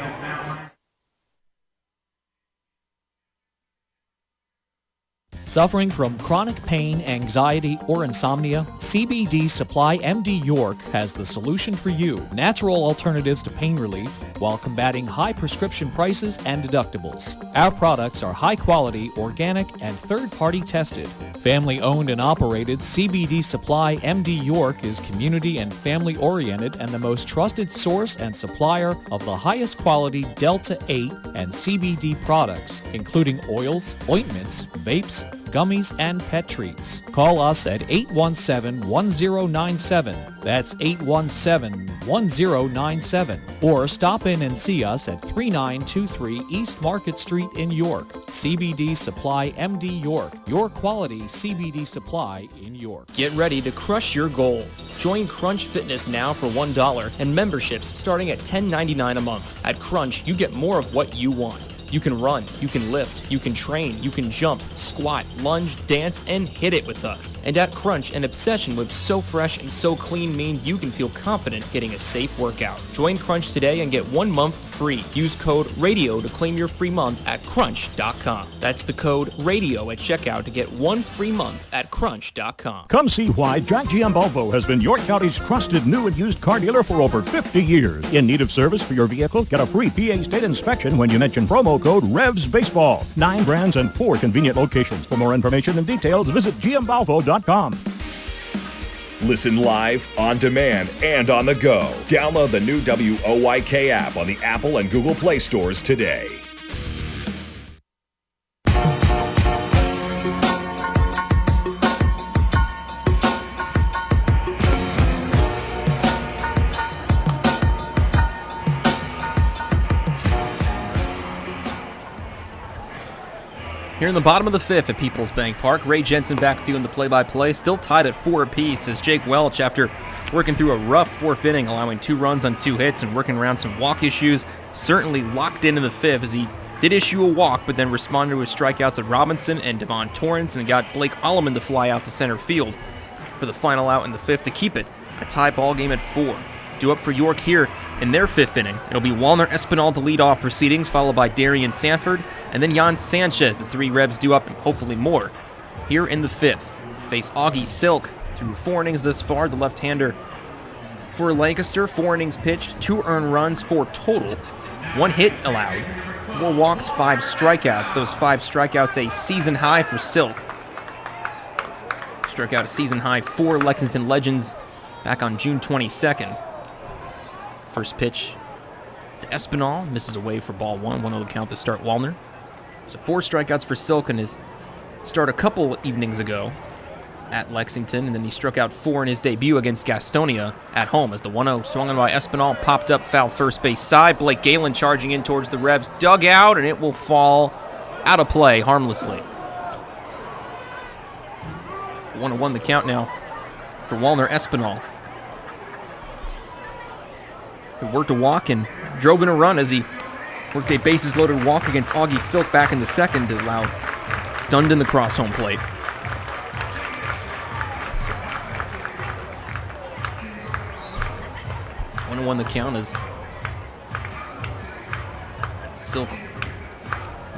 Suffering from chronic pain, anxiety, or insomnia? CBD Supply MD York has the solution for you. Natural alternatives to pain relief while combating high prescription prices and deductibles. Our products are high quality, organic, and third-party tested. Family owned and operated, CBD Supply MD York is community and family oriented and the most trusted source and supplier of the highest quality Delta 8 and CBD products, including oils, ointments, vapes, gummies, and pet treats. Call us at 817-1097. That's 817-1097. Or stop in and see us at 3923 East Market Street in York. CBD Supply MD York. Your quality CBD supply in York. Get ready to crush your goals. Join Crunch Fitness now for $1 and memberships starting at $10.99 a month. At Crunch, you get more of what you want. You can run, you can lift, you can train, you can jump, squat, lunge, dance, and hit it with us. And at Crunch, an obsession with so fresh and so clean means you can feel confident getting a safe workout. Join Crunch today and get 1 month free. Use code RADIO to claim your free month at crunch.com. That's the code RADIO at checkout to get 1 free month at crunch.com. Come see why Jack GM Volvo has been York County's trusted new and used car dealer for over 50 years. In need of service for your vehicle? Get a free PA state inspection when you mention promo code REVSBaseball. 9 brands and 4 convenient locations. For more information and details, visit gmvolvo.com. Listen live, on demand, and on the go. Download the new WOYK app on the Apple and Google Play stores today. Here in the bottom of the 5th at PeoplesBank Park, Ray Jensen back with you in the play-by-play, still tied at 4 apiece as Jake Welch, after working through a rough 4th inning, allowing 2 runs on 2 hits and working around some walk issues, certainly locked into the 5th as he did issue a walk, but then responded with strikeouts at Robinson and Devon Torrance and got Blake Alleman to fly out to center field for the final out in the 5th to keep it a tie ball game at 4. Due up for York here in their 5th inning. It'll be Walner Espinal to lead off proceedings, followed by Darian Sanford, and then Jan Sanchez. The 3 Revs due up and hopefully more here in the 5th. Face Augie Silk through 4 innings thus far, the left-hander for Lancaster. 4 innings pitched, 2 earned runs, 4 total, 1 hit allowed, 4 walks, 5 strikeouts. Those 5 strikeouts a season high for Silk. Struck out a season high 4 Lexington Legends back on June 22nd. First pitch to Espinal, misses away for ball 1, 1-0 count to start Walner. So 4 strikeouts for Silk in his start a couple evenings ago at Lexington, and then he struck out 4 in his debut against Gastonia at home as the 1-0 swung on by Espinal, popped up foul first base side. Blake Galen charging in towards the Revs dugout, and it will fall out of play harmlessly. 1-1 the count now for Walner Espinal, who worked a walk and drove in a run as he worked a bases-loaded walk against Augie Silk back in the second to allow Dundon the cross home plate. 1-1 the count as Silk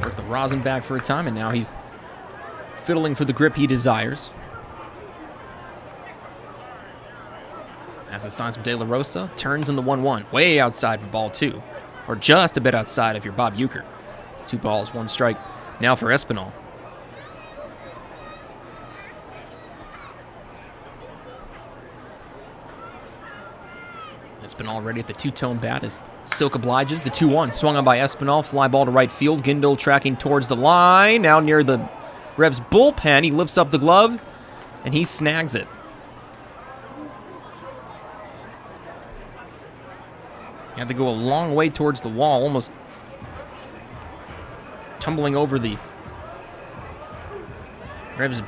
worked the rosin back for a time, and now he's fiddling for the grip he desires. As the signs from De La Rosa, turns in the 1-1, way outside for ball 2, or just a bit outside if you're Bob Euchre. 2 balls, 1 strike now for Espinal. Espinal ready at the 2-tone bat as Silk obliges. The 2-1 swung on by Espinal. Fly ball to right field. Gindel tracking towards the line. Now near the Revs bullpen. He lifts up the glove and he snags it. Had to go a long way towards the wall, almost tumbling over the Revs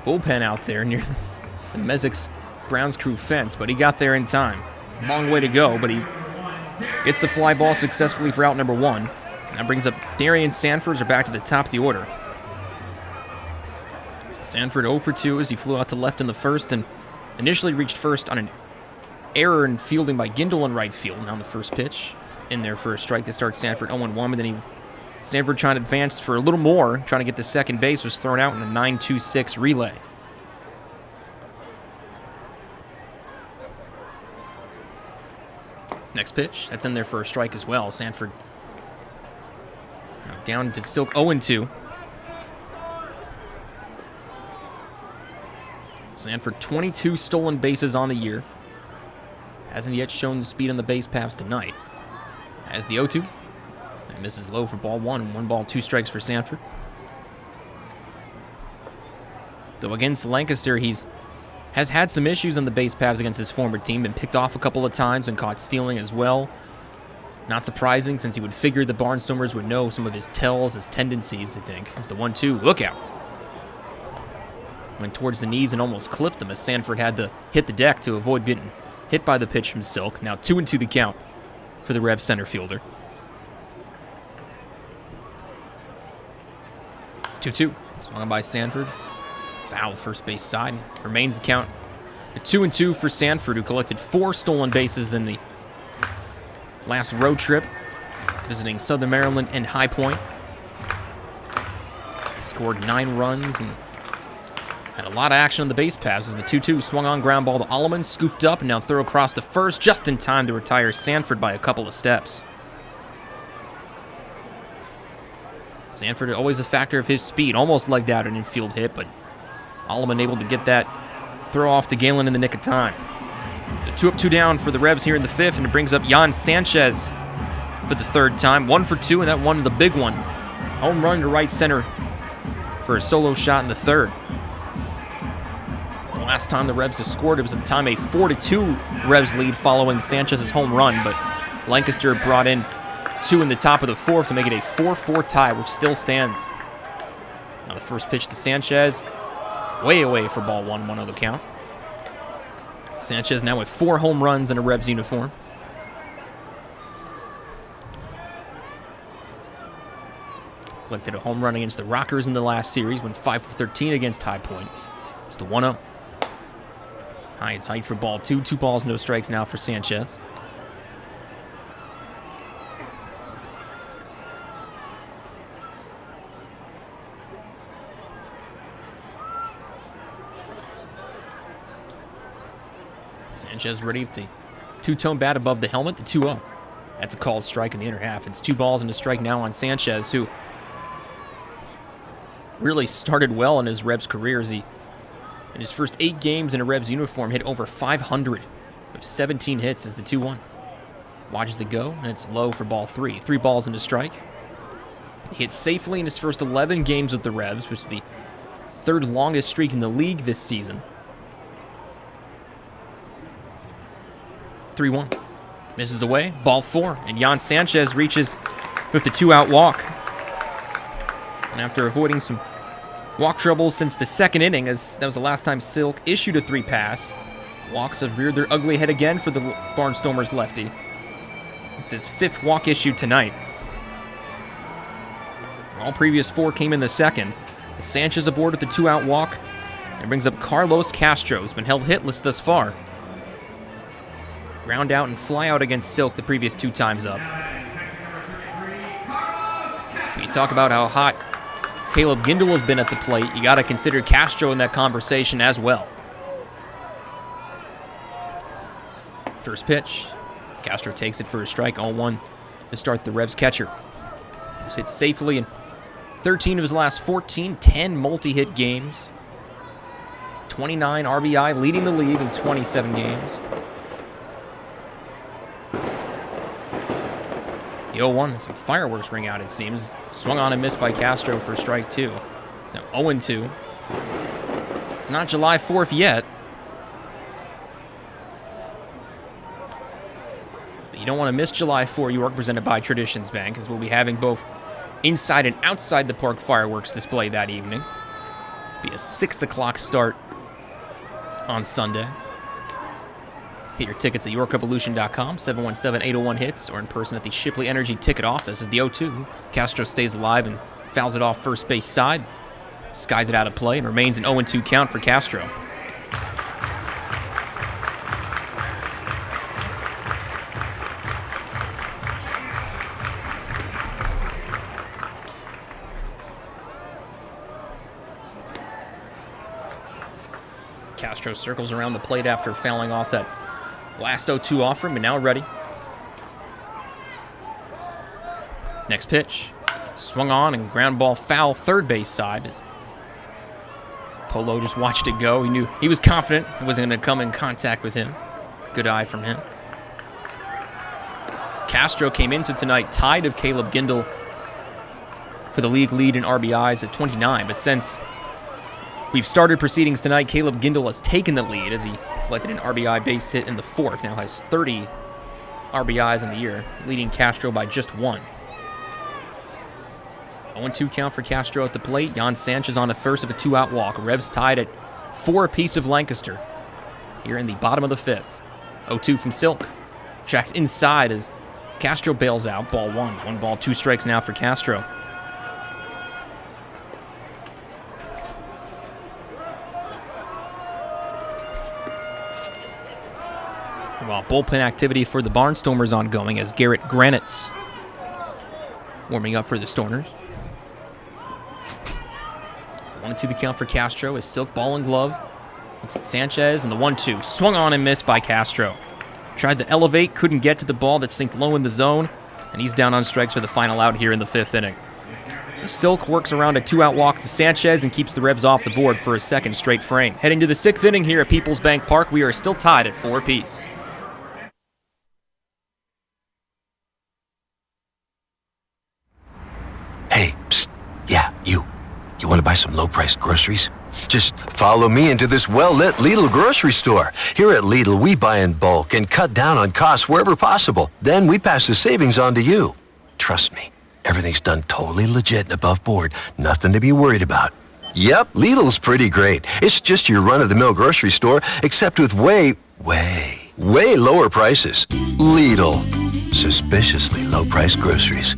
bullpen out there near the Mezek's grounds crew fence, but he got there in time. Long way to go, but he gets the fly ball successfully for out number 1. That brings up Darian Sanford, are back to the top of the order. Sanford 0 for 2 as he flew out to left in the first and initially reached first on an error in fielding by Gindel in right field. Now the first pitch in there for a strike to start Sanford 0-1, but then Sanford trying to advance for a little more, trying to get to second base, was thrown out in a 9-2-6 relay. Next pitch, that's in there for a strike as well. Sanford down to Silk 0-2. Sanford 22 stolen bases on the year. Hasn't yet shown the speed on the base paths tonight. As the 0-2. And misses low for ball 1. 1 ball, 2 strikes for Sanford. Though against Lancaster, has had some issues on the base paths against his former team. Been picked off a couple of times and caught stealing as well. Not surprising, since he would figure the Barnstormers would know some of his tells, his tendencies, I think. As the 1-2, look out. Went towards the knees and almost clipped him as Sanford had to hit the deck to avoid getting hit by the pitch from Silk. Now 2-2 the count for the Revs center fielder. 2-2, swung by Sanford. Foul first base side. Remains the count at 2-2 for Sanford, who collected 4 stolen bases in the last road trip, visiting Southern Maryland and High Point. Scored 9 runs and had a lot of action on the base paths as the 2-2 swung on ground ball to Alleman, scooped up and now throw across to first, just in time to retire Sanford by a couple of steps. Sanford always a factor of his speed, almost legged out an infield hit, but Alleman able to get that throw off to Galen in the nick of time. The 2 up, 2 down for the Revs here in the 5th, and it brings up Jan Sanchez for the 3rd time. 1 for 2, and that one is a big one. Home run to right center for a solo shot in the 3rd. It's the last time the Revs have scored. It was at the time a 4-2 Revs lead following Sanchez's home run, but Lancaster brought in 2 in the top of the 4th to make it a 4-4 tie, which still stands. Now the first pitch to Sanchez, way away for ball 1, 1-0 the count. Sanchez now with 4 home runs in a Revs uniform. Collected a home run against the Rockers in the last series, went 5 for 13 against High Point. It's the 1-0. It's high for ball 2. 2 balls, no strikes now for Sanchez. Sanchez ready with the 2-tone bat above the helmet, the 2-0. That's a called strike in the inner half. It's 2 balls and a strike now on Sanchez, who really started well in his Revs career as he, in his first 8 games in a Revs uniform, hit over 500 with 17 hits as the 2-1. Watches it go, and it's low for ball 3. 3 balls and a strike. He hit safely in his first 11 games with the Revs, which is the third longest streak in the league this season. 3-1. Misses away. Ball 4. And Jan Sanchez reaches with the 2-out walk. And after avoiding some walk troubles since the second inning, as that was the last time Silk issued a 3 pass, walks have reared their ugly head again for the Barnstormers lefty. It's his 5th walk issued tonight. All previous 4 came in the second. Sanchez aboard with the 2-out walk and brings up Carlos Castro, who's been held hitless thus far. Ground out and fly out against Silk the previous 2 times up. When you talk about how hot Caleb Gindel has been at the plate, you got to consider Castro in that conversation as well. First pitch. Castro takes it for a strike, 0-1 to start the Revs catcher. He's hit safely in 13 of his last 14, 10 multi-hit games. 29 RBI, leading the league in 27 games. The 0-1, some fireworks ring out, it seems. Swung on and missed by Castro for strike 2. It's now 0-2. It's not July 4th yet. But you don't want to miss July 4 York, presented by PeoplesBank, as we'll be having both inside and outside the park fireworks display that evening. Be a 6 o'clock start on Sunday. Get your tickets at YorkRevolution.com, 717-801-HITS, or in person at the Shipley Energy ticket office. As the 0-2, Castro stays alive and fouls it off first base side. Skies it out of play and remains an 0-2 count for Castro. Castro circles around the plate after fouling off that last 0-2 offering, but now ready. Next pitch. Swung on and ground ball foul third base side as Polo just watched it go. He knew he was confident it wasn't going to come in contact with him. Good eye from him. Castro came into tonight tied of Caleb Gindel for the league lead in RBIs at 29, but since we've started proceedings tonight, Caleb Gindel has taken the lead as he collected an RBI base hit in the 4th. Now has 30 RBIs in the year, leading Castro by just 1. 0-2 count for Castro at the plate. Jan Sanchez on the first of a 2-out walk. Revs tied at 4 apiece of Lancaster here in the bottom of the 5th. 0-2 from Silk. Tracks inside as Castro bails out. Ball 1. 1 ball, 2 strikes now for Castro. While bullpen activity for the Barnstormers ongoing as Garrett Granitz warming up for the Stormers. 1-2 the count for Castro as Silk ball and glove. Looks at Sanchez and the 1-2. Swung on and missed by Castro. Tried to elevate, couldn't get to the ball that sinked low in the zone, and he's down on strikes for the final out here in the 5th inning. So Silk works around a 2-out walk to Sanchez and keeps the Revs off the board for a second straight frame. Heading to the 6th inning here at PeoplesBank Park, we are still tied at 4 apiece. Hey, psst. Yeah, you. You want to buy some low-priced groceries? Just follow me into this well-lit Lidl grocery store. Here at Lidl, we buy in bulk and cut down on costs wherever possible. Then we pass the savings on to you. Trust me, everything's done totally legit and above board. Nothing to be worried about. Yep, Lidl's pretty great. It's just your run-of-the-mill grocery store, except with way lower prices. Lidl. Suspiciously low-priced groceries.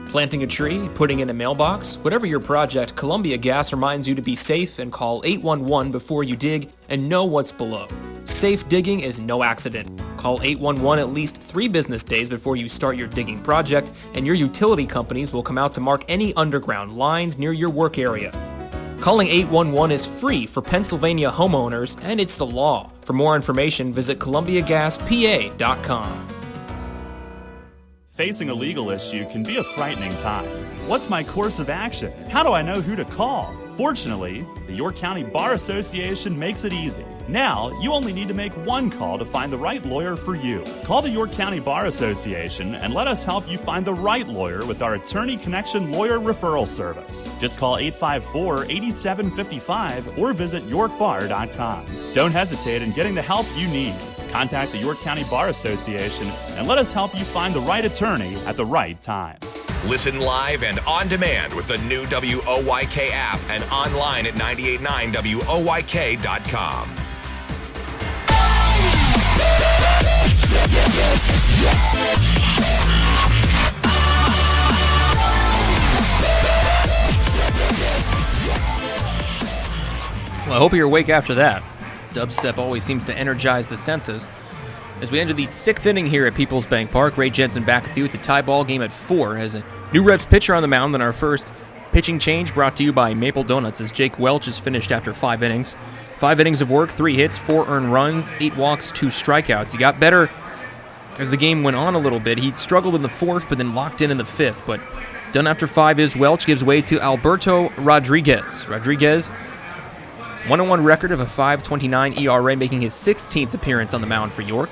Planting a tree, putting in a mailbox, whatever your project, Columbia Gas reminds you to be safe and call 811 before you dig and know what's below. Safe digging is no accident. Call 811 at least 3 business days before you start your digging project, and your utility companies will come out to mark any underground lines near your work area. Calling 811 is free for Pennsylvania homeowners, and it's the law. For more information, visit ColumbiaGasPA.com. Facing a legal issue can be a frightening time. What's my course of action? How do I know who to call? Fortunately, the York County Bar Association makes it easy. Now, you only need to make one call to find the right lawyer for you. Call the York County Bar Association and let us help you find the right lawyer with our Attorney Connection Lawyer Referral Service. Just call 854-8755 or visit yorkbar.com. Don't hesitate in getting the help you need. Contact the York County Bar Association and let us help you find the right attorney at the right time. Listen live and on demand with the new WOYK app and online at 989WOYK.com. Well, I hope you're awake after that. Dubstep always seems to energize the senses. As we enter the 6th inning here at PeoplesBank Park, Ray Jensen back with you with the tie ball game at 4 as a new Revs pitcher on the mound. Then our first pitching change brought to you by Maple Donuts as Jake Welch is finished after 5 innings. 5 innings of work, 3 hits, 4 earned runs, 8 walks, 2 strikeouts. He got better as the game went on a little bit. He struggled in the 4th, but then locked in the 5th. But done after 5 is Welch gives way to Alberto Rodriguez. Rodriguez, 1-1 record of a 5.29 ERA, making his 16th appearance on the mound for York.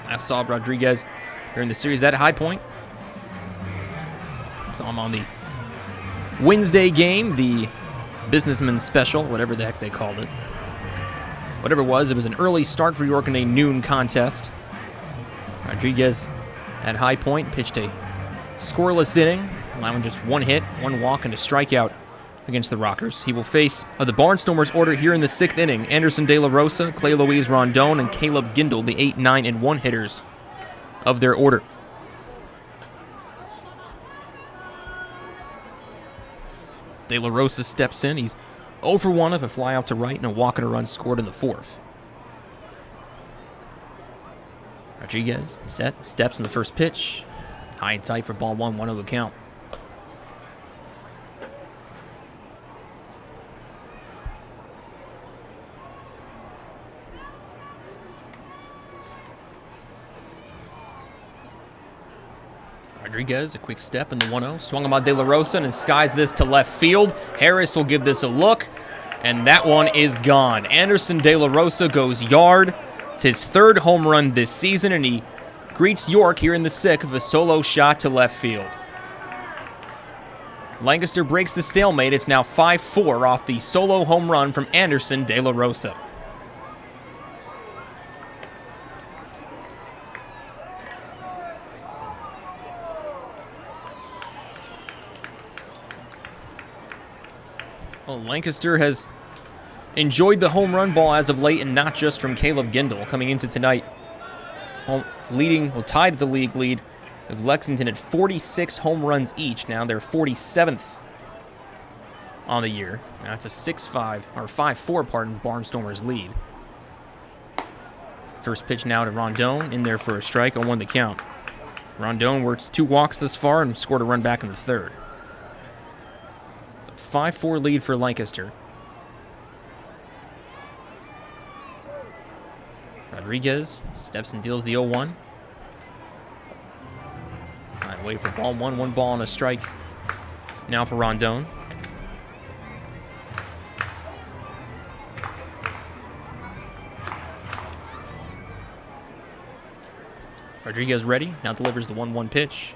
Last saw Rodriguez during the series at High Point. Saw him on the Wednesday game, the Businessman Special, whatever the heck they called it. Whatever it was an early start for York in a noon contest. Rodriguez at High Point pitched a scoreless inning, allowing just 1 hit, 1 walk, and a strikeout against the Rockers. He will face the Barnstormers order here in the 6th inning. Anderson De La Rosa, Clay Louise Rondon, and Caleb Gindel, the 8, 9, and 1 hitters of their order. As De La Rosa steps in, he's 0 for 1 of a fly out to right and a walk and a run scored in the 4th. Rodriguez set, steps in the first pitch. High and tight for ball 1, 1-0 count. Rodriguez, a quick step in the 1-0. Swung him on De La Rosa and skies this to left field. Harris will give this a look, and that one is gone. Anderson De La Rosa goes yard. It's his 3rd home run this season, and he greets York here in the 6th with a solo shot to left field. Lancaster breaks the stalemate. It's now 5-4 off the solo home run from Anderson De La Rosa. Well, Lancaster has enjoyed the home run ball as of late, and not just from Caleb Gindel coming into tonight. Tied the league lead of Lexington at 46 home runs each. Now they're 47th on the year. Now it's a 5-4, Barnstormers lead. First pitch now to Rondon, in there for a strike, 0-1 the count. Rondon works 2 walks this far and scored a run back in the 3rd. It's a 5-4 lead for Lancaster. Rodriguez steps and deals the 0-1. And wait for ball 1, 1 ball and a strike. Now for Rondon. Rodriguez ready, now delivers the 1-1 pitch.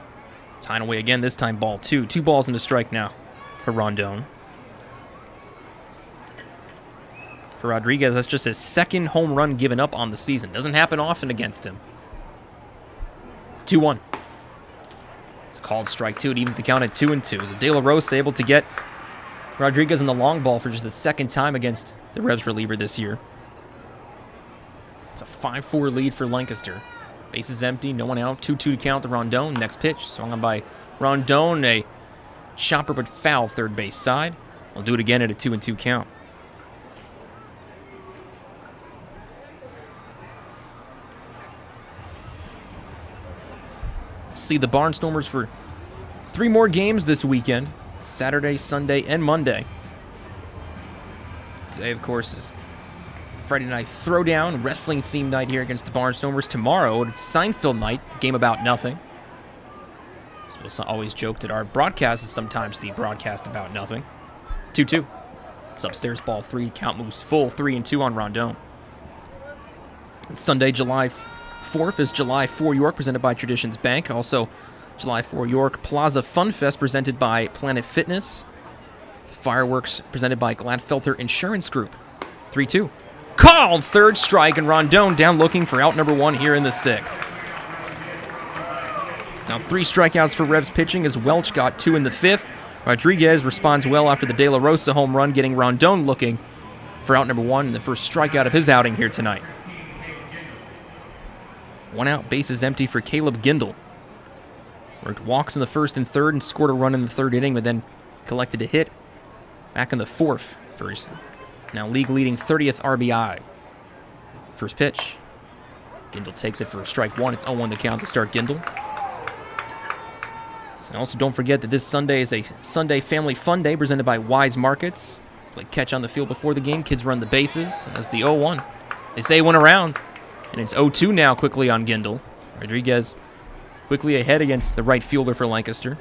It's high and away again, this time ball 2. 2 balls and a strike now for Rondon. For Rodriguez, that's just his 2nd home run given up on the season. Doesn't happen often against him. 2-1. It's a called strike 2. It evens the count at 2-2. So De La Rosa able to get Rodriguez in the long ball for just the 2nd time against the Revs reliever this year. It's a 5-4 lead for Lancaster. Bases empty, no one out. 2-2 to count to Rondon. Next pitch, swung on by Rondon. A chopper but foul third base side. We'll do it again at a 2-2 count. See the Barnstormers for 3 more games this weekend. Saturday, Sunday, and Monday. Today, of course, is Friday night throwdown, wrestling themed night here against the Barnstormers. Tomorrow, Seinfeld night, the game about nothing. So we'll always joke that our broadcast is sometimes the broadcast about nothing. 2-2. It's upstairs ball 3. Count moves full 3-2 on Rondon. And Sunday, July 4th is July 4 York presented by Traditions Bank. Also, July 4 York Plaza Fun Fest presented by Planet Fitness. Fireworks presented by Gladfelter Insurance Group. 3-2. Called third strike, and Rondon down looking for out number 1 here in the 6th. It's now 3 strikeouts for Revs pitching as Welch got 2 in the 5th. Rodriguez responds well after the De La Rosa home run, getting Rondon looking for out number 1 and the first strikeout of his outing here tonight. 1 out, bases empty for Caleb Gindel. Worked walks in the 1st and 3rd and scored a run in the 3rd inning, but then collected a hit back in the 4th for his now league-leading 30th RBI. First pitch. Gindel takes it for strike 1. It's 0-1 the count to start Gindel. And also don't forget that this Sunday is a Sunday Family Fun Day presented by Wise Markets. Play catch on the field before the game. Kids run the bases as the 0-1. They say one around. And it's 0-2 now quickly on Gindel. Rodriguez quickly ahead against the right fielder for Lancaster.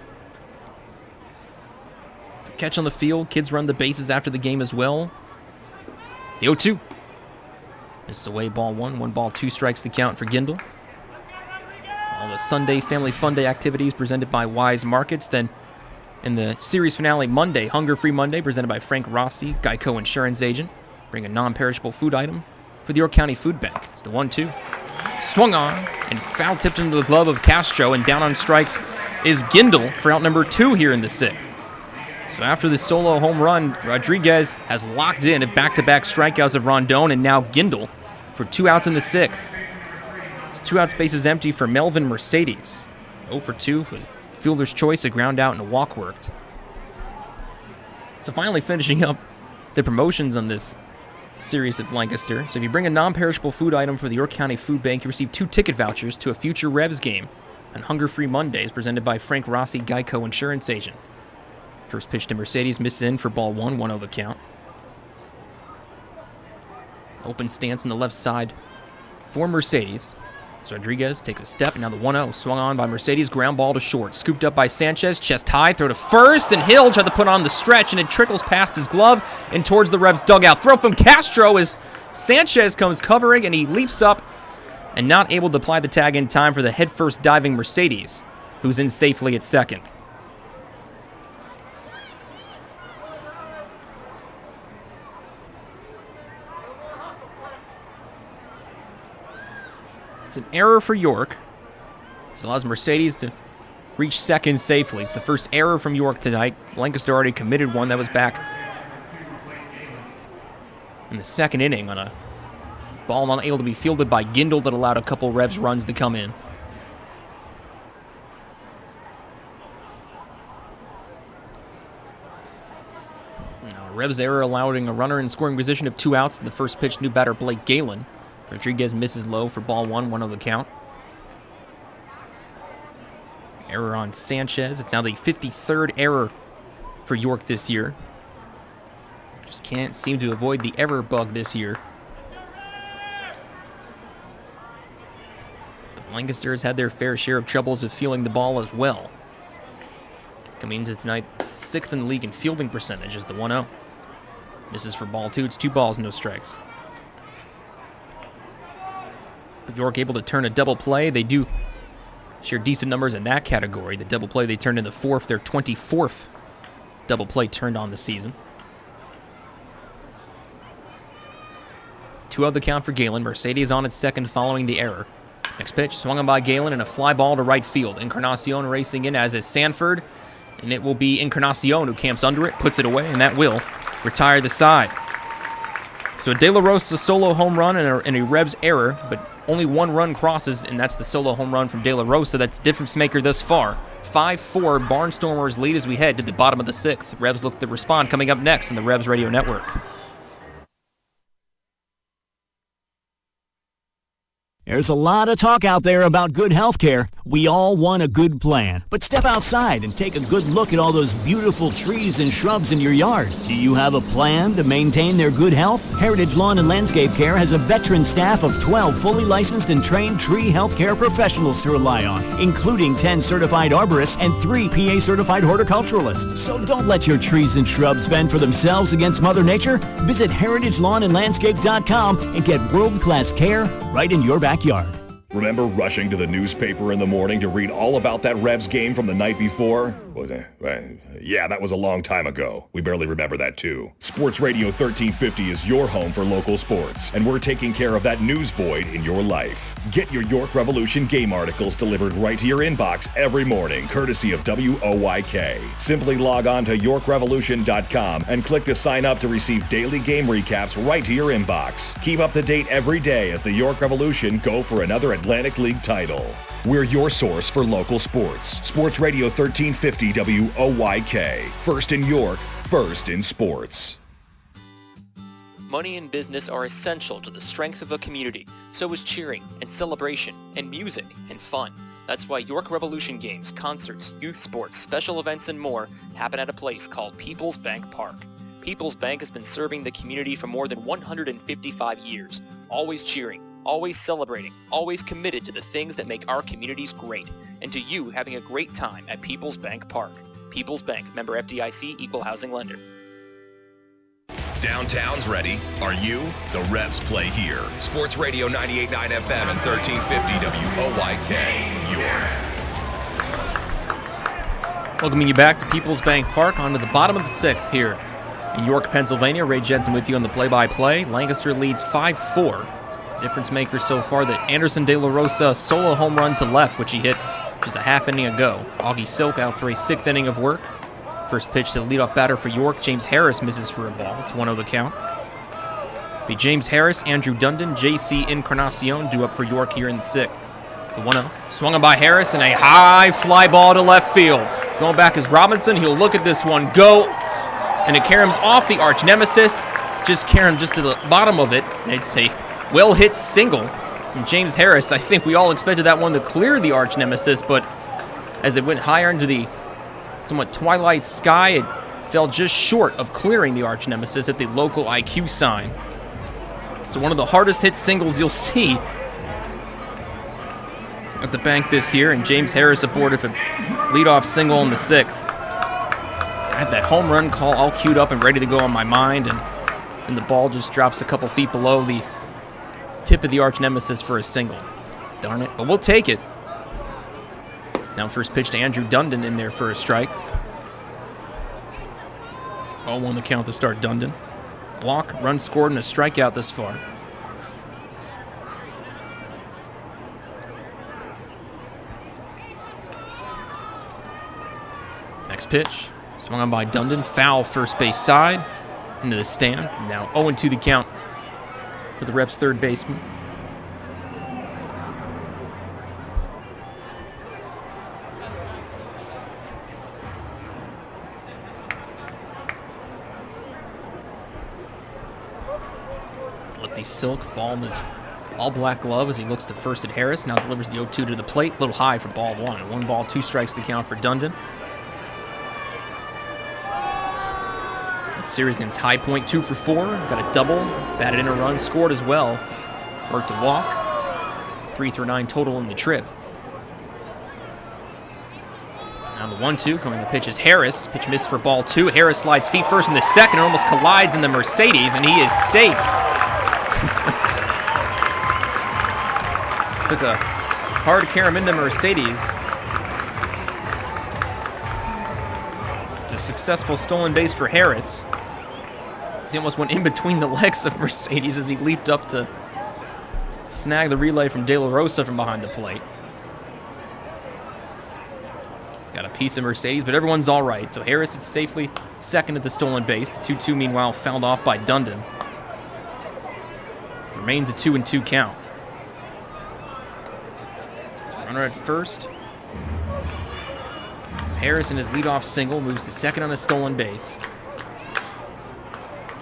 Catch on the field. Kids run the bases after the game as well. It's the 0-2. Missed away ball 1. 1 ball, 2 strikes the count for Gindel. All the Sunday Family Fun Day activities presented by Wise Markets. Then in the series finale Monday, Hunger Free Monday presented by Frank Rossi, Geico Insurance Agent. Bring a non-perishable food item for the York County Food Bank. It's the 1-2. Swung on and foul tipped into the glove of Castro, and down on strikes is Gindel for out number 2 here in the 6th. So after the solo home run, Rodriguez has locked in at back-to-back strikeouts of Rondon, and now Gindel for 2 outs in the 6th. It's 2 outs, bases empty for Melvin Mercedes. 0 for 2 for fielder's choice, a ground out and a walk worked. So finally finishing up the promotions on this series of Lancaster. So if you bring a non-perishable food item for the York County Food Bank, you receive 2 ticket vouchers to a future Revs game on Hunger Free Mondays presented by Frank Rossi, Geico Insurance Agent. First pitch to Mercedes, misses in for ball 1, 1-0 the count. Open stance on the left side for Mercedes. So Rodriguez takes a step, and now the 1-0 swung on by Mercedes, ground ball to short. Scooped up by Sanchez, chest high, throw to first, and Hill tried to put on the stretch, and it trickles past his glove and towards the Revs dugout. Throw from Castro as Sanchez comes covering, and he leaps up and not able to apply the tag in time for the headfirst diving Mercedes, who's in safely at second. It's an error for York. It allows Mercedes to reach second safely. It's the first error from York tonight. Lancaster already committed one that was back in the 2nd inning on a ball unable to be fielded by Gindel that allowed a couple Revs runs to come in. Now, Revs error allowing a runner in scoring position of 2 outs. In the first pitch, new batter Blake Galen. Rodriguez misses low for ball 1, 1-0 the count. Error on Sanchez. It's now the 53rd error for York this year. Just can't seem to avoid the error bug this year. But Lancaster has had their fair share of troubles of fielding the ball as well. Coming into tonight, 6th in the league in fielding percentage is the 1-0. Misses for ball 2. It's 2 balls, no strikes. But York able to turn a double play. They do share decent numbers in that category. The double play they turned in the 4th, their 24th double play turned on the season. 2 out the count for Galen. Mercedes on its second following the error. Next pitch, swung on by Galen and a fly ball to right field. Encarnacion racing in, as is Sanford. And it will be Encarnacion who camps under it, puts it away, and that will retire the side. So a De La Rosa solo home run and a Revs error, but only 1 run crosses, and that's the solo home run from De La Rosa. That's difference maker thus far. 5-4, Barnstormers lead as we head to the bottom of the 6th. Revs look to respond coming up next on the Revs Radio Network. There's a lot of talk out there about good health care. We all want a good plan. But step outside and take a good look at all those beautiful trees and shrubs in your yard. Do you have a plan to maintain their good health? Heritage Lawn and Landscape Care has a veteran staff of 12 fully licensed and trained tree health care professionals to rely on, including 10 certified arborists and 3 PA certified horticulturalists. So don't let your trees and shrubs fend for themselves against Mother Nature. Visit heritagelawnandlandscape.com and get world-class care right in your backyard. Remember rushing to the newspaper in the morning to read all about that Revs game from the night before? Was it? Yeah, that was a long time ago. We barely remember that too. Sports Radio 1350 is your home for local sports, and we're taking care of that news void in your life. Get your York Revolution game articles delivered right to your inbox every morning, courtesy of WOYK. Simply log on to YorkRevolution.com and click to sign up to receive daily game recaps right to your inbox. Keep up to date every day as the York Revolution go for another Atlantic League title. We're your source for local sports. Sports Radio 1350 WOYK. First in York, first in sports. Money and business are essential to the strength of a community. So is cheering and celebration and music and fun. That's why York Revolution games, concerts, youth sports, special events, and more happen at a place called PeoplesBank Park. PeoplesBank has been serving the community for more than 155 years, always cheering, always celebrating, always committed to the things that make our communities great, and to you having a great time at PeoplesBank Park. PeoplesBank, member FDIC, equal housing lender. Downtown's ready. Are you? The Revs play here. Sports Radio 98.9 FM and 1350 WOYK, York. Welcoming you back to PeoplesBank Park onto the bottom of the 6th here in York, Pennsylvania. Ray Jensen with you on the play-by-play. Lancaster leads 5-4. Difference maker so far that Anderson De La Rosa solo home run to left, which he hit just a half inning ago. Augie Silk out for a 6th inning of work. First pitch to the leadoff batter for York. James Harris misses for a ball. It's 1-0 the count. Be James Harris, Andrew Dundon, J.C. Encarnacion due up for York here in the 6th. The 1-0 swung on by Harris and a high fly ball to left field. Going back is Robinson. He'll look at this one go, and it caroms off the arch nemesis. Just carom just to the bottom of it. And it's a well-hit single from James Harris. I think we all expected that one to clear the arch nemesis, but as it went higher into the somewhat twilight sky, it fell just short of clearing the arch nemesis at the local IQ sign. So one of the hardest hit singles you'll see at the bank this year, and James Harris aboard with a leadoff single in the 6th. I had that home run call all queued up and ready to go on my mind, and the ball just drops a couple feet below the tip of the arch nemesis for a single. Darn it, but we'll take it. Now first pitch to Andrew Dundon in there for a strike. 0-1 the count to start Dundon. Walk, run scored, and a strikeout thus far. Next pitch, swung on by Dundon, foul first base side, into the stands. And now 0-2 the count for the Revs' third baseman. Lefty Silk, ball in his all-black glove as he looks to first at Harris. Now delivers the 0-2 to the plate. A little high for ball one. 1 ball, 2 strikes the count for Dundon. That series against High Point, 2 for 4. Got a double, batted in a run, scored as well. Worked a walk. 3 through 9 total in the trip. Now the 1-2, coming the pitch is Harris. Pitch missed for ball 2. Harris slides feet first in the second and almost collides in the Mercedes, and he is safe. Took a hard carom into Mercedes. It's a successful stolen base for Harris. He almost went in between the legs of Mercedes as he leaped up to snag the relay from De La Rosa from behind the plate. He's got a piece of Mercedes, but everyone's all right. So Harris is safely second at the stolen base. The 2-2, meanwhile, fouled off by Dundon. Remains a 2-2 count. Runner at first. Harris in his leadoff single moves to second on a stolen base.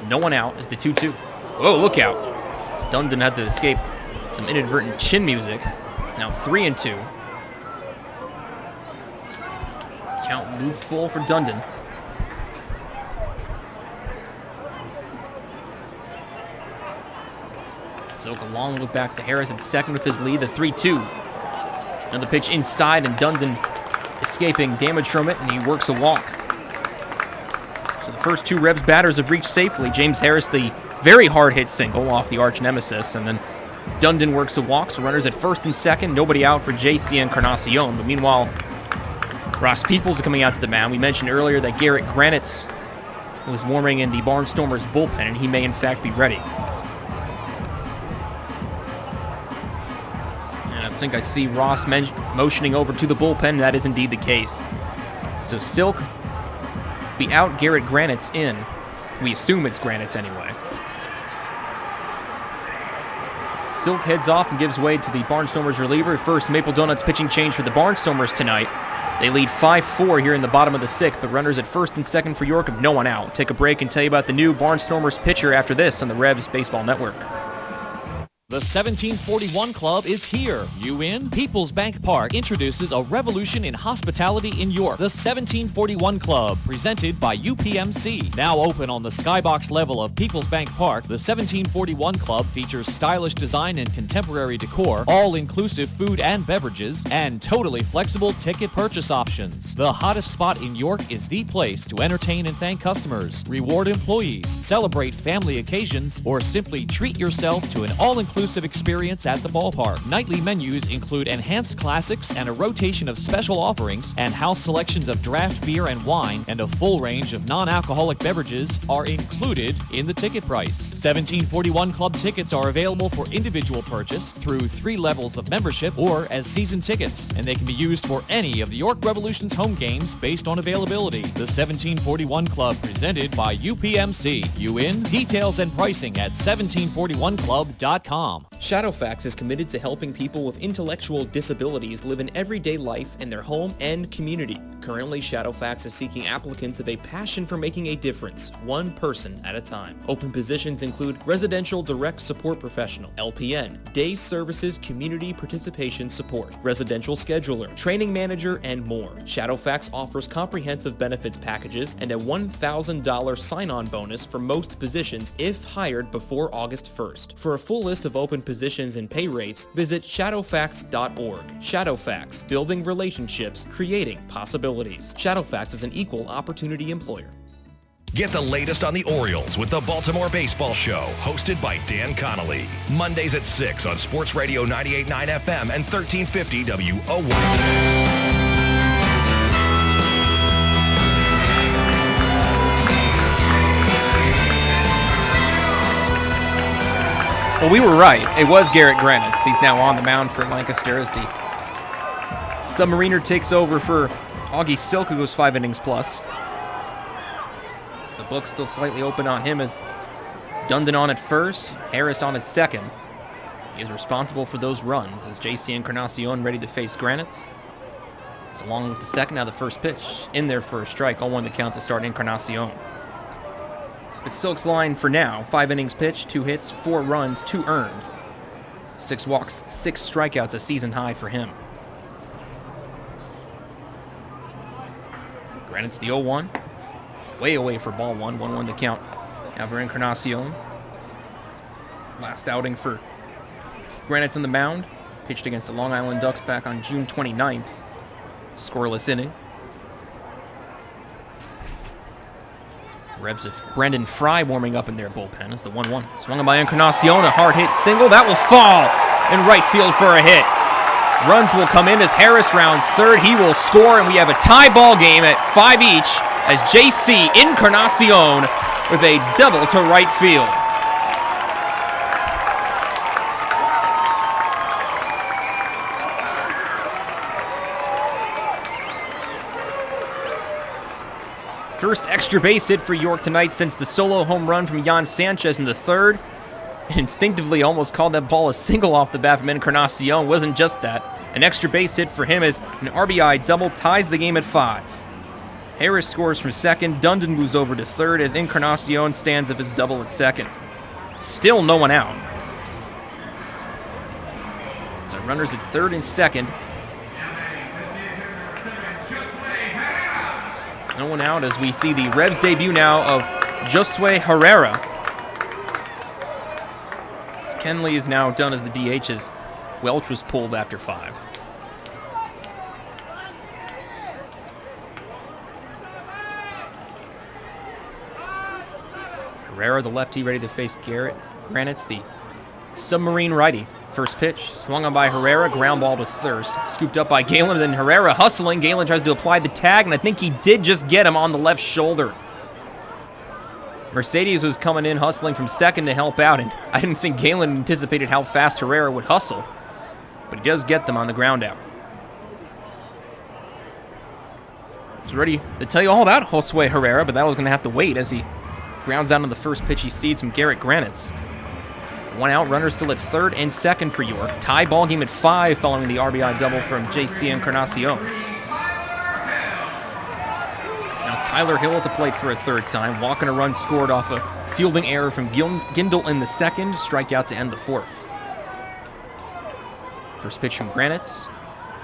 No one out as the 2-2. Whoa, look out. Dundon had to escape Some inadvertent chin music. It's now 3-2. Count moved full for Dundon. Silk a long look back to Harris at second with his lead, the 3-2. Another pitch inside, and Dundon escaping damage from it, and he works a walk. So the first two Revs batters have reached safely. James Harris, the very hard hit single off the arch nemesis, and then Dundon works a walk, so runners at first and second, nobody out for JC Encarnacion. But meanwhile, Ross Peoples is coming out to the mound. We mentioned earlier that Garrett Granitz was warming in the Barnstormers bullpen, and he may in fact be ready. And I think I see Ross motioning over to the bullpen. That is indeed the case. So Silk be out, Garrett Granitz in. We assume it's Granitz anyway. Silk heads off and gives way to the Barnstormers reliever. First Maple Donuts pitching change for the Barnstormers tonight. They lead 5-4 here in the bottom of the sixth, but runners at first and second for York have no one out. Take a break and tell you about the new Barnstormers pitcher after this on the Revs Baseball Network. The 1741 Club is here. You in? PeoplesBank Park introduces a revolution in hospitality in York. The 1741 Club, presented by UPMC. Now open on the skybox level of PeoplesBank Park, the 1741 Club features stylish design and contemporary decor, all-inclusive food and beverages, and totally flexible ticket purchase options. The hottest spot in York is the place to entertain and thank customers, reward employees, celebrate family occasions, or simply treat yourself to an all-inclusive experience at the ballpark. Nightly menus include enhanced classics and a rotation of special offerings, and house selections of draft beer and wine and a full range of non-alcoholic beverages are included in the ticket price. 1741 Club tickets are available for individual purchase through 3 levels of membership or as season tickets, and they can be used for any of the York Revolution's home games based on availability. The 1741 Club, presented by UPMC. You in? Details and pricing at 1741club.com. Shadowfax is committed to helping people with intellectual disabilities live an everyday life in their home and community. Currently, Shadowfax is seeking applicants with a passion for making a difference, one person at a time. Open positions include residential direct support professional, LPN, day services community participation support, residential scheduler, training manager, and more. Shadowfax offers comprehensive benefits packages and a $1,000 sign-on bonus for most positions if hired before August 1st. For a full list of open positions and pay rates, visit shadowfax.org. Shadowfax, building relationships, creating possibilities. Shadowfax is an equal opportunity employer. Get the latest on the Orioles with the Baltimore Baseball Show, hosted by Dan Connolly. Mondays at 6 on Sports Radio 98.9 FM and 1350 WOY. Well, we were right. It was Garrett Granitz. He's now on the mound for Lancaster as the Submariner takes over for Augie Silk, who goes 5 innings plus. The book's still slightly open on him as Dundon on at first, Harris on at second. He is responsible for those runs as JC Encarnacion ready to face Granitz. It's along with the second, now the first pitch. In there for a strike, 0-1 the count to start Encarnacion. But Silk's line for now, 5 innings pitched, 2 hits, 4 runs, 2 earned. 6 walks, 6 strikeouts, a season high for him. Granitz the 0-1. Way away for ball 1, 1-1 the count. Now for Encarnacion. Last outing for Granitz on the mound. Pitched against the Long Island Ducks back on June 29th. Scoreless inning. Revs of Brendan Fry warming up in their bullpen as the 1-1. Swung by Encarnacion, a hard hit single. That will fall in right field for a hit. Runs will come in as Harris rounds third. He will score, and we have a tie ball game at 5 each as JC Encarnacion with a double to right field. First extra base hit for York tonight since the solo home run from Jan Sanchez in the third. Instinctively almost called that ball a single off the bat from Encarnacion. Wasn't just that. An extra base hit for him as an RBI double ties the game at 5. Harris scores from second. Dundon moves over to third as Encarnacion stands of his double at second. Still no one out. So runners at third and second. No one out as we see the Revs debut now of Josue Herrera. As Kenley is now done as the DH as Welch was pulled after 5. Herrera, the lefty, ready to face Granite's the submarine righty. First pitch, swung on by Herrera, ground ball to third. Scooped up by Galen, then Herrera hustling. Galen tries to apply the tag, and I think he did just get him on the left shoulder. Mercedes was coming in, hustling from second to help out, and I didn't think Galen anticipated how fast Herrera would hustle. But he does get them on the ground out. I was ready to tell you all about Josue Herrera, but that was going to have to wait as he grounds out on the first pitch he sees from Garrett Granites. One out, runner still at third and second for York. Tie ball game at 5 following the RBI double from JC Encarnacion. Now Tyler Hill at the plate for a third time. Walking a run scored off a fielding error from Gindel in the second. Strikeout to end the fourth. First pitch from Granites.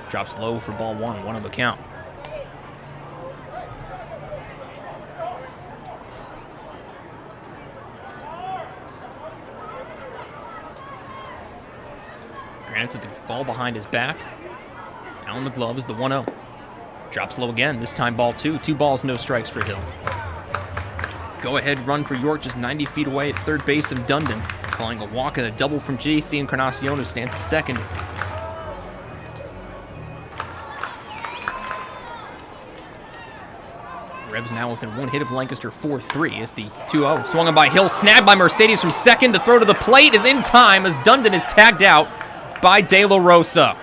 Drops low for ball 1 on the count. Granites with the ball behind his back. Now on the glove is the 1-0. Drops low again, this time ball 2. 2 balls, no strikes for Hill. Go-ahead run for York just 90 feet away at third base of Dundon. Calling a walk and a double from JC Encarnacion, who stands at second. Revs now within 1 hit of Lancaster, 4-3 as the 2-0. Swung on by Hill, snagged by Mercedes from second. The throw to the plate is in time as Dundon is tagged out by De La Rosa.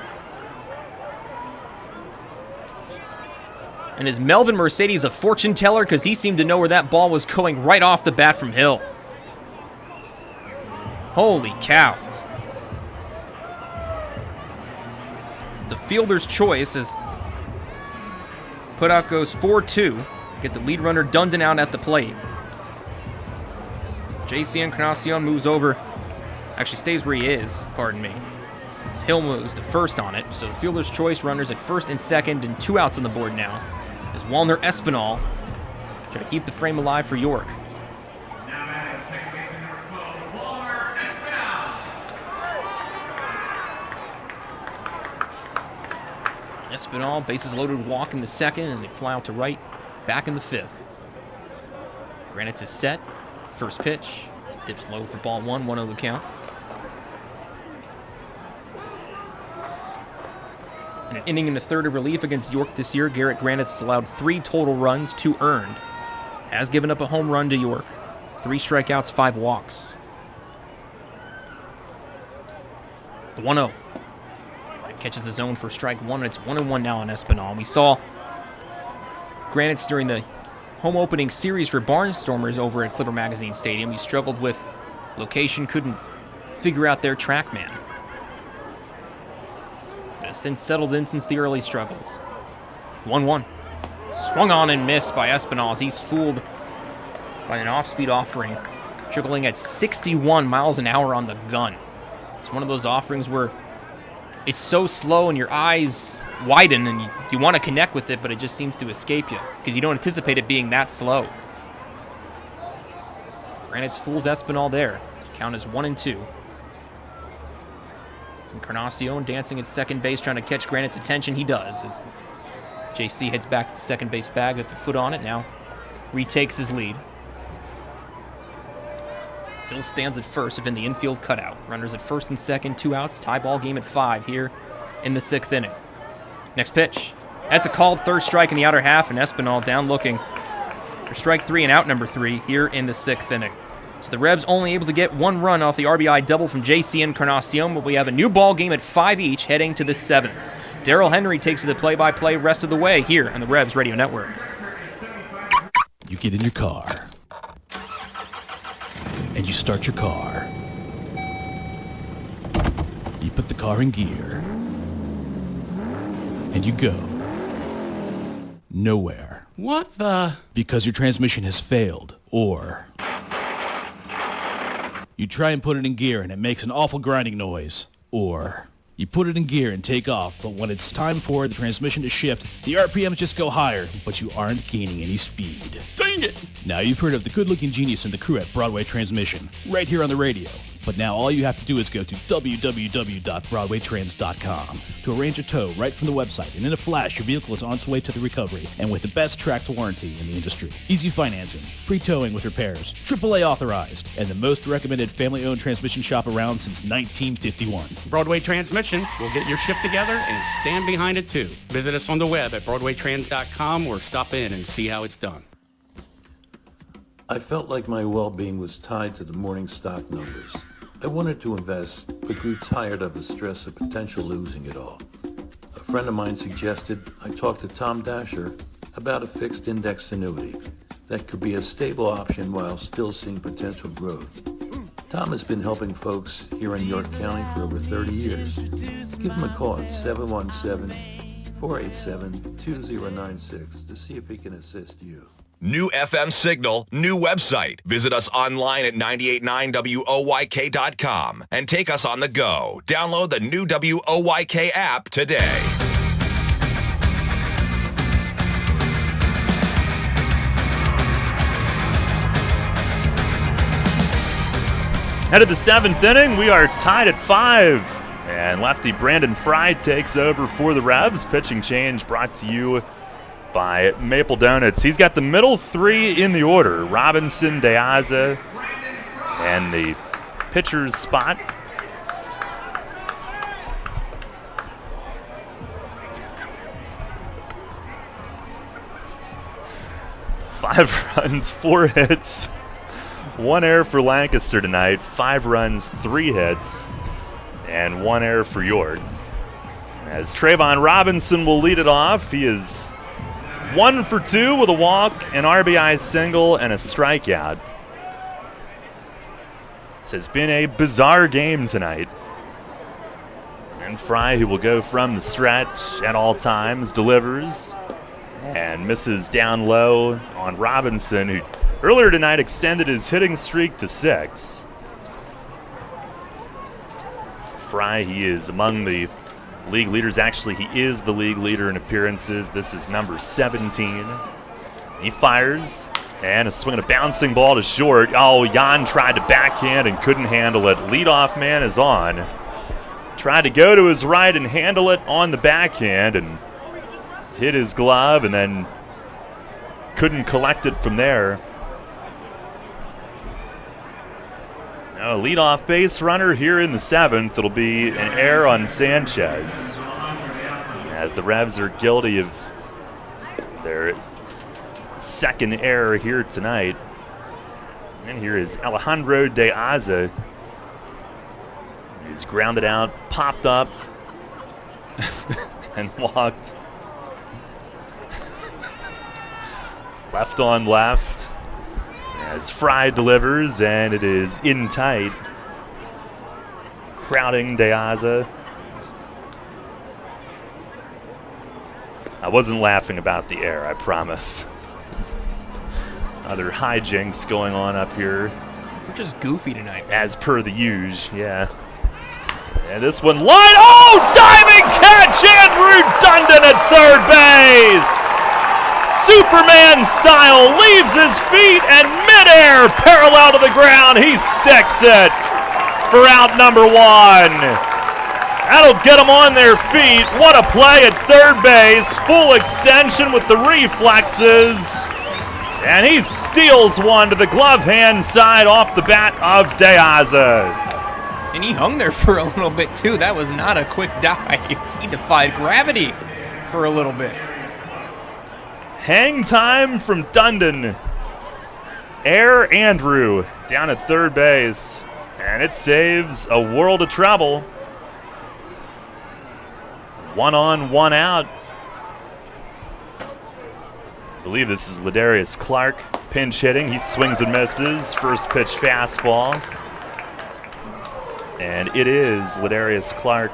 And is Melvin Mercedes a fortune teller? Because he seemed to know where that ball was going right off the bat from Hill. Holy cow. The fielder's choice as putout goes 4-2. Get the lead runner Dundon out at the plate. JC Encarnacion moves over. Actually stays where he is, pardon me. As Hill moves to first on it. So the fielder's choice runners at first and second and 2 outs on the board now. As Walner Espinal try to keep the frame alive for York. Espinal, bases loaded, walk in the second, and they fly out to right, back in the 5th. Granites is set. First pitch. Dips low for ball 1, 1-0 the count. In an inning in the third of relief against York this year, Garrett Granites allowed 3 total runs, 2 earned. Has given up a home run to York. 3 strikeouts, 5 walks. The 1-0. Catches the zone for strike 1, and it's 1-1 now on Espinal. We saw Granites during the home opening series for Barnstormers over at Clipper Magazine Stadium. He struggled with location, couldn't figure out their track man. But has since settled in since the early struggles. 1-1. Swung on and missed by Espinal as he's fooled by an off-speed offering, trickling at 61 miles an hour on the gun. It's one of those offerings where it's so slow and your eyes widen and you want to connect with it, but it just seems to escape you because you don't anticipate it being that slow. Granites fools Espinal there. Count is 1-2. Encarnacion dancing at second base, trying to catch Granite's attention. He does as JC heads back to the second base bag with a foot on it. Now retakes his lead. Hill stands at first in the infield cutout. Runners at first and second, 2 outs. Tie ball game at 5 here in the 6th inning. Next pitch. That's a called third strike in the outer half, and Espinal down looking for strike 3 and out number 3 here in the 6th inning. So the Revs only able to get 1 run off the RBI double from JC Encarnacion, but we have a new ball game at 5 each heading to the 7th. Darrell Henry takes the play-by-play rest of the way here on the Revs Radio Network. You get in your car, and you start your car. You put the car in gear, and you go nowhere. What the? Because your transmission has failed, or you try and put it in gear and it makes an awful grinding noise, or You put it in gear and take off, but when it's time for the transmission to shift, the RPMs just go higher, but you aren't gaining any speed. Dang it! Now you've heard of the good-looking genius and the crew at Broadway Transmission, right here on the radio. But now all you have to do is go to www.broadwaytrans.com to arrange a tow right from the website, and in a flash, your vehicle is on its way to the recovery, and with the best tracked warranty in the industry. Easy financing, free towing with repairs, AAA authorized, and the most recommended family-owned transmission shop around since 1951. Broadway Transmission will get your shift together and stand behind it too. Visit us on the web at broadwaytrans.com or stop in and see how it's done. I felt like my well-being was tied to the morning stock numbers. I wanted to invest, but grew tired of the stress of potential losing it all. A friend of mine suggested I talk to Tom Dasher about a fixed index annuity that could be a stable option while still seeing potential growth. Tom has been helping folks here in York County for over 30 years. Give him a call at 717-487-2096 to see if he can assist you. New FM signal, new website. Visit us online at 989WOYK.com and take us on the go. Download the new WOYK app today. Head of the 7th inning, we are tied at 5. And lefty Brandon Fry takes over for the Revs. Pitching change brought to you by Maple Donuts. He's got the middle 3 in the order. Robinson, DeAza, and the pitcher's spot. Five runs, 4 hits, 1 error for Lancaster tonight. 5 runs, 3 hits, and 1 error for York. As Trayvon Robinson will lead it off, he is 1 for 2 with a walk, an RBI single, and a strikeout. This has been a bizarre game tonight. And Fry, who will go from the stretch at all times, delivers and misses down low on Robinson, who earlier tonight extended his hitting streak to 6. Fry, he is among the league leaders. Actually, he is the league leader in appearances. This is number 17. He fires, and a swing and a bouncing ball to short. Oh, Jan tried to backhand and couldn't handle it. Leadoff man is on. Tried to go to his right and handle it on the backhand and hit his glove, and then couldn't collect it from there. A leadoff base runner here in the 7th. It'll be an error on Sanchez, as the Revs are guilty of their second error here tonight. And here is Alejandro DeAza. He's grounded out, popped up, and walked. Left on left. As Fry delivers, and it is in tight. Crowding DeAza. I wasn't laughing about the air, I promise. Other hijinks going on up here. We're just goofy tonight. As per the usual, yeah. And this one line. Oh, diving catch! Andrew Dundon at third base! Superman style, leaves his feet, and midair, parallel to the ground, he sticks it for out number 1. That'll get them on their feet. What a play at third base. Full extension with the reflexes. And he steals one to the glove hand side off the bat of DeAza. And he hung there for a little bit, too. That was not a quick dive. He defied gravity for a little bit. Hang time from Dundon. Air Andrew down at third base. And it saves a world of trouble. 1 on, 1 out. I believe this is Ladarius Clark pinch hitting. He swings and misses. First pitch fastball. And it is Ladarius Clark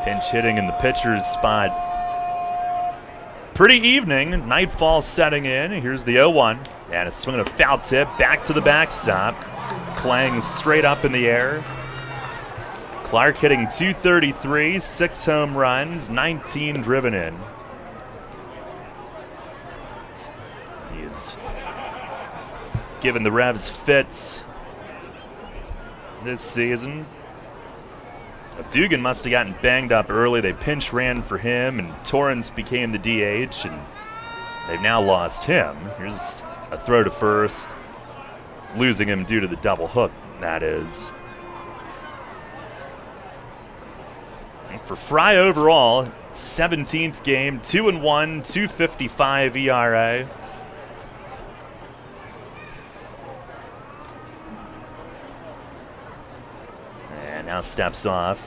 pinch hitting in the pitcher's spot. Pretty evening. Nightfall setting in. Here's the 0-1. And a swing and a foul tip back to the backstop. Clangs straight up in the air. Clark hitting .233, 6 home runs, 19 driven in. He is giving the Revs fits this season. Dugan must have gotten banged up early. They pinch ran for him, and Torrance became the DH, and they've now lost him. Here's a throw to first, losing him due to the double hook, that is. And for Fry overall, 17th game, 2-1, 2.55 ERA. And now steps off.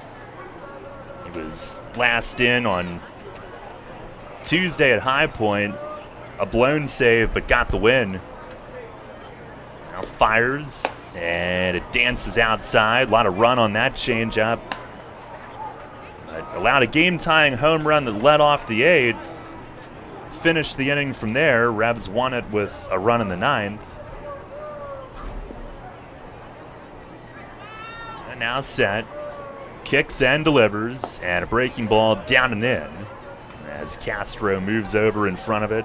He was last in on Tuesday at High Point. A blown save, but got the win. Now fires, and it dances outside. A lot of run on that changeup. Allowed a game-tying home run that led off the 8th. Finished the inning from there. Revs won it with a run in the 9th. And now set. Kicks and delivers, and a breaking ball down and in as Castro moves over in front of it.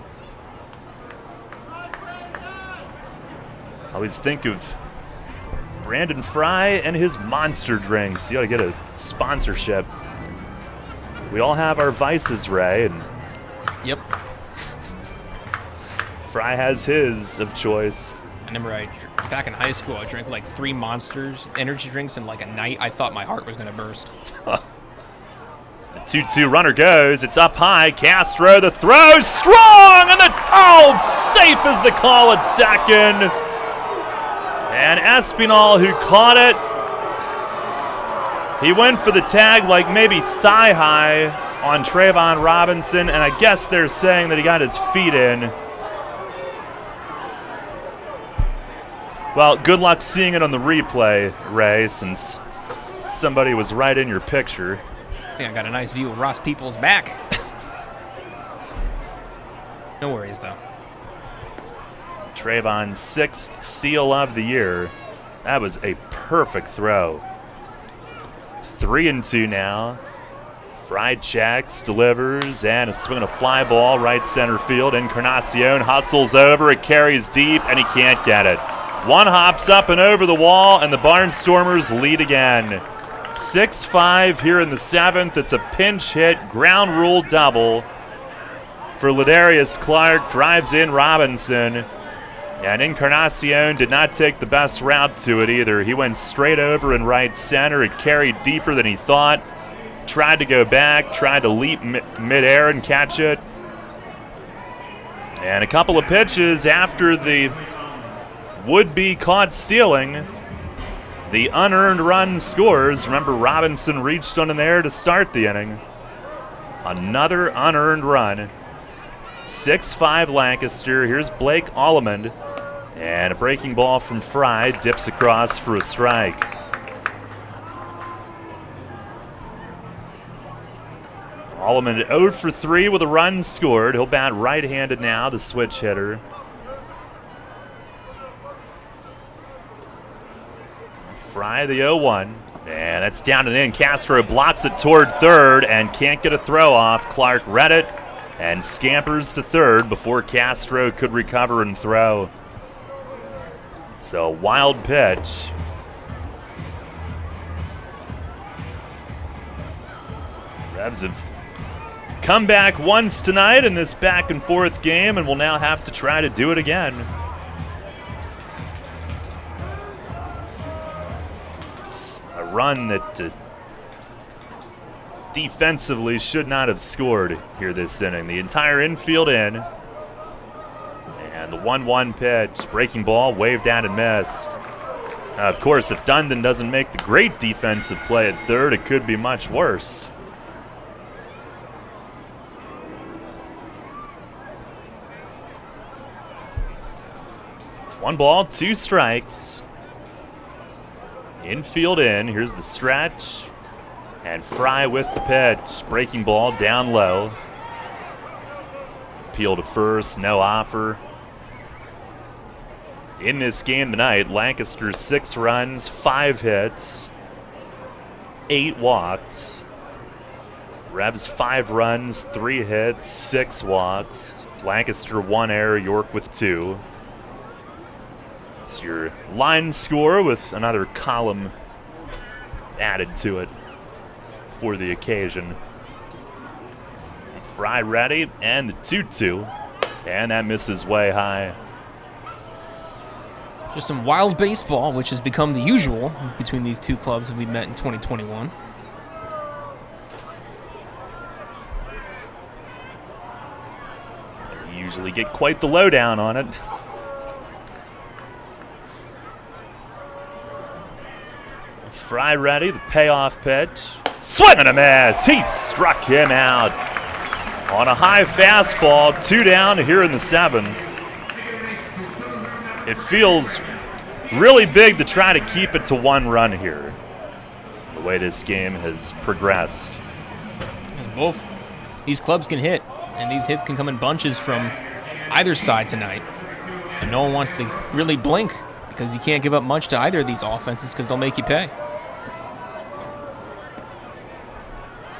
Always think of Brandon Fry and his monster drinks. You ought to get a sponsorship. We all have our vices, Ray, and yep. Fry has his of choice. I remember back in high school, I drank like 3 Monsters energy drinks in like a night. I thought my heart was going to burst. The 2-2 runner goes. It's up high. Castro, the throw, strong, and safe as the call at second. And Espinal, who caught it, he went for the tag like maybe thigh high on Trayvon Robinson, and I guess they're saying that he got his feet in. Well, good luck seeing it on the replay, Ray, since somebody was right in your picture. I think I got a nice view of Ross Peoples' back. No worries, though. Trayvon's 6th steal of the year. That was a perfect throw. 3-2 now. Fry checks, delivers, and a swing and a fly ball right center field. Encarnacion hustles over, it carries deep, and he can't get it. One hops up and over the wall, and the Barnstormers lead again. 6-5 here in the 7th. It's a pinch hit, ground rule double for Ladarius Clark. Drives in Robinson. And Encarnacion did not take the best route to it either. He went straight over in right center. It carried deeper than he thought. Tried to go back, tried to leap midair and catch it. And a couple of pitches after the would-be caught stealing, the unearned run scores. Remember, Robinson reached on in there to start the inning. Another unearned run. 6-5 Lancaster. Here's Blake Allemond. And a breaking ball from Fry dips across for a strike. Allemond 0 for 3 with a run scored. He'll bat right-handed now, the switch hitter. Fry the 0-1. And that's down and in. Castro blocks it toward third and can't get a throw off. Clark read it and scampers to third before Castro could recover and throw. So, wild pitch. Revs have come back once tonight in this back and forth game and will now have to try to do it again. It's a run that defensively should not have scored here this inning. The entire infield in. And the 1-1 pitch, breaking ball, waved out and missed. Of course, if Dundon doesn't make the great defensive play at third, it could be much worse. One ball, 2 strikes. Infield in, here's the stretch. And Fry with the pitch, breaking ball down low. Appeal to first, no offer. In this game tonight, Lancaster 6 runs, 5 hits. 8 walks. Revs 5 runs, 3 hits, 6 walks. Lancaster 1 error, York with 2. It's your line score with another column added to it for the occasion. Fry ready, and the 2-2. And that misses way high. Just some wild baseball, which has become the usual between these two clubs that we met in 2021. You usually get quite the lowdown on it. Fry ready, the payoff pitch. Swing and a miss. He struck him out on a high fastball. 2 down here in the 7th. It feels really big to try to keep it to 1 run here, the way this game has progressed. As both these clubs can hit, and these hits can come in bunches from either side tonight. So no one wants to really blink because you can't give up much to either of these offenses because they'll make you pay.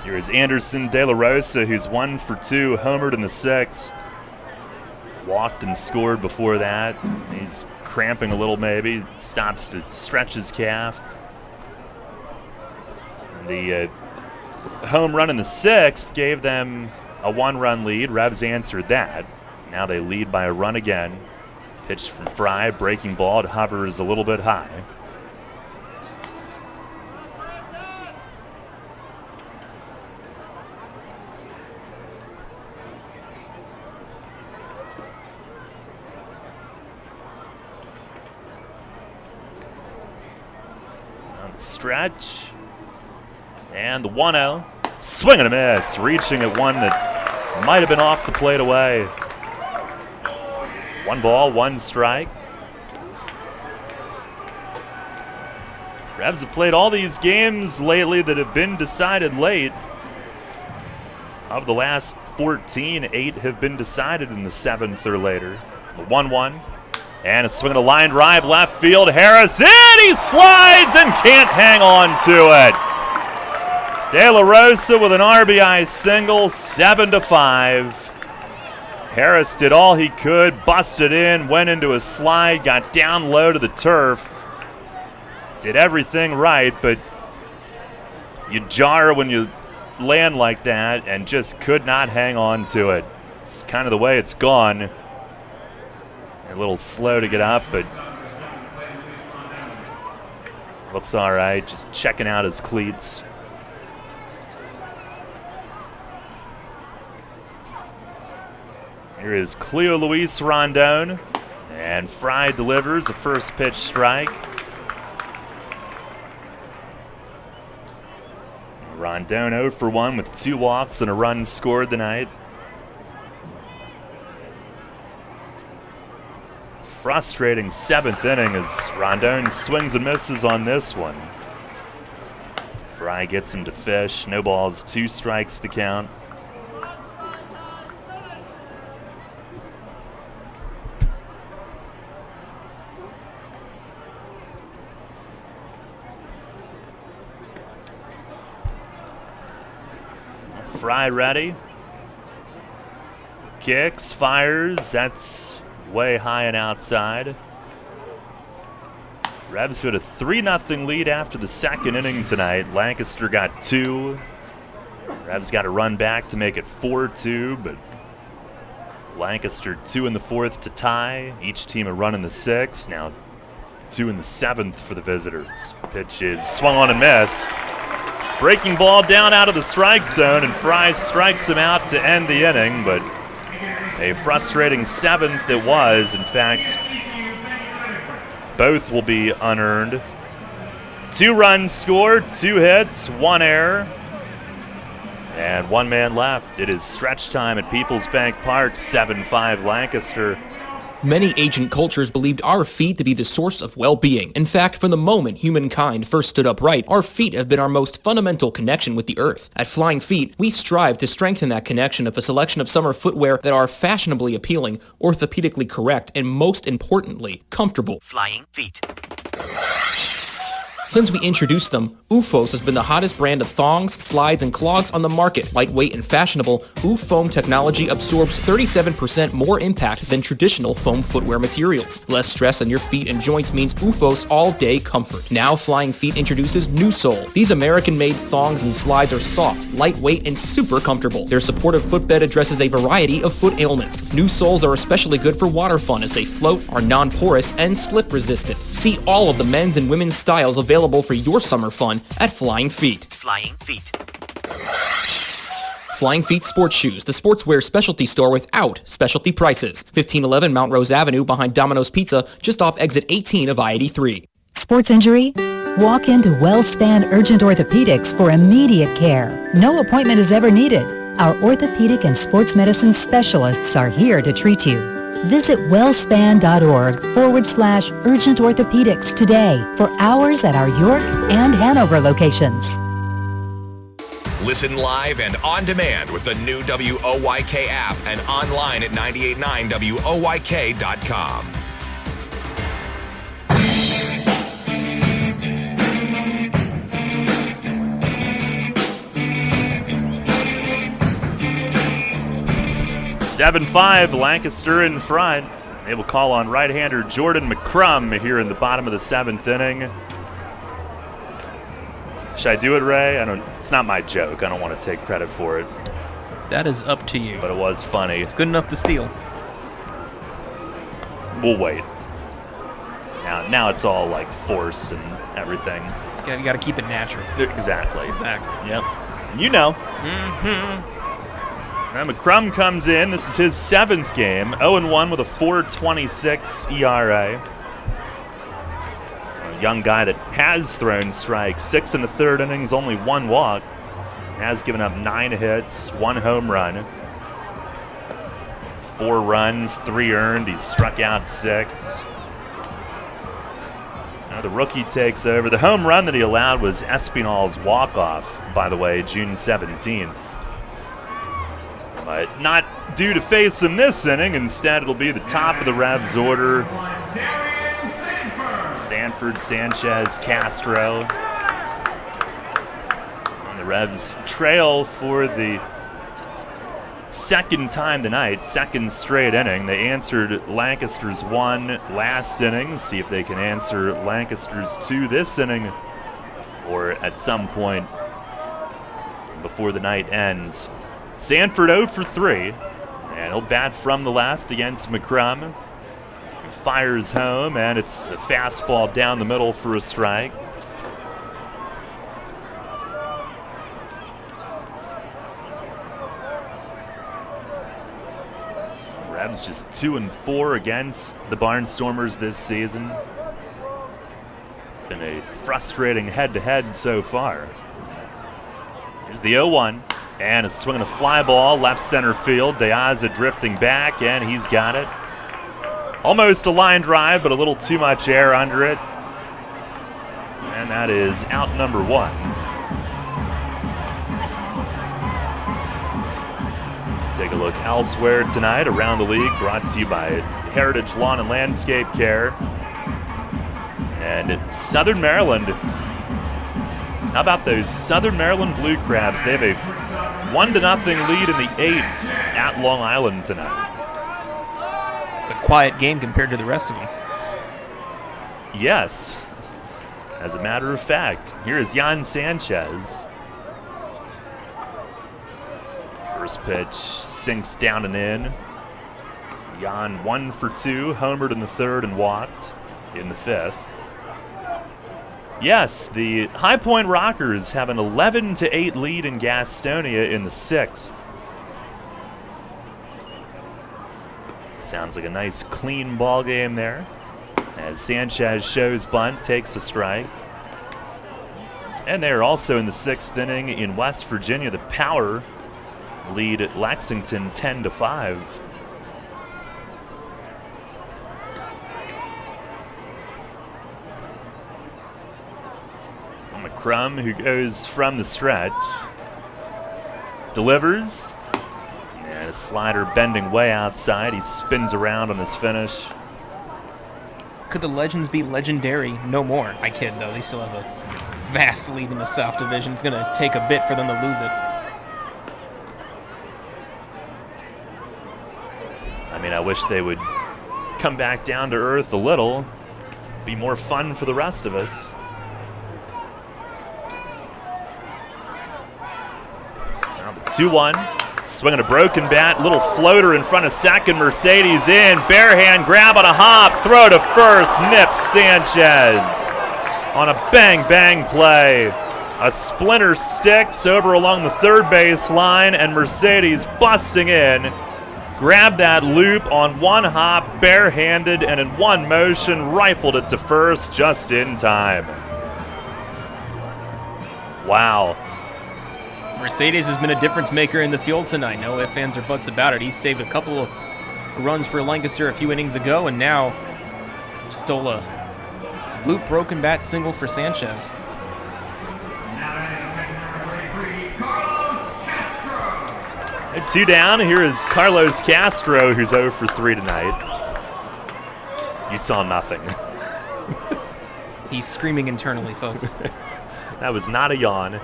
Here is Anderson De La Rosa, who's 1 for 2, homered in the 6th. Walked and scored before that. He's cramping a little maybe. Stops to stretch his calf. The home run in the 6th gave them a 1-run lead. Revs answered that. Now they lead by a run again. Pitched from Fry, breaking ball. It hovers a little bit high. Stretch, and the 1-0. Swing and a miss, reaching at one that might have been off the plate away. 1 ball, 1 strike. Revs have played all these games lately that have been decided late. Of the last 14, 8 have been decided in the 7th or later. The 1-1. And a swing and a line drive left field. Harris in! He slides and can't hang on to it. De La Rosa with an RBI single, 7-5. Harris did all he could, busted in, went into a slide, got down low to the turf. Did everything right, but you jar when you land like that and just could not hang on to it. It's kind of the way it's gone. A little slow to get up, but looks all right. Just checking out his cleats. Here is Cleo Luis Rondon, and Fry delivers a first pitch strike. Rondon 0 for 1 with 2 walks and a run scored tonight. Frustrating 7th inning as Rondon swings and misses on this one. Fry gets him to fish. No balls, 2 strikes the count. Fry ready. Kicks, fires. That's way high and outside. Revs with a 3-0 lead after the 2nd inning tonight. Lancaster got 2. Revs got a run back to make it 4-2, but Lancaster 2 in the 4th to tie. Each team a run in the 6th. Now 2 in the 7th for the visitors. Pitch is swung on and missed. Breaking ball down out of the strike zone, and Fry strikes him out to end the inning, but a frustrating 7th it was. In fact, both will be unearned. 2 runs scored, 2 hits, 1 error, and 1 man left. It is stretch time at PeoplesBank Park, 7-5 Lancaster. Many ancient cultures believed our feet to be the source of well-being. In fact, from the moment humankind first stood upright, our feet have been our most fundamental connection with the earth. At Flying Feet, we strive to strengthen that connection with a selection of summer footwear that are fashionably appealing, orthopedically correct, and most importantly, comfortable. Flying Feet. Since we introduced them, OOFOS has been the hottest brand of thongs, slides, and clogs on the market. Lightweight and fashionable, OOF foam technology absorbs 37% more impact than traditional foam footwear materials. Less stress on your feet and joints means OOFOS all-day comfort. Now Flying Feet introduces New Sole. These American-made thongs and slides are soft, lightweight, and super comfortable. Their supportive footbed addresses a variety of foot ailments. New soles are especially good for water fun as they float, are non-porous, and slip-resistant. See all of the men's and women's styles available for your summer fun at Flying Feet. Flying Feet. Flying Feet Sports Shoes, the sportswear specialty store without specialty prices. 1511 Mount Rose Avenue behind Domino's Pizza, just off exit 18 of I-83. Sports injury? Walk into WellSpan Urgent Orthopedics for immediate care. No appointment is ever needed. Our orthopedic and sports medicine specialists are here to treat you. Visit wellspan.org/urgent orthopedics today for hours at our York and Hanover locations. Listen live and on demand with the new WOYK app and online at 989WOYK.com. (7-5) Lancaster in front. They will call on right-hander Jordan McCrum here in the bottom of the 7th inning. Should I do it, Ray? It's not my joke. I don't want to take credit for it. That is up to you. But it was funny. It's good enough to steal. We'll wait. Now it's all like forced and everything. You got to keep it natural. Exactly. Exactly. Yep. You know. Now McCrum comes in. This is his 7th game. 0-1 with a 4.26 ERA. A young guy that has thrown strikes. 6 in the 3rd innings, only 1 walk. Has given up 9 hits, 1 home run. 4 runs, 3 earned. He's struck out 6. Now the rookie takes over. The home run that he allowed was Espinal's walk-off, by the way, June 17th. But not due to face him this inning. Instead, it'll be the top of the Revs order. Sanford, Sanchez, Castro. And the Revs trail for the second time tonight, second straight inning. They answered Lancaster's 1 last inning. See if they can answer Lancaster's 2 this inning, or at some point before the night ends. Sanford 0 for 3, and he'll bat from the left against McCrum. He fires home, and it's a fastball down the middle for a strike. Revs just 2-4 against the Barnstormers this season. Been a frustrating head-to-head so far. Here's the 0-1. And a swing and a fly ball, left center field. Diaza drifting back, and he's got it. Almost a line drive, but a little too much air under it. And that is out number 1. Take a look elsewhere tonight around the league, brought to you by Heritage Lawn and Landscape Care. And Southern Maryland. How about those Southern Maryland Blue Crabs? They have a 1-0 lead in the 8th at Long Island tonight. It's a quiet game compared to the rest of them. Yes. As a matter of fact, here is Jan Sanchez. First pitch sinks down and in. Jan 1 for 2, homered in the 3rd and walked in the 5th. Yes, the High Point Rockers have an 11-8 lead in Gastonia in the 6th. Sounds like a nice clean ball game there. As Sanchez shows bunt, takes a strike. And they're also in the 6th inning in West Virginia. The Power lead Lexington 10-5. McCrum, who goes from the stretch, delivers, and a slider bending way outside. He spins around on his finish. Could the Legends be legendary? No more. I kid, though. They still have a vast lead in the South Division. It's going to take a bit for them to lose it. I mean, I wish they would come back down to earth a little. Be more fun for the rest of us. Now the 2-1. Swinging a broken bat. Little floater in front of second. Mercedes in. Bare hand grab on a hop. Throw to first. Nips Sanchez on a bang-bang play. A splinter sticks over along the third base line, and Mercedes busting in. Grabbed that loop on one hop, barehanded, and in one motion, rifled it to first just in time. Wow. Mercedes has been a difference maker in the field tonight. No ifs, ands, or buts about it. He saved a couple of runs for Lancaster a few innings ago, and now stole a loop broken bat single for Sanchez. At 2 down, here is Carlos Castro, who's 0 for 3 tonight. You saw nothing. He's screaming internally, folks. That was not a yawn.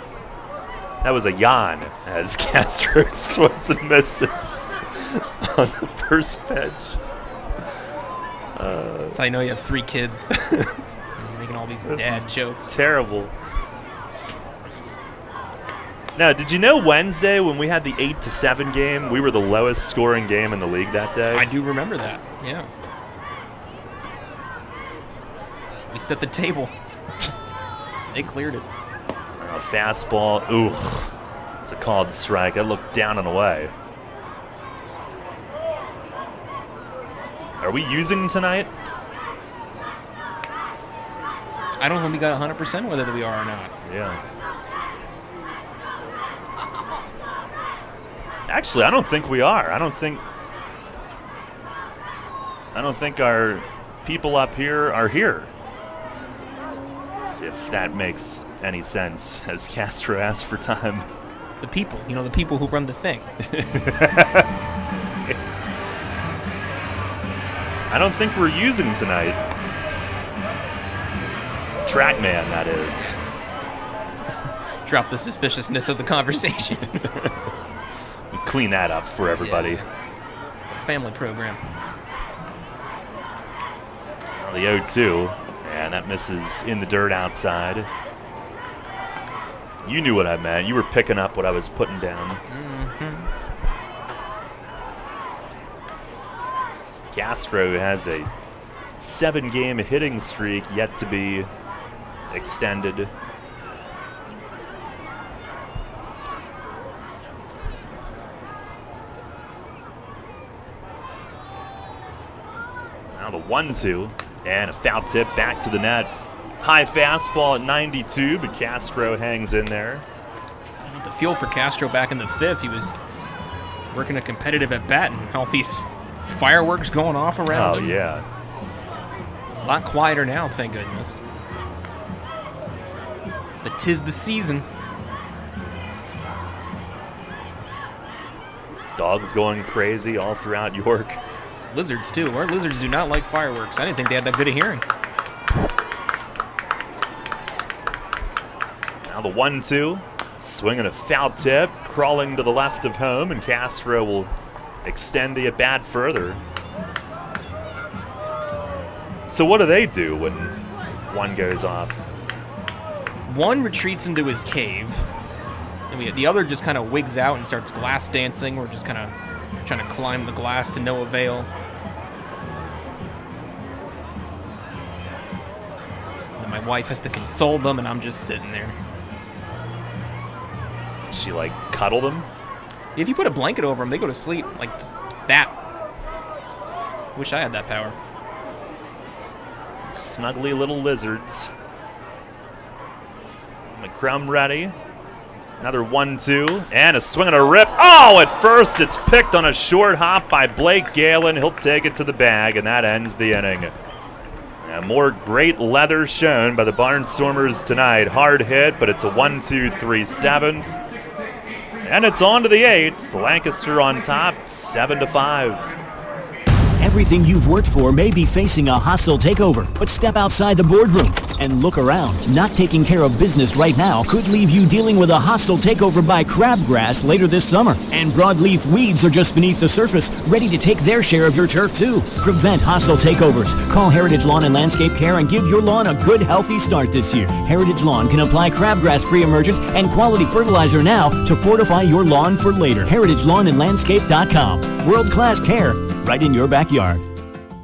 That was a yawn as Castro swings and misses on the first pitch. That's how you know you have 3 kids. Making all these dad jokes. Terrible. Now, did you know Wednesday when we had the 8-7 game, we were the lowest scoring game in the league that day? I do remember that, yes. We set the table. They cleared it. A fastball. Ooh, it's a called strike. I looked down and away. Are we using tonight? I don't think we got 100% whether we are or not. Yeah. Actually, I don't think we are. I don't think our people up here are here. If that makes any sense, as Castro asked for time. The people, the people who run the thing. I don't think we're using tonight. Trackman, that is. Let's drop the suspiciousness of the conversation. Clean that up for everybody. Yeah. It's a family program. Well, the 0-2, and that misses in the dirt outside. You knew what I meant. You were picking up what I was putting down. Mm-hmm. Castro has a 7-game hitting streak yet to be extended. Now the 1-2, and a foul tip back to the net. High fastball at 92, but Castro hangs in there. The feel for Castro back in the 5th, he was working a competitive at bat, and all these fireworks going off around him. Oh, yeah. A lot quieter now, thank goodness. But 'tis the season. Dogs going crazy all throughout York. Lizards, too. Our lizards do not like fireworks. I didn't think they had that good a hearing. Now the 1-2, swinging a foul tip, crawling to the left of home, and Castro will extend the at-bat further. So what do they do when one goes off? One retreats into his cave, and the other just kind of wigs out and starts glass dancing. We're just kind of trying to climb the glass to no avail. Then my wife has to console them, and I'm just sitting there. She, cuddle them? If you put a blanket over them, they go to sleep. Just that. Wish I had that power. Snuggly little lizards. McCrum ready. Another 1-2, and a swing and a rip. Oh, at first it's picked on a short hop by Blake Galen. He'll take it to the bag, and that ends the inning. And more great leather shown by the Barnstormers tonight. Hard hit, but it's a 1-2-3 7th. And it's on to the 8th. Lancaster on top, 7-5. Everything you've worked for may be facing a hostile takeover, but step outside the boardroom and look around. Not taking care of business right now could leave you dealing with a hostile takeover by crabgrass later this summer. And broadleaf weeds are just beneath the surface, ready to take their share of your turf too. Prevent hostile takeovers. Call Heritage Lawn and Landscape Care and give your lawn a good, healthy start this year. Heritage Lawn can apply crabgrass pre-emergent and quality fertilizer now to fortify your lawn for later. HeritageLawnandLandscape.com. World-class care right in your backyard.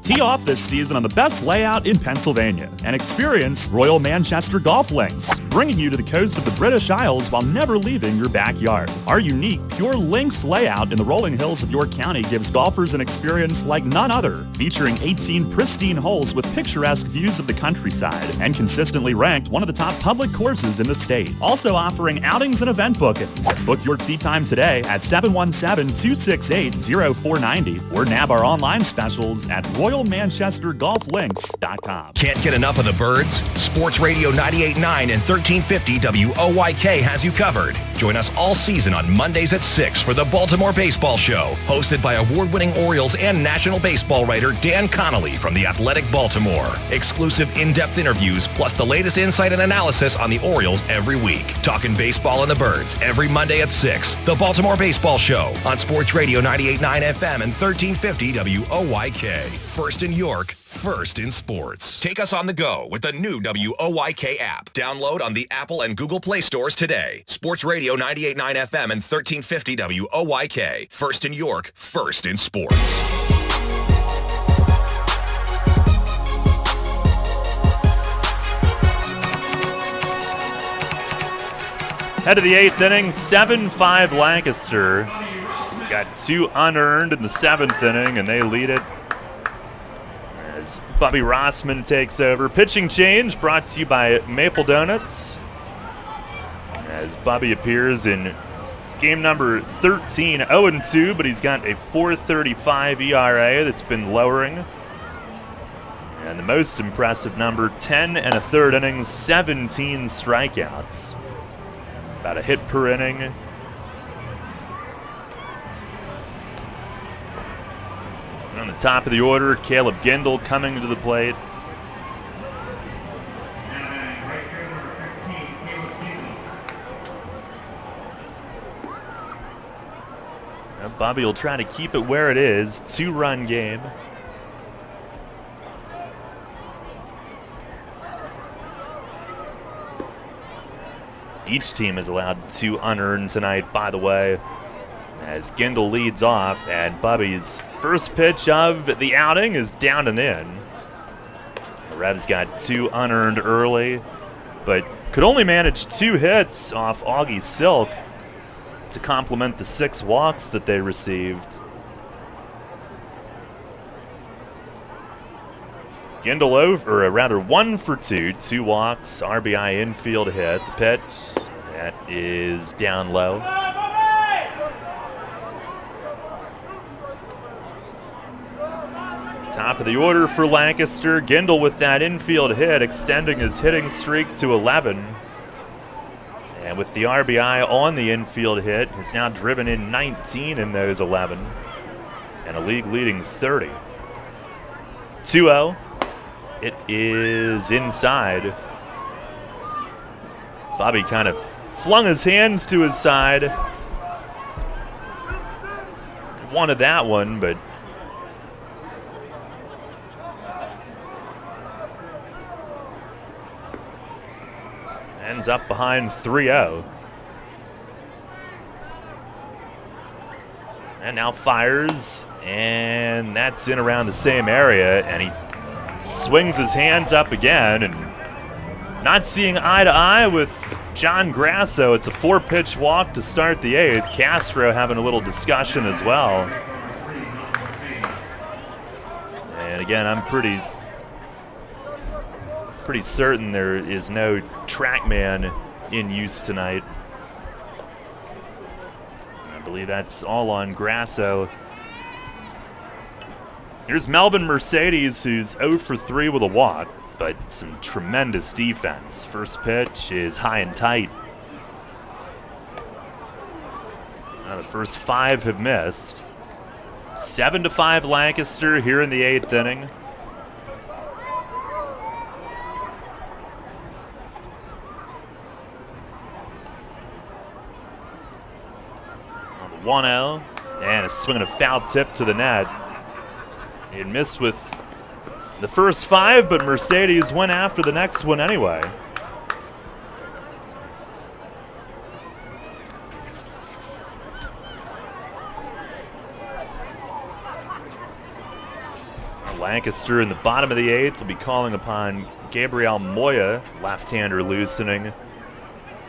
Tee off this season on the best layout in Pennsylvania and experience Royal Manchester golf links, bringing you to the coast of the British Isles while never leaving your backyard. Our unique, pure links layout in the rolling hills of York County gives golfers an experience like none other, featuring 18 pristine holes with picturesque views of the countryside and consistently ranked one of the top public courses in the state. Also offering outings and event bookings. Book your tee time today at 717-268-0490 or nab our online specials at RoyalManchesterGolfLinks.com. Can't get enough of the birds? Sports Radio 98.9 and 1350 WOYK has you covered. Join us all season on Mondays at 6 for the Baltimore Baseball Show, hosted by award-winning Orioles and National Baseball writer Dan Connolly from The Athletic Baltimore. Exclusive in-depth interviews, plus the latest insight and analysis on the Orioles every week. Talking baseball and the birds every Monday at 6. The Baltimore Baseball Show on Sports Radio 98.9 FM and 1350 WOYK. First in York, first in sports. Take us on the go with the new WOYK app. Download on the Apple and Google Play stores today. Sports Radio 98.9 FM and 1350 WOYK. First in York, first in sports. Head of the 8th inning, 7-5 Lancaster. Got 2 unearned in the 7th inning, and they lead it as Bobby Rossman takes over. Pitching change brought to you by Maple Donuts, as Bobby appears in game number 13, 0-2, but he's got a .435 ERA that's been lowering. And the most impressive number, 10 1/3 innings, 17 strikeouts. About a hit per inning. On the top of the order, Caleb Gendel coming to the plate. Now Bobby will try to keep it where it is. 2-run game. Each team is allowed 2 unearned tonight, by the way, as Gendel leads off, and Bobby's first pitch of the outing is down and in. The Revs got 2 unearned early, but could only manage 2 hits off Augie Silk to complement the 6 walks that they received. Gendel over, or rather 1 for 2, 2 walks, RBI infield hit. The pitch, that is down low. Top of the order for Lancaster. Gendel with that infield hit, extending his hitting streak to 11. And with the RBI on the infield hit, has now driven in 19 in those 11. And a league-leading 30. 2-0. It is inside. Bobby kind of flung his hands to his side. Wanted that one, but ends up behind 3-0. And now fires, and that's in around the same area, and he swings his hands up again, and not seeing eye to eye with John Grasso. It's a 4-pitch walk to start the 8th. Castro having a little discussion as well. And again, I'm pretty certain there is no TrackMan in use tonight. I believe that's all on Grasso. Here's Melvin Mercedes, who's 0 for 3 with a walk, but some tremendous defense. First pitch is high and tight. The first 5 have missed. 7-5 Lancaster here in the 8th inning. On the 1-0, and a swing and a foul tip to the net. He had missed with the first 5, but Mercedes went after the next one anyway. Lancaster in the bottom of the 8th will be calling upon Gabriel Moya, left-hander loosening.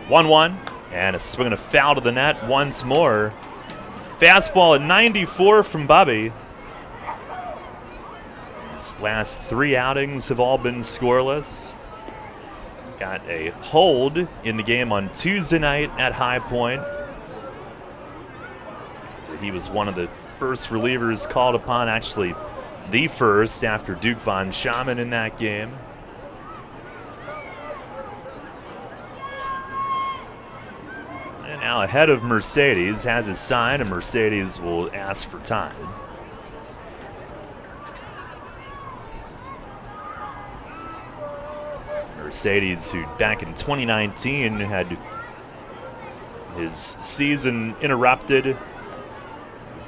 1-1, and a swing and a foul to the net once more. Fastball at 94 from Bubby. His last 3 outings have all been scoreless. Got a hold in the game on Tuesday night at High Point. So he was one of the first relievers called upon, actually the first after Duke Von Schaman in that game. And now ahead of Mercedes, has his sign, and Mercedes will ask for time. Mercedes, who back in 2019 had his season interrupted,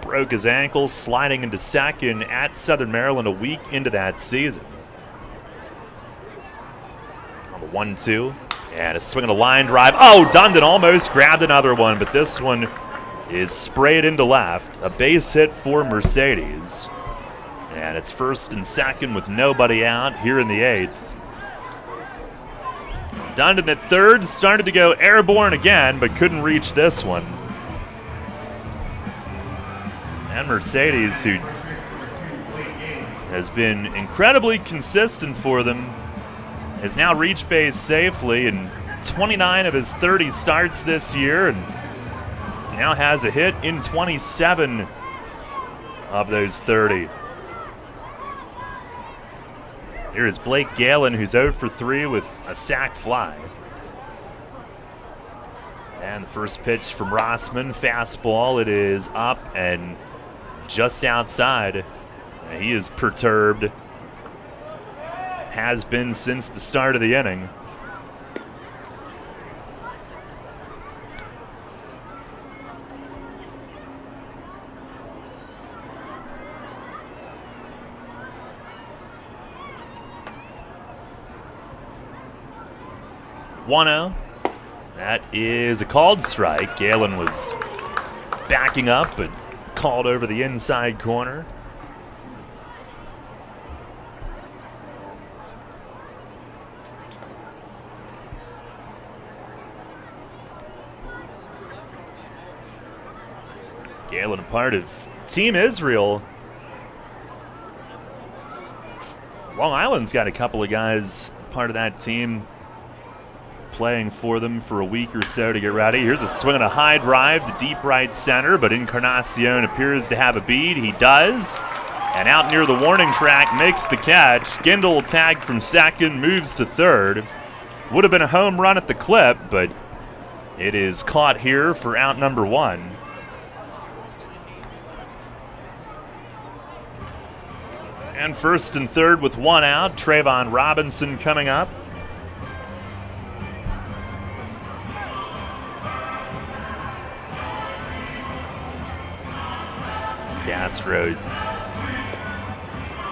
broke his ankle sliding into second at Southern Maryland a week into that season. On the 1-2, and a swing and a line drive. Oh, Dundon almost grabbed another one, but this one is sprayed into left. A base hit for Mercedes. And it's first and second with nobody out here in the 8th. Dundon at third, started to go airborne again, but couldn't reach this one. And Mercedes, who has been incredibly consistent for them, has now reached base safely in 29 of his 30 starts this year, and now has a hit in 27 of those 30. Here is Blake Galen, who's 0 for 3 with a sac fly. And the first pitch from Rossman, fastball. It is up and just outside. He is perturbed. Has been since the start of the inning. One-0. That is a called strike. Galen was backing up, but called over the inside corner. Galen, a part of Team Israel. Long Island's got a couple of guys part of that team playing for them for a week or so to get ready. Here's a swing and a high drive to deep right center, but Encarnacion appears to have a bead. He does. And out near the warning track makes the catch. Gindel tagged from second, moves to third. Would have been a home run at the clip, but it is caught here for out number 1. And first and third with 1 out. Trayvon Robinson coming up. Castro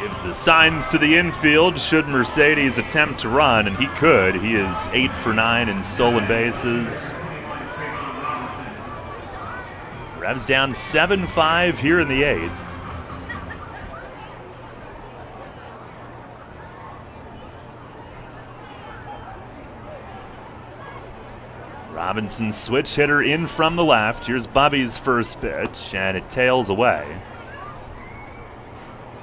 gives the signs to the infield should Mercedes attempt to run, and he could. He is 8 for 9 in stolen bases. Revs down 7-5 here in the 8th. Robinson switch hitter in from the left. Here's Bubby's first pitch, and it tails away.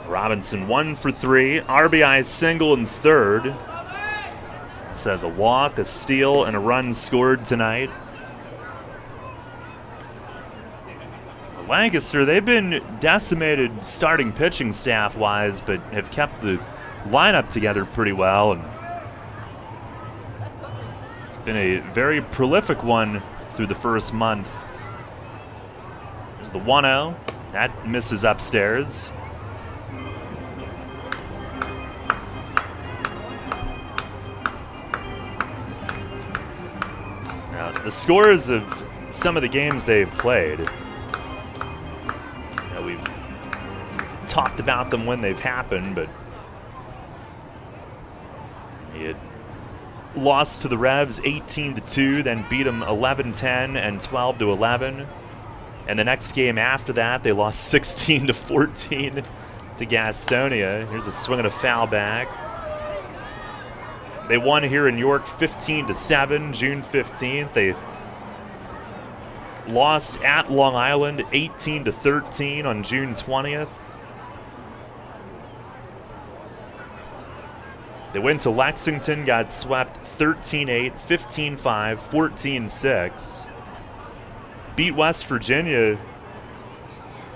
Robinson 1 for 3, RBI single in third. This has a walk, a steal, and a run scored tonight. Lancaster, they've been decimated starting pitching staff-wise, but have kept the lineup together pretty well, and been a very prolific one through the first month. There's the 1-0, That misses upstairs. Now, the scores of some of the games they've played, we've talked about them when they've happened, but he had lost to the Revs 18-2, then beat them 11-10 and 12-11. And the next game after that, they lost 16-14 to Gastonia. Here's a swing and a foul back. They won here in York 15-7, June 15th. They lost at Long Island 18-13 on June 20th. They went to Lexington, got swept 13-8, 15-5, 14-6. Beat West Virginia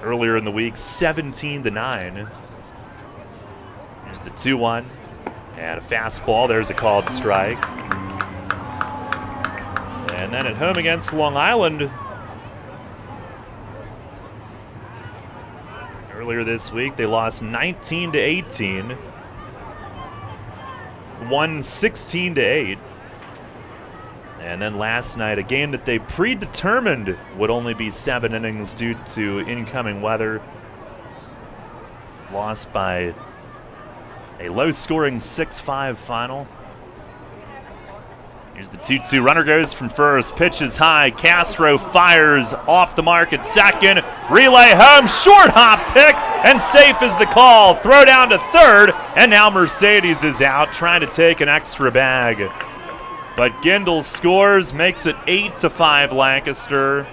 earlier in the week 17-9. Here's the 2-1. And a fastball. There's a called strike. And then at home against Long Island earlier this week, they lost 19-18. Won 16-8. And then last night, a game that they predetermined would only be 7 innings due to incoming weather. Lost by a low-scoring 6-5 final. Here's the 2-2. Runner goes from first. Pitch is high. Castro fires off the mark at second. Relay home. Short hop pick. And safe is the call. Throw down to third. And now Mercedes is out trying to take an extra bag. But Gindel scores, makes it 8-5 Lancaster.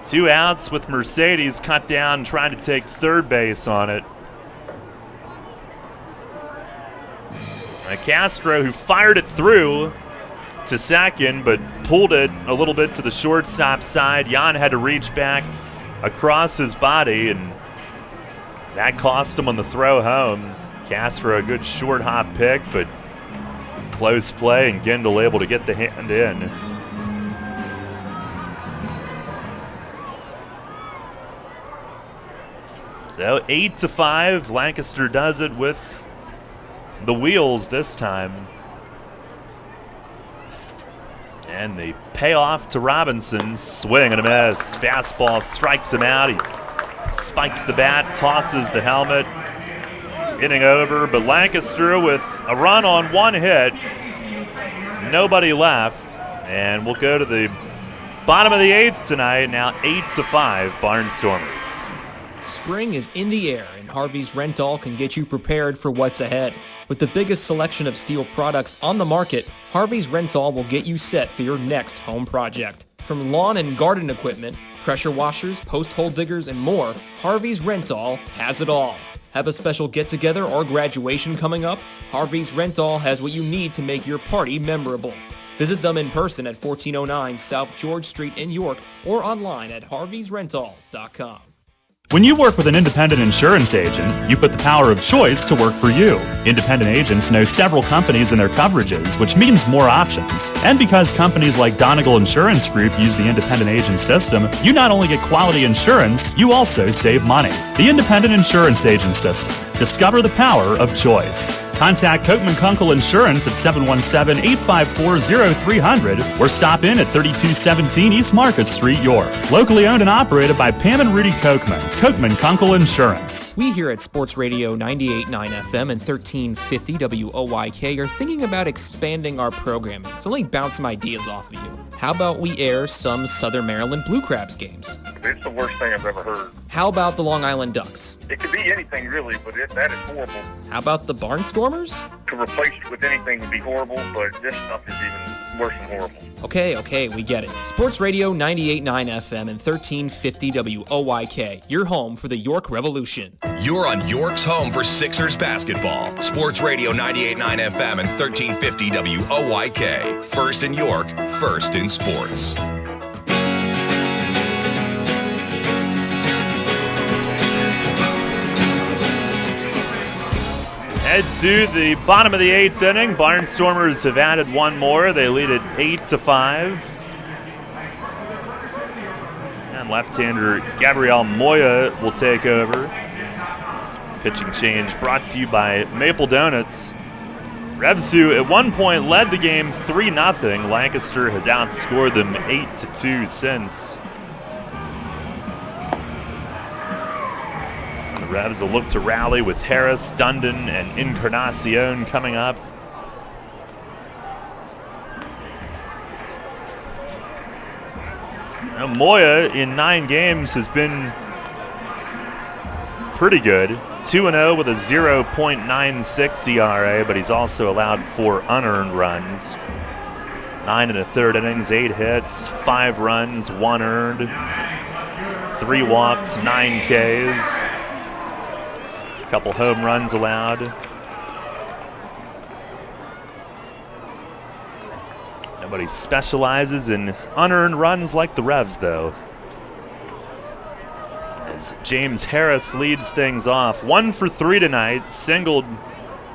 2 outs with Mercedes cut down, trying to take third base on it. Castro, who fired it through to second, but pulled it a little bit to the shortstop side. Jan had to reach back across his body, and that cost him on the throw home. Castro, a good short hop pick, but close play, and Gindel able to get the hand in. So 8-5, Lancaster does it with the wheels this time. And the payoff to Robinson, swing and a miss. Fastball strikes him out. He spikes the bat, tosses the helmet. Inning over, but Lancaster with a run on 1 hit. Nobody left. And we'll go to the bottom of the 8th tonight. Now 8-5 Barnstormers. Spring is in the air, and Harvey's Rental can get you prepared for what's ahead. With the biggest selection of steel products on the market, Harvey's Rental will get you set for your next home project. From lawn and garden equipment, pressure washers, post hole diggers, and more, Harvey's Rental has it all. Have a special get-together or graduation coming up? Harvey's Rental has what you need to make your party memorable. Visit them in person at 1409 South George Street in York or online at harveysrental.com. When you work with an independent insurance agent, you put the power of choice to work for you. Independent agents know several companies and their coverages, which means more options. And because companies like Donegal Insurance Group use the independent agent system, you not only get quality insurance, you also save money. The independent insurance agent system. Discover the power of choice. Contact Kochman Kunkel Insurance at 717-854-0300 or stop in at 3217 East Market Street, York. Locally owned and operated by Pam and Rudy Kochman. Kochman Kunkel Insurance. We here at Sports Radio 98.9 FM and 1350 WOYK are thinking about expanding our programming. So let me bounce some ideas off of you. How about we air some Southern Maryland Blue Crabs games? It's the worst thing I've ever heard. How about the Long Island Ducks? It could be anything really, but that is horrible. How about the Barnstormers? To replace it with anything would be horrible, but this stuff is even worse than horrible. Okay, we get it. Sports Radio 98.9 FM and 1350 WOYK, your home for the York Revolution. You're on York's home for Sixers basketball. Sports Radio 98.9 FM and 1350 WOYK. First in York, first in sports. Head to the bottom of the 8th inning. Barnstormers have added one more. They lead it 8-5. And left-hander Gabriel Moya will take over. Pitching change brought to you by Maple Donuts. Revs, who at one point led the game 3-0, Lancaster has outscored them 8-2 since. And the Revs will look to rally with Harris, Dundon, and Encarnacion coming up. Now, Moya in 9 games has been pretty good. 2-0 with a 0.96 ERA, but he's also allowed 4 unearned runs. 9 1/3 innings, 8 hits, 5 runs, 1 earned, 3 walks, 9 Ks. A couple home runs allowed. Nobody specializes in unearned runs like the Revs, though. As James Harris leads things off. 1 for 3 tonight, singled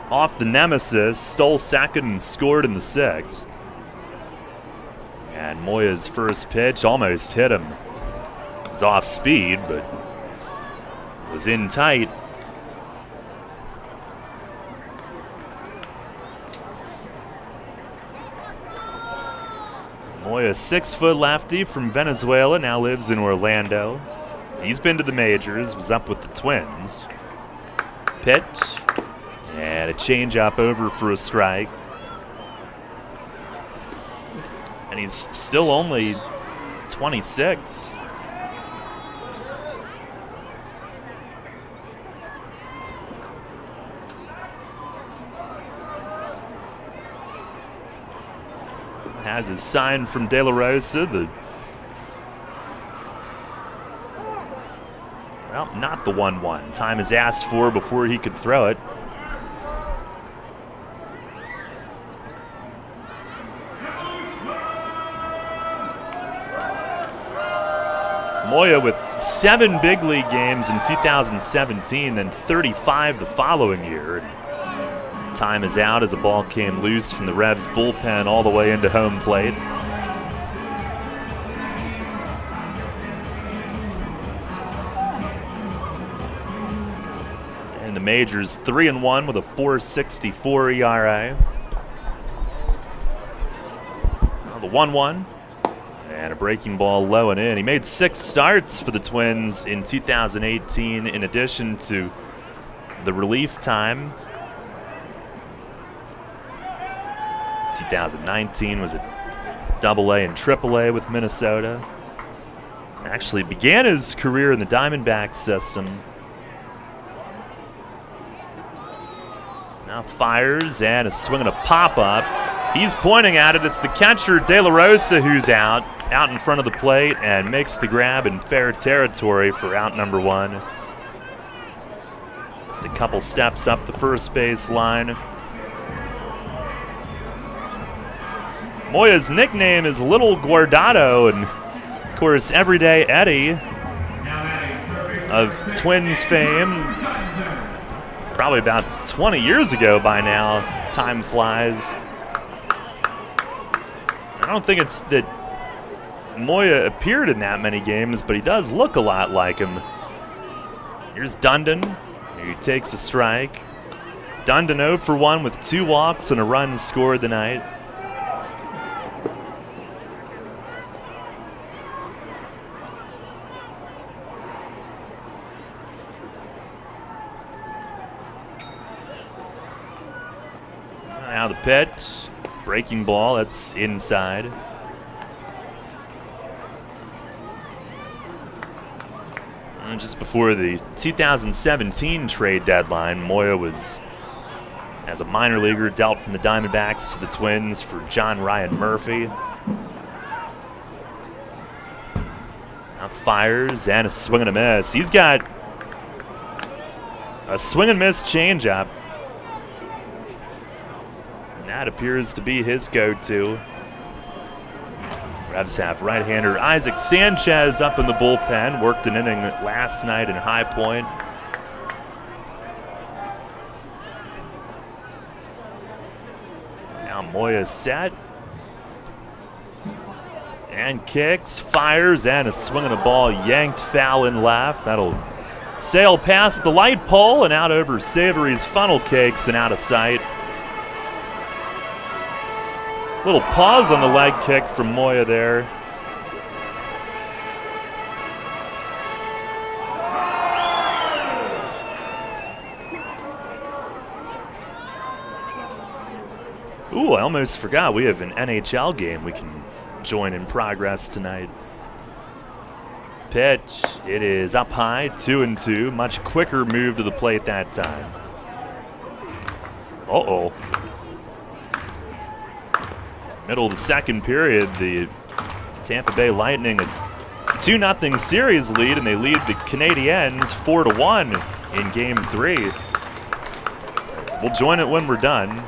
off the nemesis, stole second and scored in the 6th. And Moya's first pitch almost hit him. It was off speed, but was in tight. Moya, 6-foot lefty from Venezuela, now lives in Orlando. He's been to the majors, was up with the Twins. Pitch, and a changeup over for a strike. And he's still only 26. Has his sign from De La Rosa, well, not the 1-1. Time is asked for before he could throw it. Moya with 7 big league games in 2017, then 35 the following year. Time is out as a ball came loose from the Revs bullpen all the way into home plate. And the majors 3-1 with a 4.64 ERA. Well, the 1-1 and a breaking ball low and in. He made 6 starts for the Twins in 2018 in addition to the relief time. 2019 was a Double-A and Triple-A with Minnesota. Actually began his career in the Diamondbacks system. Now fires and a swing and a pop-up. He's pointing at it. It's the catcher, De La Rosa, who's out in front of the plate and makes the grab in fair territory for out number 1. Just a couple steps up the first base line. Moya's nickname is Little Guardado, and of course, Everyday Eddie of Twins fame, probably about 20 years ago by now. Time flies. I don't think it's that Moya appeared in that many games, but he does look a lot like him. Here's Dundon, who takes a strike. Dundon 0 for 1 with 2 walks and a run scored tonight. Now the pitch, breaking ball, that's inside. And just before the 2017 trade deadline, Moya was, as a minor leaguer, dealt from the Diamondbacks to the Twins for John Ryan Murphy. Now fires and a swing and a miss. He's got a swing and miss changeup. That appears to be his go-to. Revs have right-hander Isaac Sanchez up in the bullpen. Worked an inning last night in High Point. Now Moya set. And kicks, fires, and a swing and a ball yanked foul in left. That'll sail past the light pole and out over Savory's funnel cakes and out of sight. Little pause on the leg kick from Moya there. Ooh, I almost forgot we have an NHL game we can join in progress tonight. Pitch, it is up high, 2-2. Much quicker move to the plate that time. Uh-oh. Middle of the second period, the Tampa Bay Lightning a 2-0 series lead, and they lead the Canadiens 4-1 in Game 3. We'll join it when we're done.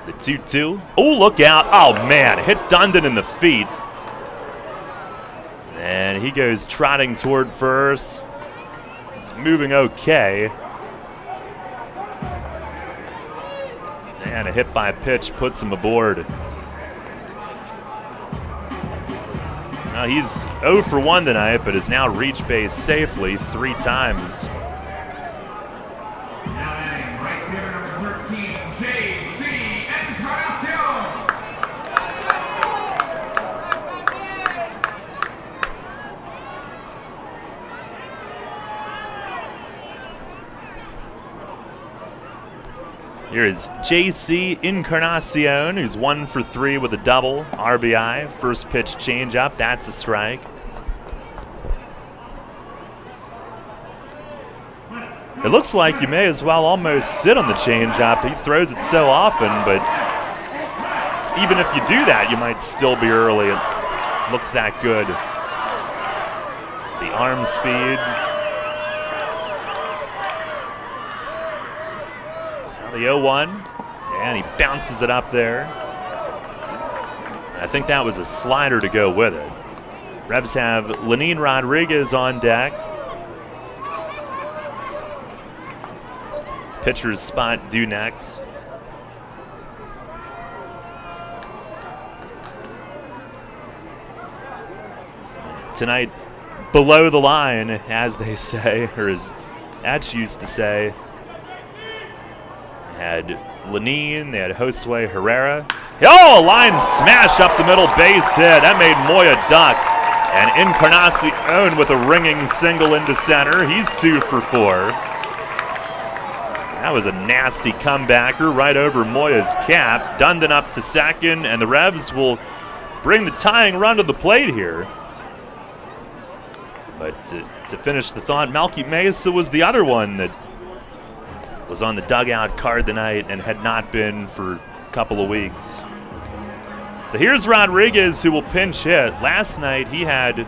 The 2-2. Oh, look out. Oh, man. Hit Dundon in the feet. And he goes trotting toward first. He's moving okay. And a hit by pitch puts him aboard. Now he's 0 for 1 tonight, but has now reached base safely 3 times. Here is JC Encarnacion, who's 1 for 3 with a double, RBI. First pitch changeup, that's a strike. It looks like you may as well almost sit on the changeup. He throws it so often, but even if you do that, you might still be early. It looks that good. The arm speed. The 0-1, and he bounces it up there. I think that was a slider to go with it. Revs have Lenin Rodriguez on deck. Pitcher's spot due next. Tonight, below the line, as they say, or as Atch used to say. Had Lenin, they had Josue Herrera. Oh, a line smash up the middle, base hit. That made Moya duck. And Encarnacion with a ringing single into center. He's 2 for 4. That was a nasty comebacker right over Moya's cap. Dundon up to second, and the Revs will bring the tying run to the plate here. But to finish the thought, Melky Mesa was the other one that was on the dugout card tonight and had not been for a couple of weeks. So here's Rodriguez, who will pinch hit. Last night he had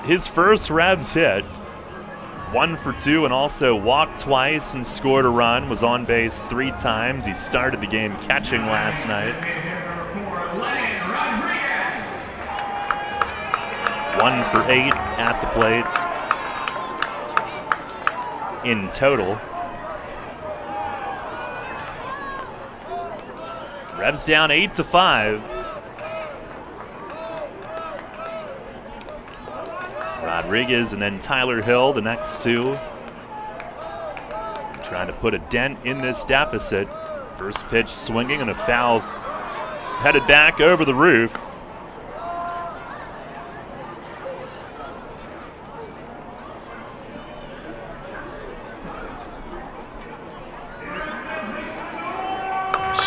his first Revs hit, 1 for 2, and also walked twice and scored a run, was on base 3 times. He started the game catching last night. 1 for 8 at the plate in total. Revs down 8-5. Rodriguez and then Tyler Hill, the next 2. Trying to put a dent in this deficit. First pitch swinging and a foul headed back over the roof.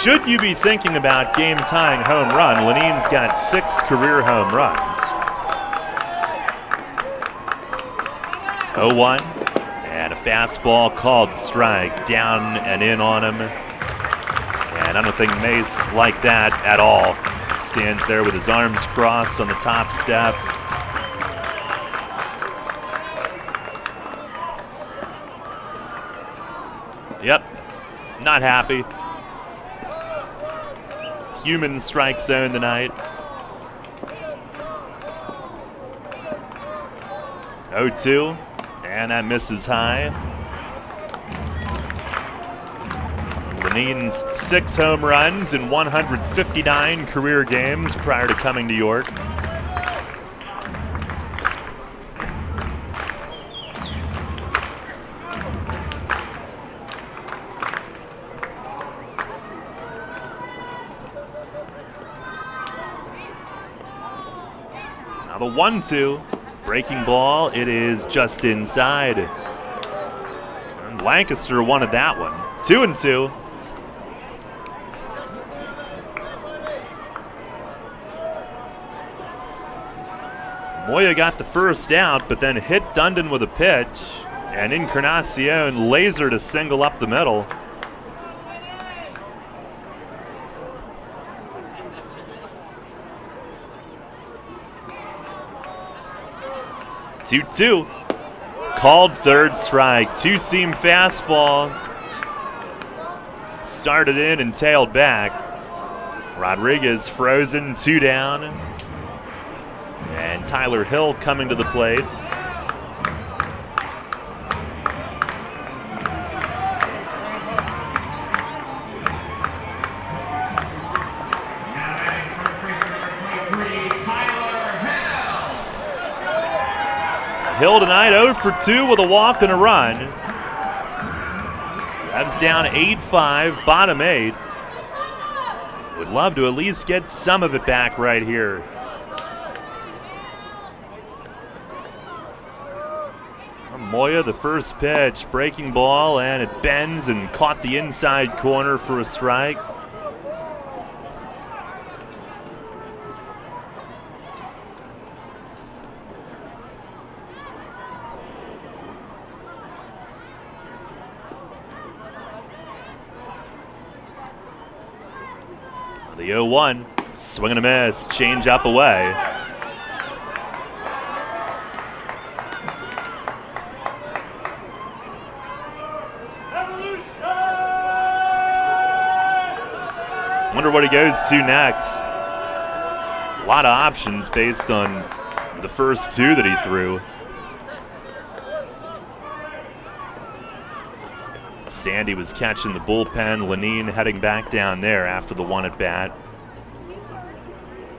Should you be thinking about game-tying home run, Lenin's got 6 career home runs. 0-1, and a fastball called strike, down and in on him. And I don't think Mace liked that at all. Stands there with his arms crossed on the top step. Yep, not happy. Human strike zone tonight. 0-2, and that misses high. Leneen's 6 home runs in 159 career games prior to coming to York. Now the 1-2. Breaking ball, it is just inside. And Lancaster wanted that one. 2-2. Moya got the first out, but then hit Dundon with a pitch, and Encarnacion lasered a single up the middle. Two. Called third strike. Two-seam fastball. Started in and tailed back. Rodriguez frozen, 2 down. And Tyler Hill coming to the plate. Hill tonight 0 for 2 with a walk and a run. Revs down 8-5, bottom 8. Would love to at least get some of it back right here. Moya, the first pitch, breaking ball, and it bends and caught the inside corner for a strike. The 0-1, swing and a miss, change up away. Wonder what he goes to next. A lot of options based on the first 2 that he threw. Sandy was catching the bullpen. Leneen heading back down there after the 1 at bat.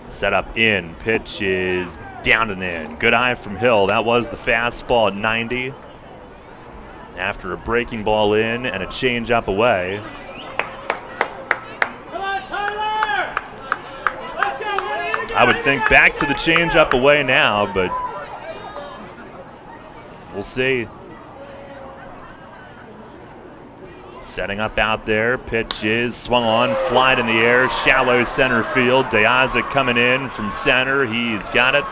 Set up in. Pitch is down and in. Good eye from Hill. That was the fastball at 90. After a breaking ball in and a change up away. I would think back to the change up away now, but we'll see. Setting up out there, pitch is swung on, flied in the air, shallow center field. Diaza coming in from center, he's got it.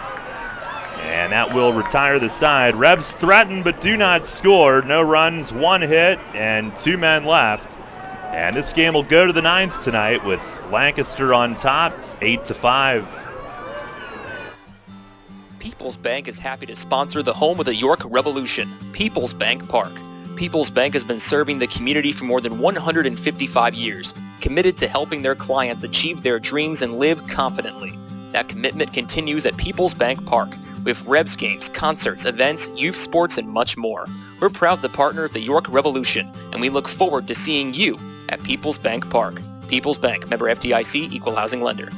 And that will retire the side. Revs threaten but do not score. No runs, 1 hit, and 2 men left. And this game will go to the 9th tonight with Lancaster on top, 8-5. PeoplesBank is happy to sponsor the home of the York Revolution, PeoplesBank Park. PeoplesBank has been serving the community for more than 155 years, committed to helping their clients achieve their dreams and live confidently. That commitment continues at PeoplesBank Park, with Revs games, concerts, events, youth sports, and much more. We're proud to partner with the York Revolution, and we look forward to seeing you at PeoplesBank Park. PeoplesBank, member FDIC, equal housing lender.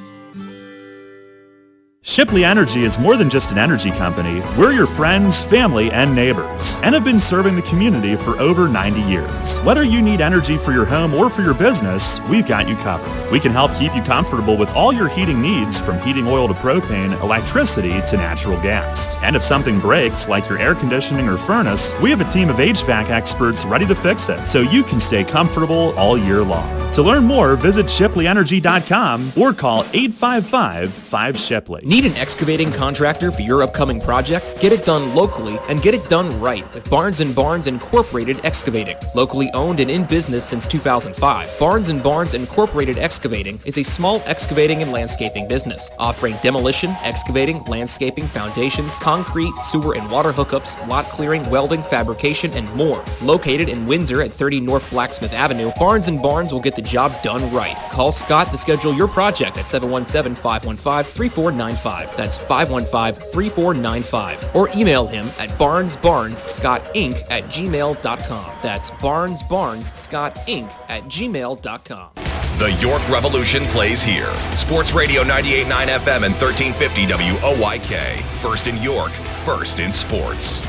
Shipley Energy is more than just an energy company. We're your friends, family, and neighbors, and have been serving the community for over 90 years. Whether you need energy for your home or for your business, we've got you covered. We can help keep you comfortable with all your heating needs, from heating oil to propane, electricity to natural gas. And if something breaks, like your air conditioning or furnace, we have a team of HVAC experts ready to fix it so you can stay comfortable all year long. To learn more, visit ShipleyEnergy.com or call 855-5-SHIPLEY. Need an excavating contractor for your upcoming project? Get it done locally and get it done right with Barnes & Barnes Incorporated Excavating. Locally owned and in business since 2005, Barnes & Barnes Incorporated Excavating is a small excavating and landscaping business, offering demolition, excavating, landscaping, foundations, concrete, sewer and water hookups, lot clearing, welding, fabrication, and more. Located in Windsor at 30 North Blacksmith Avenue, Barnes & Barnes will get the job done right. Call Scott to schedule your project at 717-515-3495. 3495. That's 515-3495. Or email him at barnesbarnesscottinc@gmail.com. That's barnesbarnesscottinc@gmail.com. The York Revolution plays here. Sports Radio 98.9 FM and 1350 WOYK. First in York, first in sports.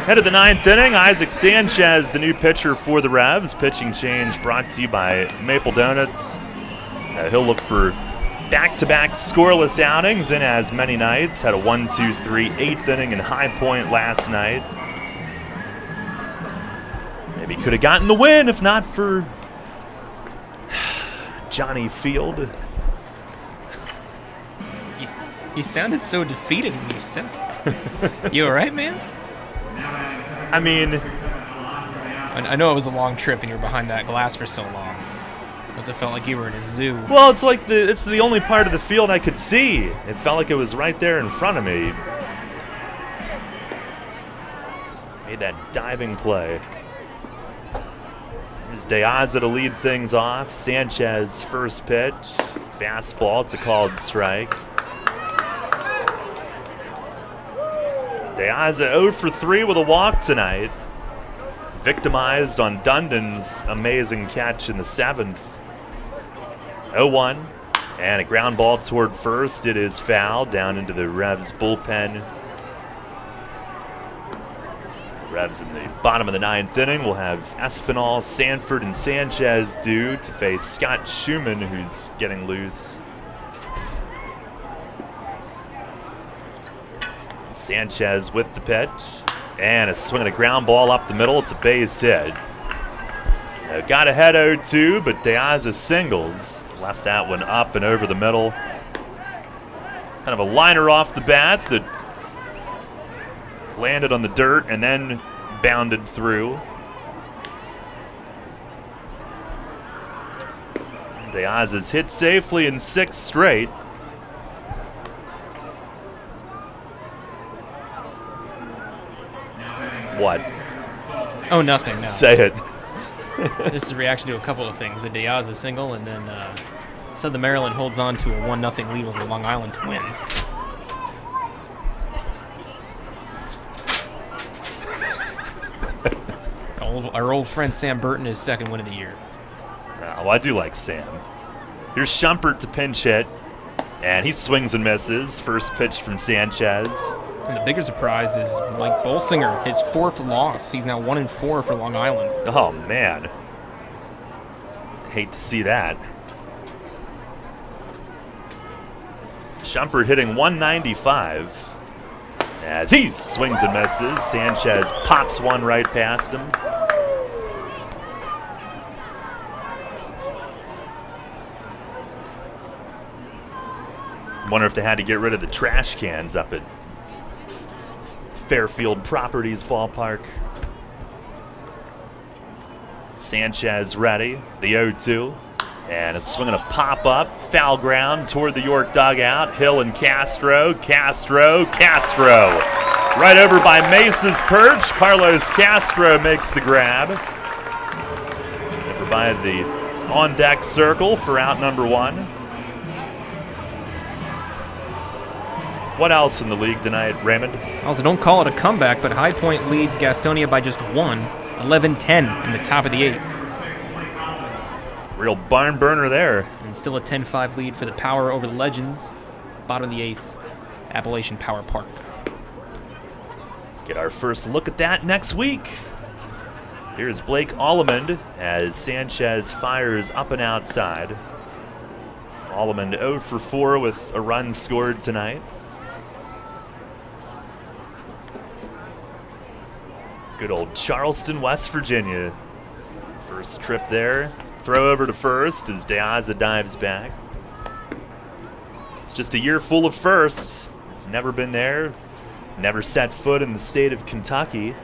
Head of the ninth inning, Isaac Sanchez, the new pitcher for the Revs. Pitching change brought to you by Maple Donuts. He'll look for back-to-back scoreless outings in as many nights. Had a 1-2-3 eighth inning in High Point last night. Maybe could have gotten the win if not for Johnny Field. He sounded so defeated when you said that. You all right, man? I mean, I know it was a long trip and you were behind that glass for so long. Because it felt like you were in a zoo. Well, it's like it's the only part of the field I could see. It felt like it was right there in front of me. Made that diving play. There's De Aza to lead things off. Sanchez first pitch. Fastball. It's a called strike. De Aza 0 for 3 with a walk tonight. Victimized on Dundon's amazing catch in the 7th. 0-1, and a ground ball toward first. It is fouled down into the Revs bullpen. Revs in the bottom of the ninth inning will have Espinal, Sanford, and Sanchez due to face Scott Schumann, who's getting loose. Sanchez with the pitch, and a swing and a ground ball up the middle. It's a base hit. Got ahead 0-2, but De Aza singles. Left that one up and over the middle. Kind of a liner off the bat that landed on the dirt and then bounded through. De Aza's hit safely in 6 straight. What? Oh, nothing. No. Say it. This is a reaction to a couple of things. The De Aza single, and then Southern Maryland holds on to a 1-0 lead over Long Island to win. Our old friend Sam Burton, his second win of the year. Oh, I do like Sam. Here's Schumpert to pinch hit, and he swings and misses. First pitch from Sanchez. And the bigger surprise is Mike Bolsinger, his 4th loss. He's now 1-4 for Long Island. Oh, man. Hate to see that. Schumpert hitting 195. As he swings and misses, Sanchez pops one right past him. Wonder if they had to get rid of the trash cans up at Fairfield Properties Ballpark. Sanchez ready, the 0-2, and a swing and a pop-up, foul ground toward the York dugout. Hill and Castro. Right over by Mesa's perch. Carlos Castro makes the grab. They provide the on-deck circle for out number 1. What else in the league tonight, Raymond? Also, don't call it a comeback, but High Point leads Gastonia by just 1, 11-10 in the top of the 8th. Real barn burner there. And still a 10-5 lead for the Power over the Legends. Bottom of the 8th, Appalachian Power Park. Get our first look at that next week. Here's Blake Allemond as Sanchez fires up and outside. Allemond 0 for 4 with a run scored tonight. Good old Charleston, West Virginia. First trip there. Throw over to first as De Aza dives back. It's just a year full of firsts. I've never been there. Never set foot in the state of Kentucky.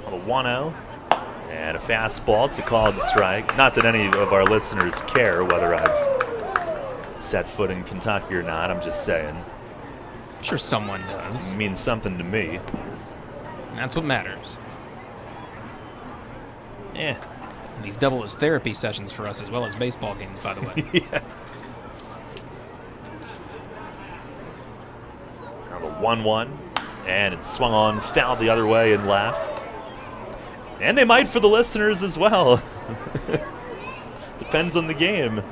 A 1-0. And a fastball. It's a called strike. Not that any of our listeners care whether I've set foot in Kentucky or not. I'm just saying. I'm sure someone does. It means something to me. And that's what matters. Yeah. And these double as therapy sessions for us as well as baseball games, by the way. Yeah. Now the 1-1. And it's swung on, fouled the other way and left. And they might for the listeners as well. Depends on the game.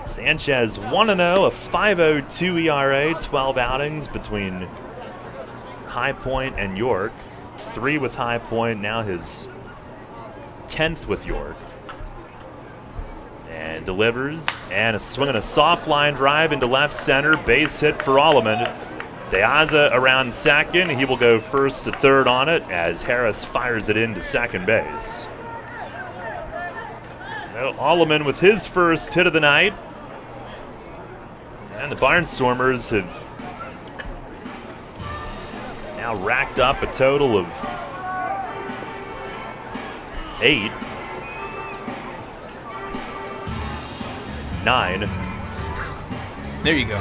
Sanchez 1-0, a 5.02 ERA, 12 outings between High Point and York. 3 with High Point, now his 10th with York. And delivers, and a swing and a soft line drive into left center, base hit for Alleman. De Aza around second, he will go first to third on it as Harris fires it into second base. Alleman with his first hit of the night. And the Barnstormers have now racked up a total of 8. 9. There you go.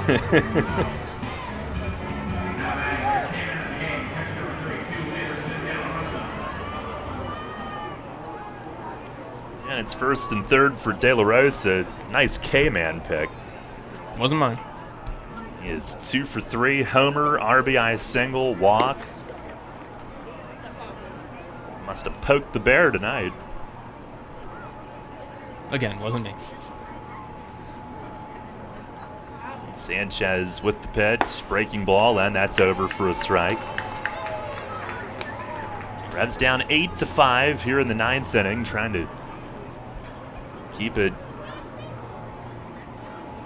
And it's first and third for De La Rosa. Nice K-man pick. Wasn't mine. He is 2 for 3. Homer, RBI single, walk. Must have poked the bear tonight. Again, wasn't me. Sanchez with the pitch, breaking ball, and that's over for a strike. Revs down 8-5 here in the 9th inning, trying to keep it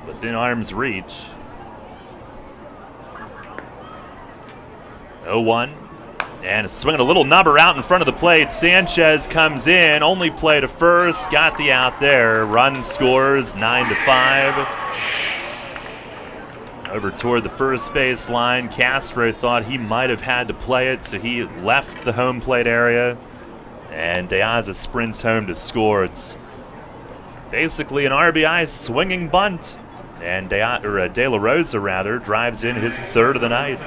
within arm's reach. 0-1, and a swing and a little nubber out in front of the plate. Sanchez comes in, only play to first, got the out there. Run scores, 9-5. Over toward the first base line. Castro thought he might have had to play it, so he left the home plate area. And De Aza sprints home to score. It's basically an RBI swinging bunt. And De La Rosa, rather, drives in his third of the night.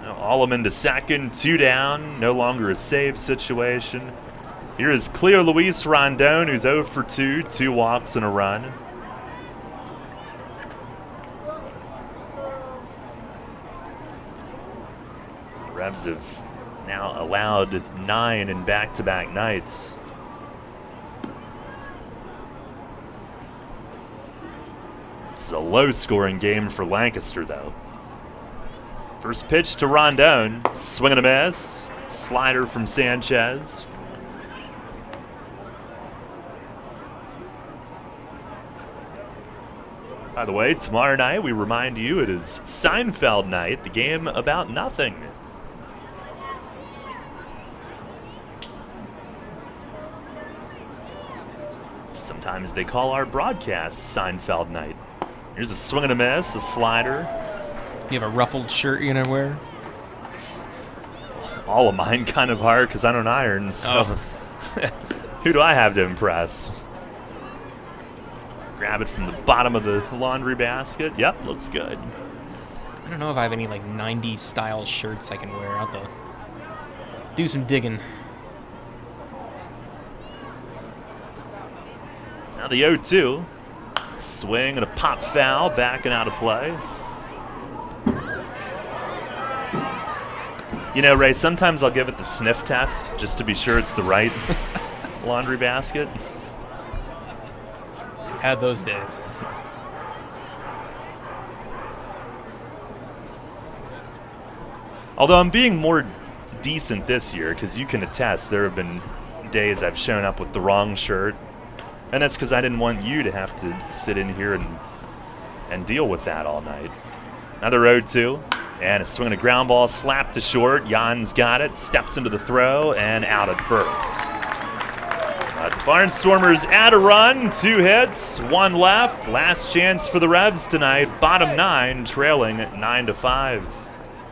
Now Alleman to second, 2 down. No longer a save situation. Here is Cleo Luis Rondon, who's 0 for 2, 2 walks and a run. The Revs have now allowed 9 in back-to-back nights. It's a low-scoring game for Lancaster, though. First pitch to Rondon, swing and a miss. Slider from Sanchez. By the way, tomorrow night, we remind you, it is Seinfeld night, the game about nothing. Sometimes they call our broadcast Seinfeld night. Here's a swing and a miss, a slider. You have a ruffled shirt you're gonna wear? All of mine kind of hard because I don't iron, so who do I have to impress? Grab it from the bottom of the laundry basket. Yep, looks good. I don't know if I have any like 90s style shirts I can wear. I'll have to do some digging. Now the 0-2. Swing and a pop foul, backing out of play. You know, Ray, sometimes I'll give it the sniff test just to be sure it's the right laundry basket. I've had those days. Although I'm being more decent this year, because you can attest there have been days I've shown up with the wrong shirt. And that's because I didn't want you to have to sit in here and deal with that all night. Another 0-2. And a swing and a ground ball slapped to short. Jan's got it, steps into the throw, and out at first. The Barnstormers add a run, 2 hits, 1 left. Last chance for the Revs tonight. Bottom 9, trailing at 9-5.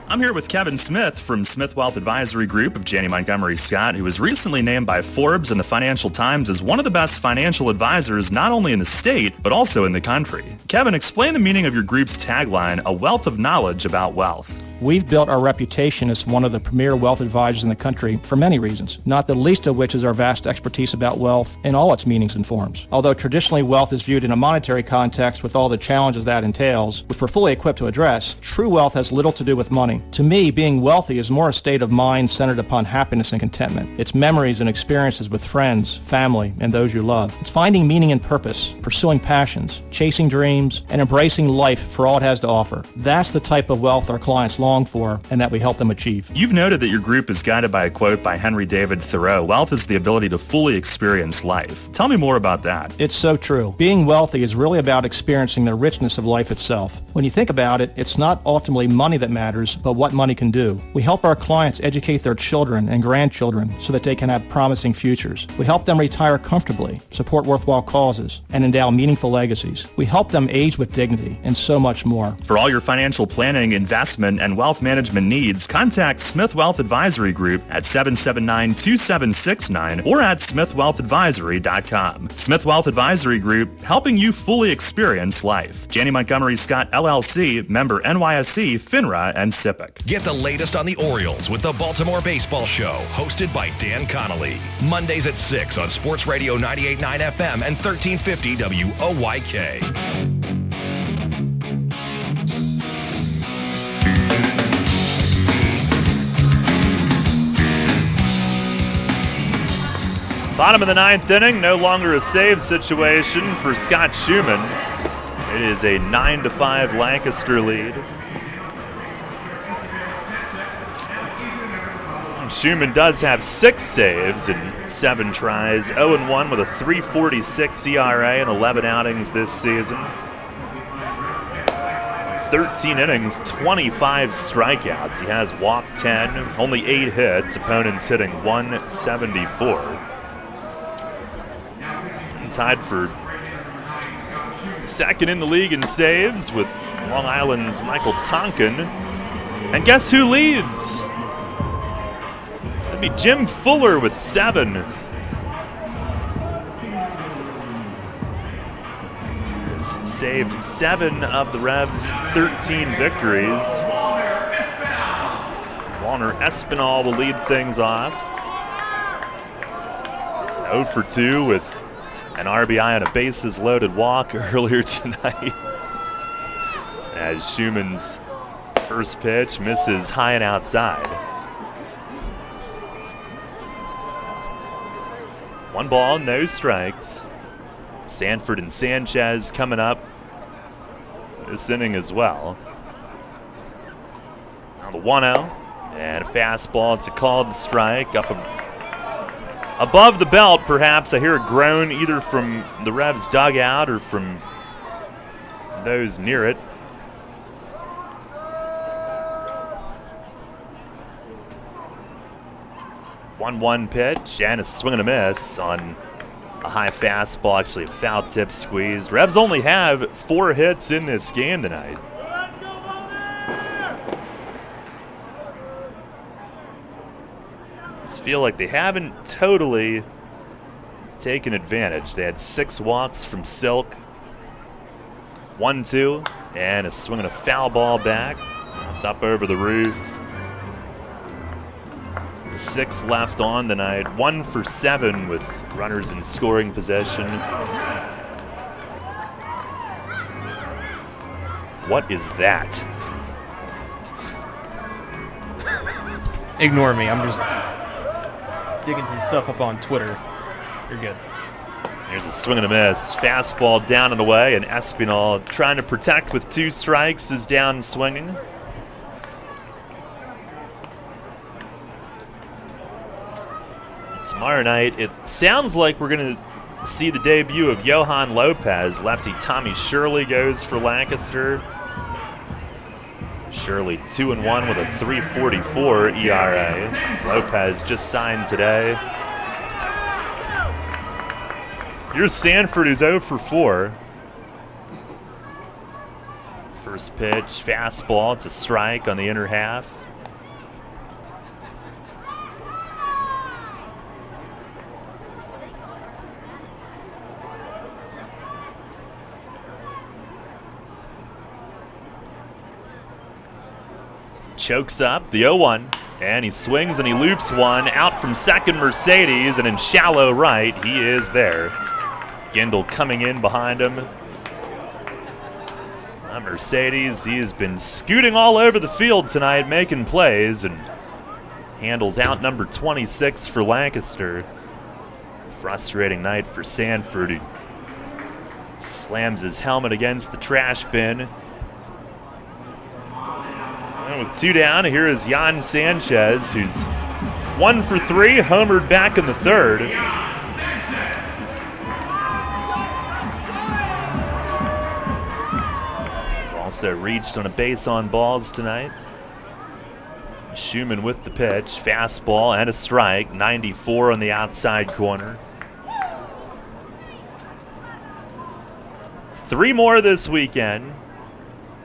I'm here with Kevin Smith from Smith Wealth Advisory Group of Janney Montgomery Scott, who was recently named by Forbes and the Financial Times as one of the best financial advisors not only in the state, but also in the country. Kevin, explain the meaning of your group's tagline, a wealth of knowledge about wealth. We've built our reputation as one of the premier wealth advisors in the country for many reasons, not the least of which is our vast expertise about wealth in all its meanings and forms. Although traditionally wealth is viewed in a monetary context with all the challenges that entails, which we're fully equipped to address, true wealth has little to do with money. To me, being wealthy is more a state of mind centered upon happiness and contentment. It's memories and experiences with friends, family, and those you love. It's finding meaning and purpose, pursuing passions, chasing dreams, and embracing life for all it has to offer. That's the type of wealth our clients long for and that we help them achieve. You've noted that your group is guided by a quote by Henry David Thoreau, wealth is the ability to fully experience life. Tell me more about that. It's so true. Being wealthy is really about experiencing the richness of life itself. When you think about it, it's not ultimately money that matters, but what money can do. We help our clients educate their children and grandchildren so that they can have promising futures. We help them retire comfortably, support worthwhile causes, and endow meaningful legacies. We help them age with dignity and so much more. For all your financial planning, investment, and wealth management needs, contact Smith Wealth Advisory Group at 779-2769 or at smithwealthadvisory.com. Smith Wealth Advisory Group, helping you fully experience life. Janney Montgomery Scott LLC, member NYSE, FINRA, and SIPC. Get the latest on the Orioles with the Baltimore Baseball Show, hosted by Dan Connolly. Mondays at 6 on Sports Radio 98.9 FM and 1350 WOYK. Bottom of the ninth inning, no longer a save situation for Scott Schumann. It is a 9-5 Lancaster lead. Schumann does have 6 saves in 7 tries, 0-1 with a 3.46 ERA and 11 outings this season. 13 innings, 25 strikeouts. He has walked 10, only 8 hits, opponents hitting 174. Tied for second in the league in saves with Long Island's Michael Tonkin. And guess who leads? That'd be Jim Fuller with 7. He's saved 7 of the Revs' 13 victories. Walner Espinal will lead things off. 0 for 2 with an RBI and a bases-loaded walk earlier tonight. As Schumann's first pitch misses high and outside. 1 ball, no strikes. Sanford and Sanchez coming up this inning as well. Now the 1-0 and a fastball. It's a called strike up above the belt, perhaps. I hear a groan either from the Revs dugout or from those near it. One pitch and a swing and a miss on a high fastball, actually a foul tip squeezed. Revs only have 4 hits in this game tonight. Feel like they haven't totally taken advantage. They had 6 walks from Silk, 1-2, and a swing and a foul ball back. It's up over the roof. 6 left on the night, 1 for 7 with runners in scoring possession. What is that? Ignore me, I'm just digging some stuff up on Twitter. You're good. Here's a swing and a miss. Fastball down and away, and Espinal trying to protect with 2 strikes is down swinging. Tomorrow night, it sounds like we're going to see the debut of Johan Lopez. Lefty Tommy Shirley goes for Lancaster. Shirley 2-1 with a 3.44 ERA. Lopez just signed today. Here's Sanford, who's 0 for 4. For First pitch, fastball. It's a strike on the inner half. Chokes up the 0-1, and he swings and he loops one out from second. Mercedes, and in shallow right, he is there. Gendel coming in behind him. Mercedes, he has been scooting all over the field tonight, making plays, and handles out number 26 for Lancaster. Frustrating night for Sanford. He slams his helmet against the trash bin. And with 2 down, here is Jan Sanchez, who's 1 for 3, homered back in the third. He's also reached on a base on balls tonight. Schumann with the pitch, fastball and a strike, 94 on the outside corner. 3 more this weekend.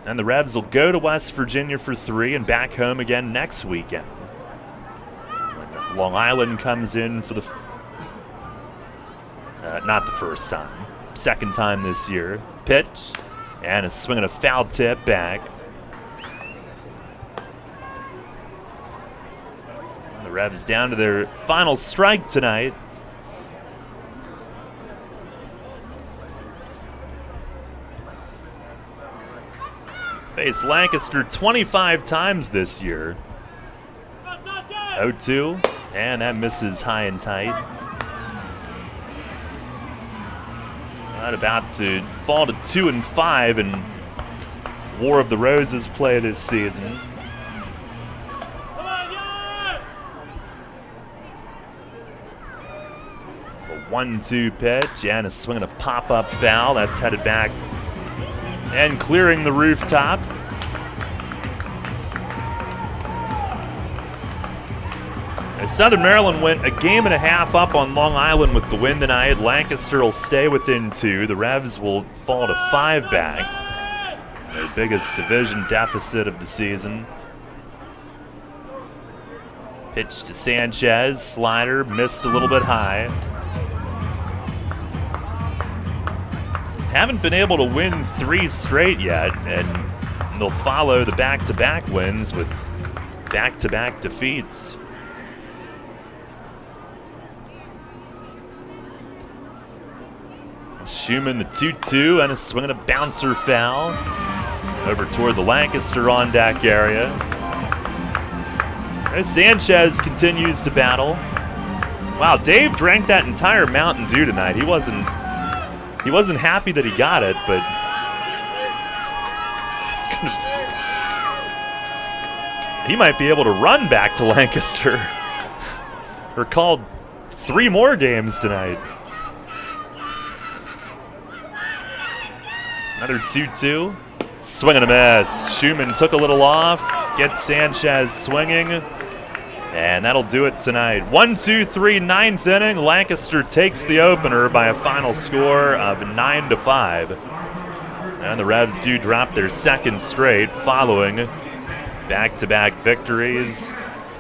And the Revs will go to West Virginia for 3 and back home again next weekend. When Long Island comes in for the... not the first time. Second time this year. Pitch. And a swing and a foul tip back. And the Revs down to their final strike tonight. Faced Lancaster 25 times this year. 0-2, and that misses high and tight. Not about to fall to 2-5 in War of the Roses play this season. A 1-2 pitch and a swing and a pop-up foul. That's headed back and clearing the rooftop. As Southern Maryland went a game and a half up on Long Island with the win tonight, Lancaster will stay within 2. The Revs will fall to 5 back. Their biggest division deficit of the season. Pitch to Sanchez, slider, missed a little bit high. Haven't been able to win 3 straight yet, and they'll follow the back-to-back wins with back-to-back defeats. Schumann the 2-2 and a swing and a bouncer foul over toward the Lancaster on deck area. As Sanchez continues to battle. Wow, Dave drank that entire Mountain Dew tonight. He wasn't happy that he got it, but he might be able to run back to Lancaster. Or called 3 more games tonight. Another 2-2. Swing and a miss. Schumann took a little off. Gets Sanchez swinging. And that'll do it tonight. 1-2-3, 9th inning. Lancaster takes the opener by a final score of 9-5. And the Revs do drop their second straight following back-to-back victories.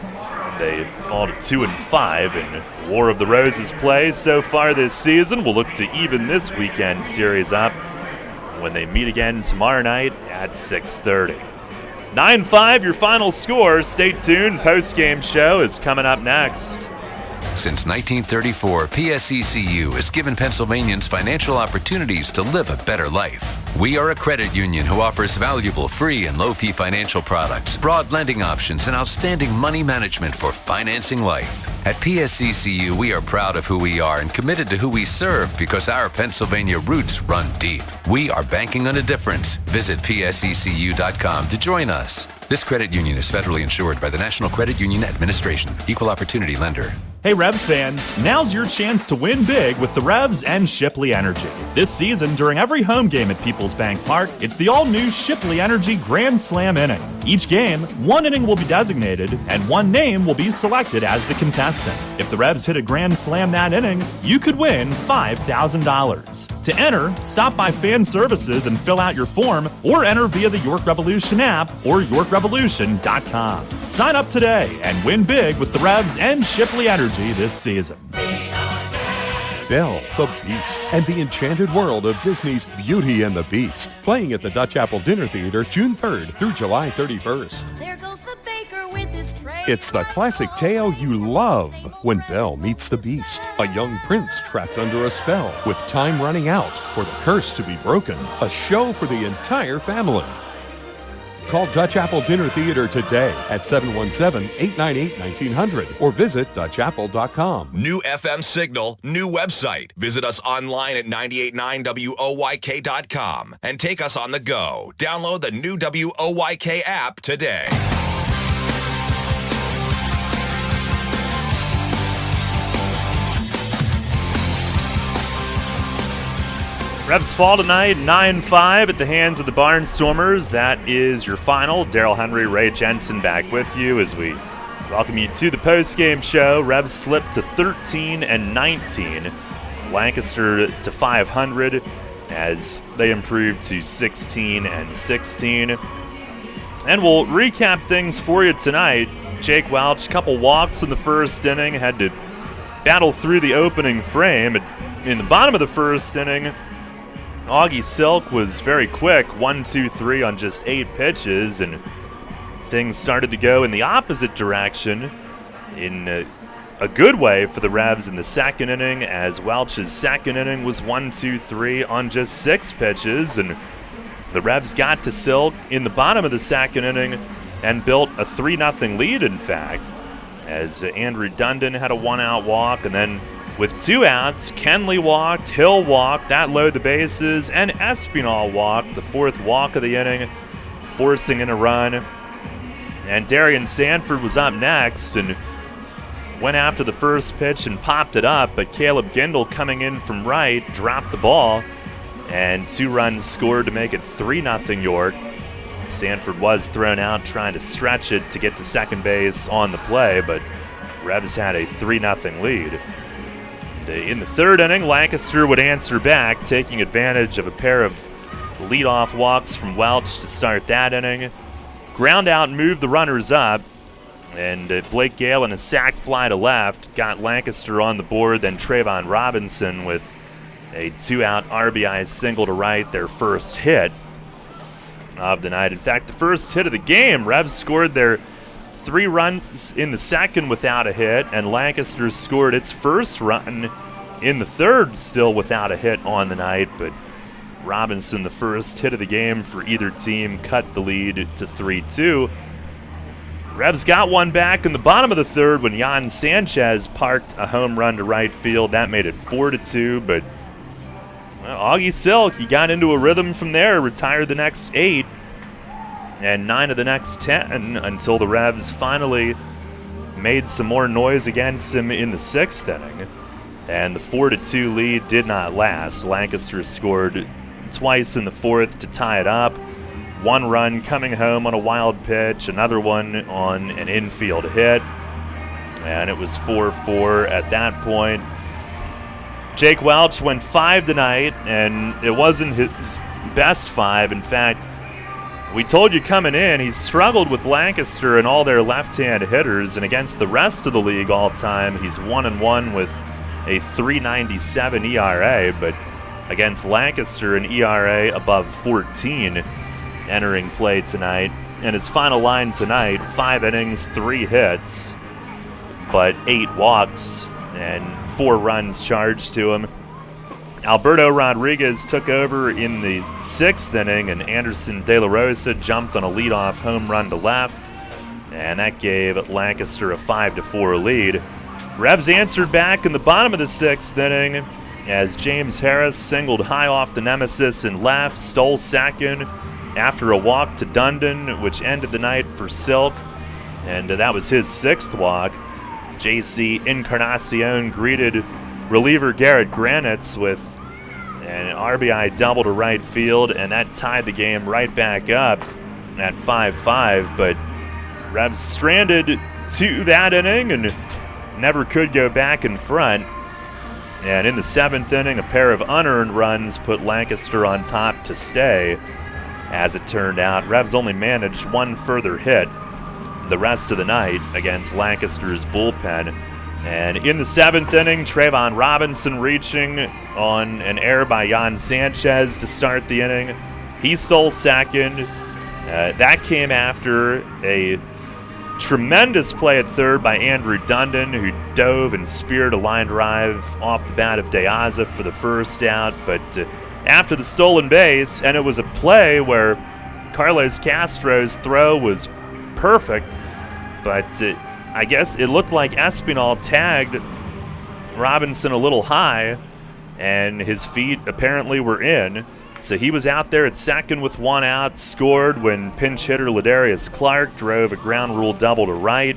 And they fall to 2-5 in War of the Roses play so far this season. We'll look to even this weekend series up when they meet again tomorrow night at 6:30. 9-5, your final score. Stay tuned. Post-game show is coming up next. Since 1934, PSECU has given Pennsylvanians financial opportunities to live a better life. We are a credit union who offers valuable free and low-fee financial products, broad lending options, and outstanding money management for financing life. At PSECU, we are proud of who we are and committed to who we serve because our Pennsylvania roots run deep. We are banking on a difference. Visit PSECU.com to join us. This credit union is federally insured by the National Credit Union Administration. Equal opportunity lender. Hey Revs fans, now's your chance to win big with the Revs and Shipley Energy. This season, during every home game at PeoplesBank Park, it's the all-new Shipley Energy Grand Slam inning. Each game, one inning will be designated, and one name will be selected as the contestant. If the Revs hit a grand slam that inning, you could win $5,000. To enter, stop by Fan Services and fill out your form, or enter via the York Revolution app or YorkRevolution.com. Sign up today and win big with the Revs and Shipley Energy this season. Belle, the Beast, and the enchanted world of Disney's Beauty and the Beast. Playing at the Dutch Apple Dinner Theater June 3rd through July 31st. There goes the baker with his tray. It's the classic tale you love when Belle meets the Beast. A young prince trapped under a spell with time running out for the curse to be broken. A show for the entire family. Call Dutch Apple Dinner Theater today at 717-898-1900 or visit DutchApple.com. New FM signal, new website. Visit us online at 989WOYK.com and take us on the go. Download the new WOYK app today. Revs fall tonight 9-5 at the hands of the Barnstormers. That is your final. Daryl Henry, Ray Jensen back with you as we welcome you to the post-game show. Revs slipped to 13-19. Lancaster to 500 as they improved to 16-16. And we'll recap things for you tonight. Jake Welch, couple walks in the first inning, had to battle through the opening frame. In the bottom of the first inning, Augie Silk was very quick, 1-2-3 on just 8 pitches, and things started to go in the opposite direction in a good way for the Revs in the second inning, as Welch's second inning was 1-2-3 on just 6 pitches, and the Revs got to Silk in the bottom of the second inning and built a 3-0 lead, in fact, as Andrew Dundon had a 1-out walk, and then with 2 outs, Kenley walked, Hill walked, that loaded the bases, and Espinal walked, the 4th walk of the inning, forcing in a run. And Darian Sanford was up next and went after the first pitch and popped it up, but Caleb Gindel coming in from right dropped the ball, and 2 runs scored to make it 3-0 York. Sanford was thrown out trying to stretch it to get to second base on the play, but Revs had a 3-0 lead. In the third inning, Lancaster would answer back, taking advantage of a pair of leadoff walks from Welch to start that inning. Ground out moved the runners up, and Blake Gale in a sac fly to left got Lancaster on the board, then Trayvon Robinson with a 2-out RBI single to right, their first hit of the night. In fact, the first hit of the game, Revs scored their 3 runs in the second without a hit, and Lancaster scored its first run in the third still without a hit on the night, but Robinson, the first hit of the game for either team, cut the lead to 3-2. Revs got one back in the bottom of the third when Jan Sanchez parked a home run to right field. That made it 4-2, but Augie Silk, he got into a rhythm from there, retired the next 8, and 9 of the next 10 until the Revs finally made some more noise against him in the 6th inning. And the 4-2 lead did not last. Lancaster scored twice in the 4th to tie it up. 1 run coming home on a wild pitch, another one on an infield hit. And it was 4-4 at that point. Jake Welch went 5 tonight, and it wasn't his best 5. In fact, we told you coming in, he's struggled with Lancaster and all their left-hand hitters, and against the rest of the league all time, he's 1-1 with a 3.97 ERA, but against Lancaster, an ERA above 14 entering play tonight. And his final line tonight, 5 innings, 3 hits, but 8 walks and 4 runs charged to him. Alberto Rodriguez took over in the 6th inning, and Anderson De La Rosa jumped on a leadoff home run to left, and that gave Lancaster a 5-4 lead. Revs answered back in the bottom of the 6th inning as James Harris singled high off the nemesis in left, stole second after a walk to Dundon, which ended the night for Silk, and that was his 6th walk. JC Encarnacion greeted reliever Garrett Granitz with an RBI double to right field, and that tied the game right back up at 5-5, but Revs stranded to that inning and never could go back in front. And in the 7th inning, a pair of unearned runs put Lancaster on top to stay. As it turned out, Revs only managed one further hit the rest of the night against Lancaster's bullpen. And in the 7th inning, Trayvon Robinson reaching on an error by Jan Sanchez to start the inning. He stole second. That came after a tremendous play at third by Andrew Dundon, who dove and speared a line drive off the bat of De Aza for the first out. But after the stolen base, and it was a play where Carlos Castro's throw was perfect, but I guess it looked like Espinal tagged Robinson a little high, and his feet apparently were in. So he was out there at second with one out, scored when pinch hitter Ladarius Clark drove a ground rule double to right.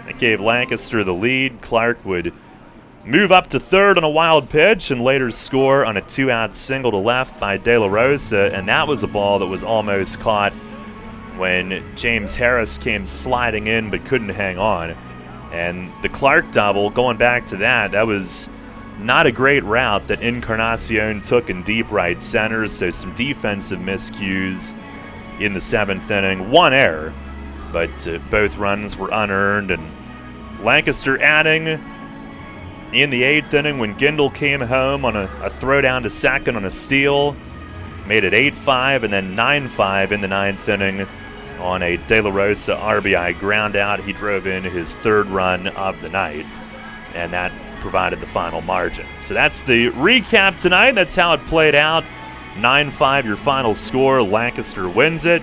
That gave Lancaster the lead. Clark would move up to third on a wild pitch and later score on a 2-out single to left by De La Rosa, and that was a ball that was almost caught when James Harris came sliding in but couldn't hang on. And the Clark double, going back to that was not a great route that Encarnacion took in deep right center, so some defensive miscues in the 7th inning. One error, but both runs were unearned, and Lancaster adding in the 8th inning when Gindel came home on a throw down to second on a steal, made it 8-5, and then 9-5 in the 9th inning on a De La Rosa RBI ground out. He drove in his 3rd run of the night, and that provided the final margin. So that's the recap tonight. That's how it played out. 9-5 your final score. Lancaster wins it.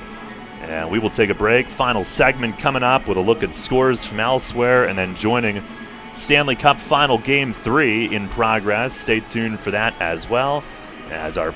And we will take a break. Final segment coming up with a look at scores from elsewhere, and then joining Stanley Cup Final Game 3 in progress. Stay tuned for that as well, as our